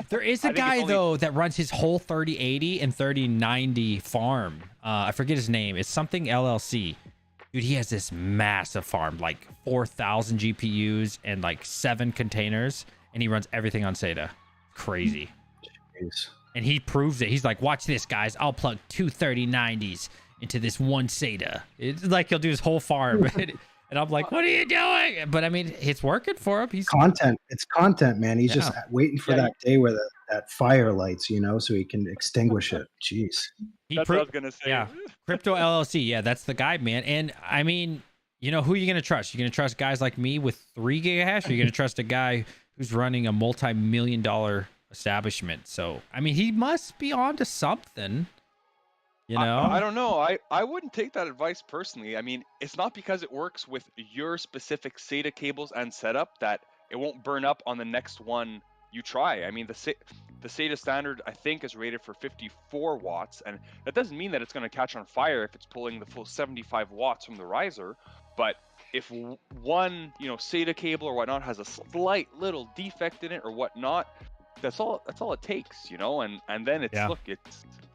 Speaker 1: There is a guy though that runs his whole 3080 and 3090 farm. I forget his name. It's something LLC. Dude, he has this massive farm, like 4,000 GPUs and like 7 containers, and he runs everything on SATA. Crazy.
Speaker 3: Jeez.
Speaker 1: And he proves it. He's like, watch this, guys. I'll plug 2 3090s into this one SATA. It's like he'll do his whole farm. And I'm like, what are you doing? But I mean, it's working for him. He's
Speaker 3: content. It's content, man. He's just waiting for that day where that fire lights, so he can extinguish it. Jeez.
Speaker 2: That's what I was gonna say.
Speaker 1: Yeah. Crypto LLC. Yeah, that's the guy, man. And I mean, who are you gonna trust? You're gonna trust guys like me with 3 gigahash, or you're gonna trust a guy who's running a multi-million-dollar establishment? So I mean, he must be onto something.
Speaker 2: I don't know. I wouldn't take that advice personally. I mean, it's not because it works with your specific SATA cables and setup that it won't burn up on the next one you try. I mean, the SATA standard, I think, is rated for 54 watts, and that doesn't mean that it's going to catch on fire if it's pulling the full 75 watts from the riser. But if one, SATA cable or whatnot has a slight little defect in it or whatnot, that's all it takes, and then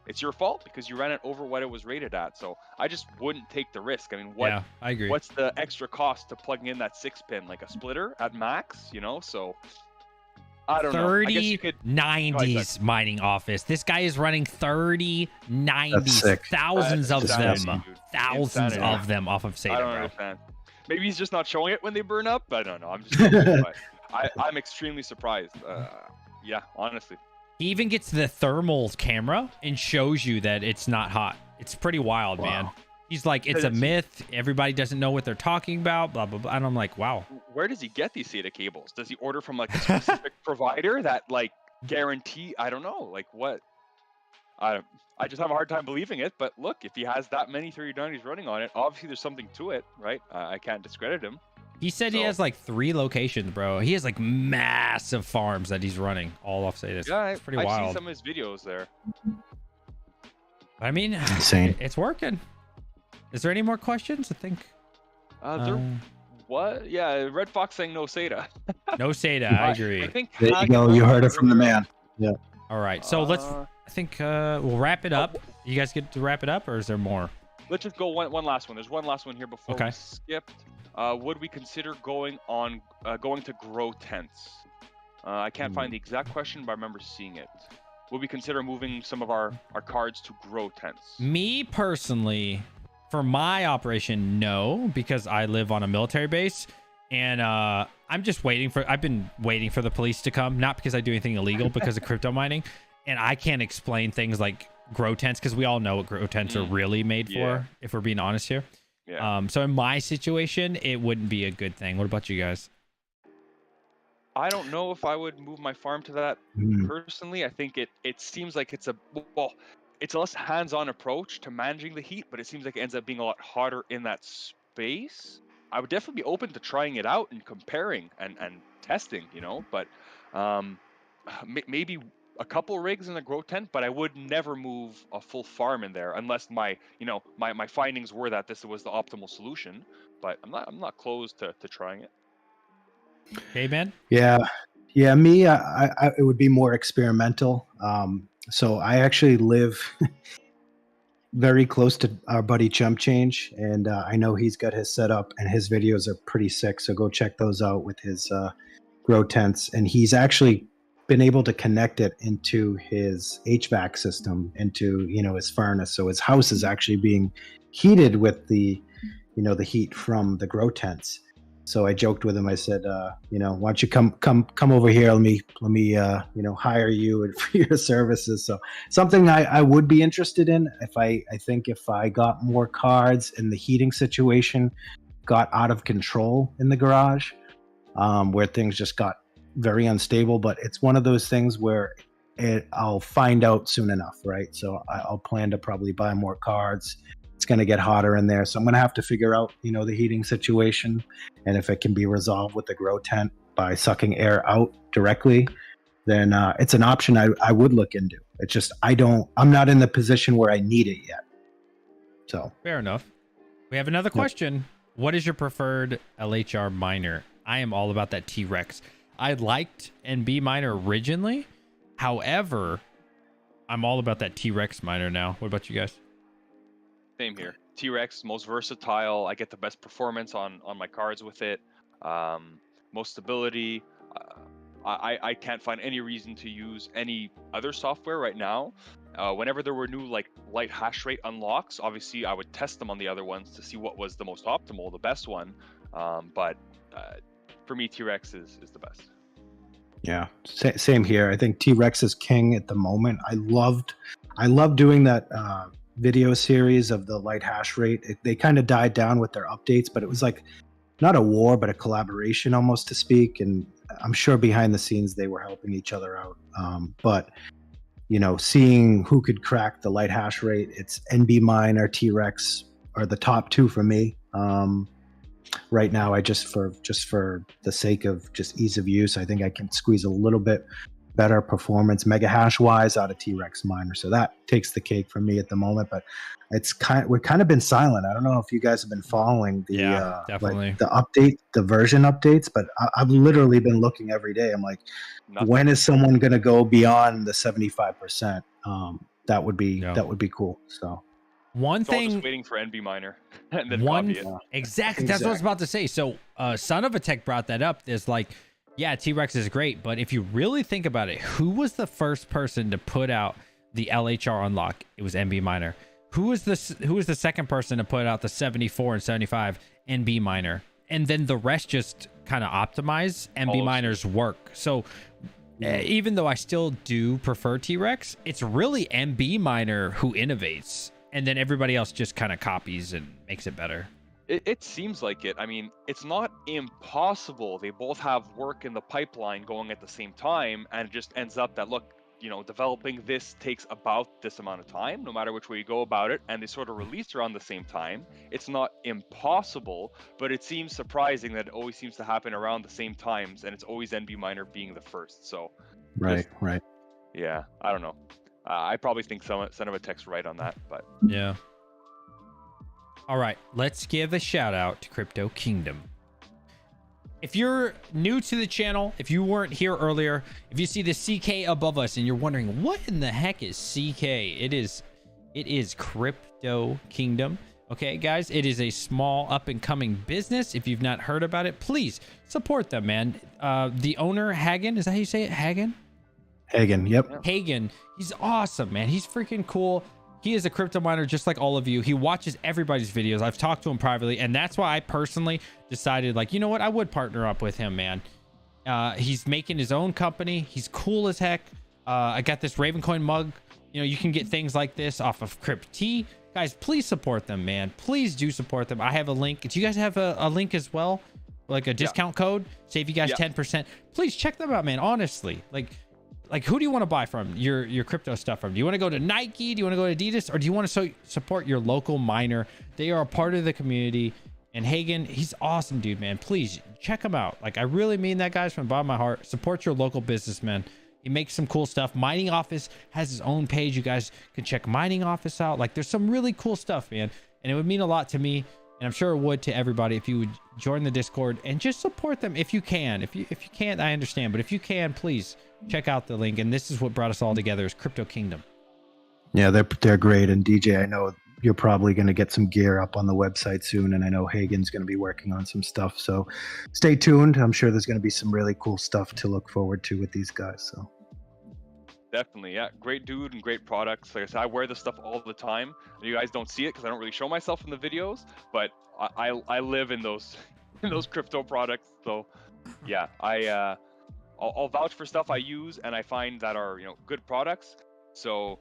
Speaker 2: it's your fault because you ran it over what it was rated at. So I just wouldn't take the risk. I mean,
Speaker 1: I agree.
Speaker 2: What's the extra cost to plugging in that 6-pin, like a splitter at max, So I don't know.
Speaker 1: 3090s mining office. This guy is running 3090s, thousands of them, thousands of them off of SATA.
Speaker 2: I don't understand. Maybe he's just not showing it when they burn up. I don't know. I'm just I'm extremely surprised. Yeah, honestly.
Speaker 1: He even gets the thermal camera and shows you that it's not hot. It's pretty wild, man. He's like, it's a myth. Everybody doesn't know what they're talking about, blah, blah, blah. And I'm like, wow.
Speaker 2: Where does he get these SATA cables? Does he order from like a specific provider that like guarantee? I don't know. Like what? I just have a hard time believing it. But look, if he has that many 3090s running on it, obviously there's something to it, right? I can't discredit him.
Speaker 1: He said he has like 3 locations, bro. He has like massive farms that he's running all off SATA.
Speaker 2: Yeah,
Speaker 1: it's pretty wild.
Speaker 2: I've seen some of his videos there.
Speaker 1: I mean,
Speaker 3: insane.
Speaker 1: It's working. Is there any more questions? I think.
Speaker 2: What? Yeah, Red Fox saying no SATA.
Speaker 1: No SATA. I agree.
Speaker 2: I think
Speaker 3: there you go. You heard it from the man. Yeah.
Speaker 1: All right. So I think we'll wrap it up. You guys get to wrap it up, or is there more?
Speaker 2: Let's just go one last one. There's one last one here before we skipped. Would we consider going to grow tents? I can't find the exact question, but I remember seeing it. Would we consider moving some of our cards to grow tents?
Speaker 1: Me personally, for my operation, no, because I live on a military base, and I'm just I've been waiting for the police to come, not because I do anything illegal, because of crypto mining, and I can't explain things like grow tents because we all know what grow tents are really made for, if we're being honest here.
Speaker 2: Yeah.
Speaker 1: So in my situation, it wouldn't be a good thing. What about you guys?
Speaker 2: I don't know if I would move my farm to that personally. I think it seems like it's a less hands-on approach to managing the heat, but it seems like it ends up being a lot hotter in that space. I would definitely be open to trying it out and comparing and testing, but maybe a couple rigs in a grow tent, but I would never move a full farm in there unless my findings were that this was the optimal solution. But I'm not closed to trying it.
Speaker 1: Caveman?
Speaker 3: Yeah. Me, it would be more experimental. So I actually live very close to our buddy Chump Change, and I know he's got his setup, and his videos are pretty sick. So go check those out with his grow tents, and he's actually been able to connect it into his HVAC system, into his furnace. So his house is actually being heated with the heat from the grow tents. So I joked with him. I said, why don't you come over here? Let me hire you for your services. So something I would be interested in I think if I got more cards and the heating situation got out of control in the garage, where things just got very unstable. But it's one of those things where I'll find out soon enough, right? So I'll plan to probably buy more cards. It's going to get hotter in there, so I'm going to have to figure out, the heating situation, and if it can be resolved with the grow tent by sucking air out directly, then it's an option I would look into. It's just I'm not in the position where I need it yet. So
Speaker 1: fair enough. We have another question. What is your preferred LHR miner? I am all about that T-Rex. I liked NB miner originally. However, I'm all about that T-Rex miner now. What about you guys?
Speaker 2: Same here. T-Rex, most versatile. I get the best performance on my cards with it. Most stability. I can't find any reason to use any other software right now. Whenever there were new light hash rate unlocks, obviously I would test them on the other ones to see what was the most optimal, the best one. But for me, T-Rex is the best.
Speaker 3: Yeah, same here. I think T-Rex is king at the moment. I loved doing that video series of the light hash rate. They kind of died down with their updates, but it was like not a war, but a collaboration almost, to speak. And I'm sure behind the scenes they were helping each other out. But seeing who could crack the light hash rate, it's NB Mine or T-Rex are the top two for me. Right now, I just for the sake of just ease of use, I think I can squeeze a little bit better performance mega hash wise out of T-Rex miner. So that takes the cake for me at the moment. But we've kind of been silent. I don't know if you guys have been following the
Speaker 1: definitely
Speaker 3: the version updates, but I've literally been looking every day. I'm like, when is someone going to go beyond the 75%? That would be cool. So.
Speaker 2: One thing, just waiting for NB miner, and then
Speaker 1: exactly. That's what I was about to say. So, Son of a Tech brought that up. There's T-Rex is great, but if you really think about it, who was the first person to put out the LHR unlock? It was NB miner. Who was the second person to put out the 74 and 75 NB miner? And then the rest just kind of optimize NB miner's work. So, even though I still do prefer T-Rex, it's really NB miner who innovates. And then everybody else just kind of copies and makes it better.
Speaker 2: It seems like it. I mean, it's not impossible. They both have work in the pipeline going at the same time, and it just ends up that, developing this takes about this amount of time, no matter which way you go about it, and they sort of release around the same time. It's not impossible, but it seems surprising that it always seems to happen around the same times, and it's always NB miner being the first. So,
Speaker 3: right.
Speaker 2: Yeah, I don't know. I probably think Son of a Tech's right on that, but
Speaker 1: yeah. All right, let's give a shout out to Crypto Kingdom. If you're new to the channel, if you weren't here earlier, if you see the CK above us and you're wondering what in the heck is CK, it is Crypto Kingdom. Okay, guys, it is a small up and coming business. If you've not heard about it, please support them, man. The owner, Hagen, is that how you say it? Hagen,
Speaker 3: yep.
Speaker 1: Hagen, he's awesome, man. He's freaking cool. He is a crypto miner just like all of you. He watches everybody's videos. I've talked to him privately, and that's why I personally decided, you know what? I would partner up with him, man. He's making his own company. He's cool as heck. I got this Ravencoin mug. You can get things like this off of Crypt. Guys, please support them, man. Please do support them. I have a link. Do you guys have a link as well? Like a discount code? Save you guys 10%. Please check them out, man. Honestly, who do you want to buy from your crypto stuff from? Do you want to go to Nike? Do you want to go to Adidas? Or do you want to support your local miner? They are a part of the community. And Hagen, he's awesome, dude, man. Please check him out. I really mean that, guys, from the bottom of my heart. Support your local businessman. He makes some cool stuff. Mining Office has his own page. You guys can check Mining Office out. There's some really cool stuff, man. And it would mean a lot to me. And I'm sure it would to everybody if you would join the Discord and just support them if you can. If you can't, I understand. But if you can, please check out the link. And this is what brought us all together, is Crypto Kingdom.
Speaker 3: Yeah, they're great. And DJ, I know you're probably going to get some gear up on the website soon. And I know Hagen's going to be working on some stuff. So stay tuned. I'm sure there's going to be some really cool stuff to look forward to with these guys. So
Speaker 2: definitely, yeah. Great dude and great products. Like I said, I wear this stuff all the time. You guys don't see it because I don't really show myself in the videos, but I live in those crypto products. So yeah, I'll vouch for stuff I use and I find that are good products. So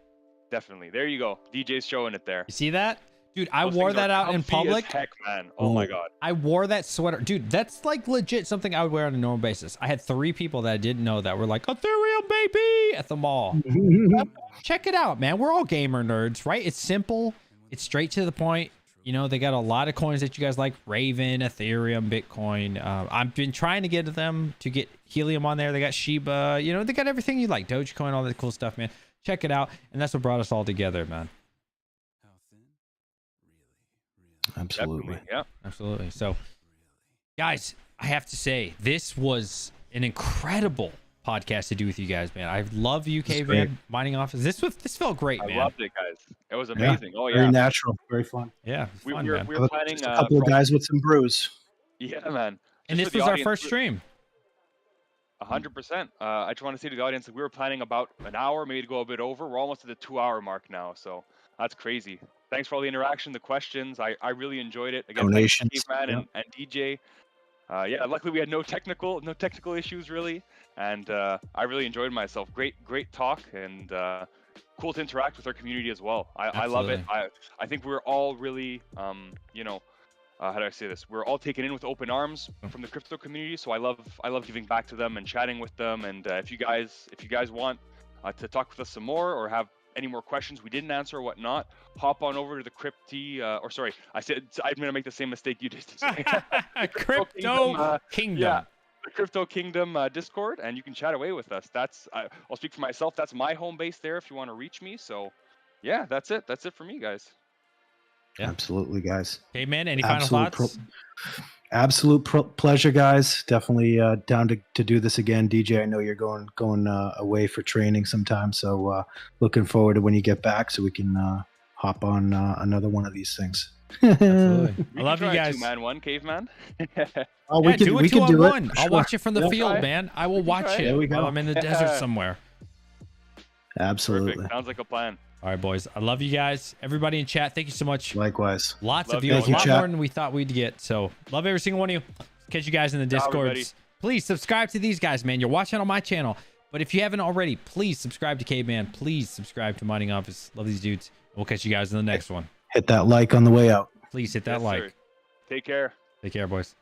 Speaker 2: definitely, there you go. DJ's showing it there.
Speaker 1: You see that? Dude, I
Speaker 2: Those
Speaker 1: wore
Speaker 2: things are
Speaker 1: that out in
Speaker 2: comfy as
Speaker 1: public.
Speaker 2: Heck, man. Oh my god.
Speaker 1: I wore that sweater. Dude, that's like legit something I would wear on a normal basis. I had 3 people that I didn't know that were like, Ethereum, baby, at the mall. Check it out, man. We're all gamer nerds, right? It's simple. It's straight to the point. You know, they got a lot of coins that you guys like. Raven, Ethereum, Bitcoin. I've been trying to get to them to get Helium on there. They got Shiba. You know, they got everything you like. Dogecoin, all that cool stuff, man. Check it out. And that's what brought us all together, man.
Speaker 3: Absolutely.
Speaker 2: Definitely, yeah.
Speaker 1: Absolutely. So, guys, I have to say, this was an incredible podcast to do with you guys, man. I love you, Caveman, Mining Office. This felt great, man.
Speaker 2: I loved it, guys. It was amazing. Oh yeah.
Speaker 3: Very natural, very fun.
Speaker 1: Yeah,
Speaker 2: We
Speaker 1: fun,
Speaker 2: were
Speaker 1: man.
Speaker 2: planning
Speaker 3: Just a couple of guys with some brews.
Speaker 2: Yeah, man.
Speaker 1: And
Speaker 2: Just
Speaker 1: this
Speaker 2: for the
Speaker 1: was our
Speaker 2: audience,
Speaker 1: first stream.
Speaker 2: 100%. I just want to say to the audience that we were planning about an hour, maybe to go a bit over. We're almost at the 2-hour mark now, so that's crazy. Thanks for all the interaction, the questions. I really enjoyed it. Again,
Speaker 3: Donations,
Speaker 2: thanks to Caveman and DJ. Yeah, luckily we had no technical issues really, and I really enjoyed myself. Great talk, and cool to interact with our community as well. I love it. I think we're all really you know, how do I say this? We're all taken in with open arms from the crypto community. So I love giving back to them and chatting with them. And if you guys want to talk with us some more or have any more questions we didn't answer or whatnot, hop on over to the I'm gonna make the same mistake you did.
Speaker 1: Crypto Kingdom.
Speaker 2: Yeah, the Crypto Kingdom Discord, and you can chat away with us. I'll speak for myself. That's my home base there if you want to reach me. So yeah, that's it for me, guys.
Speaker 1: Yeah.
Speaker 3: Absolutely, guys.
Speaker 1: Hey, man, any final thoughts?
Speaker 3: Absolute pleasure, guys. Definitely down to do this again. DJ, I know you're going away for training sometime, so looking forward to when you get back so we can hop on another one of these things.
Speaker 1: Absolutely. I love you guys.
Speaker 2: 2-man-1 Caveman.
Speaker 3: Oh,
Speaker 1: Yeah, do it 2-on-1. I'll watch it from the
Speaker 3: Yeah.
Speaker 1: field,
Speaker 2: Try.
Speaker 1: man. I will watch
Speaker 3: There we
Speaker 1: it
Speaker 3: go.
Speaker 1: while I'm in the desert somewhere.
Speaker 3: Absolutely.
Speaker 2: Perfect. Sounds like a plan.
Speaker 1: All right, boys. I love you guys. Everybody in chat, thank you so much.
Speaker 3: Likewise.
Speaker 1: Lots
Speaker 2: Love
Speaker 1: of
Speaker 2: you.
Speaker 1: viewers,
Speaker 2: Thank
Speaker 1: a
Speaker 2: you,
Speaker 1: lot
Speaker 3: chat.
Speaker 1: more than we thought we'd get. So love every single one of you. Catch you guys in the
Speaker 2: Ciao,
Speaker 1: Discords.
Speaker 2: everybody.
Speaker 1: Please subscribe to these guys, man. You're watching on my channel. But if you haven't already, please subscribe to Caveman. Please subscribe to Mining Office. Love these dudes. We'll catch you guys in the next one.
Speaker 3: Hit that like on the way out.
Speaker 1: Please hit that
Speaker 2: Yes,
Speaker 1: like.
Speaker 2: sir. Take care.
Speaker 1: Take care, boys.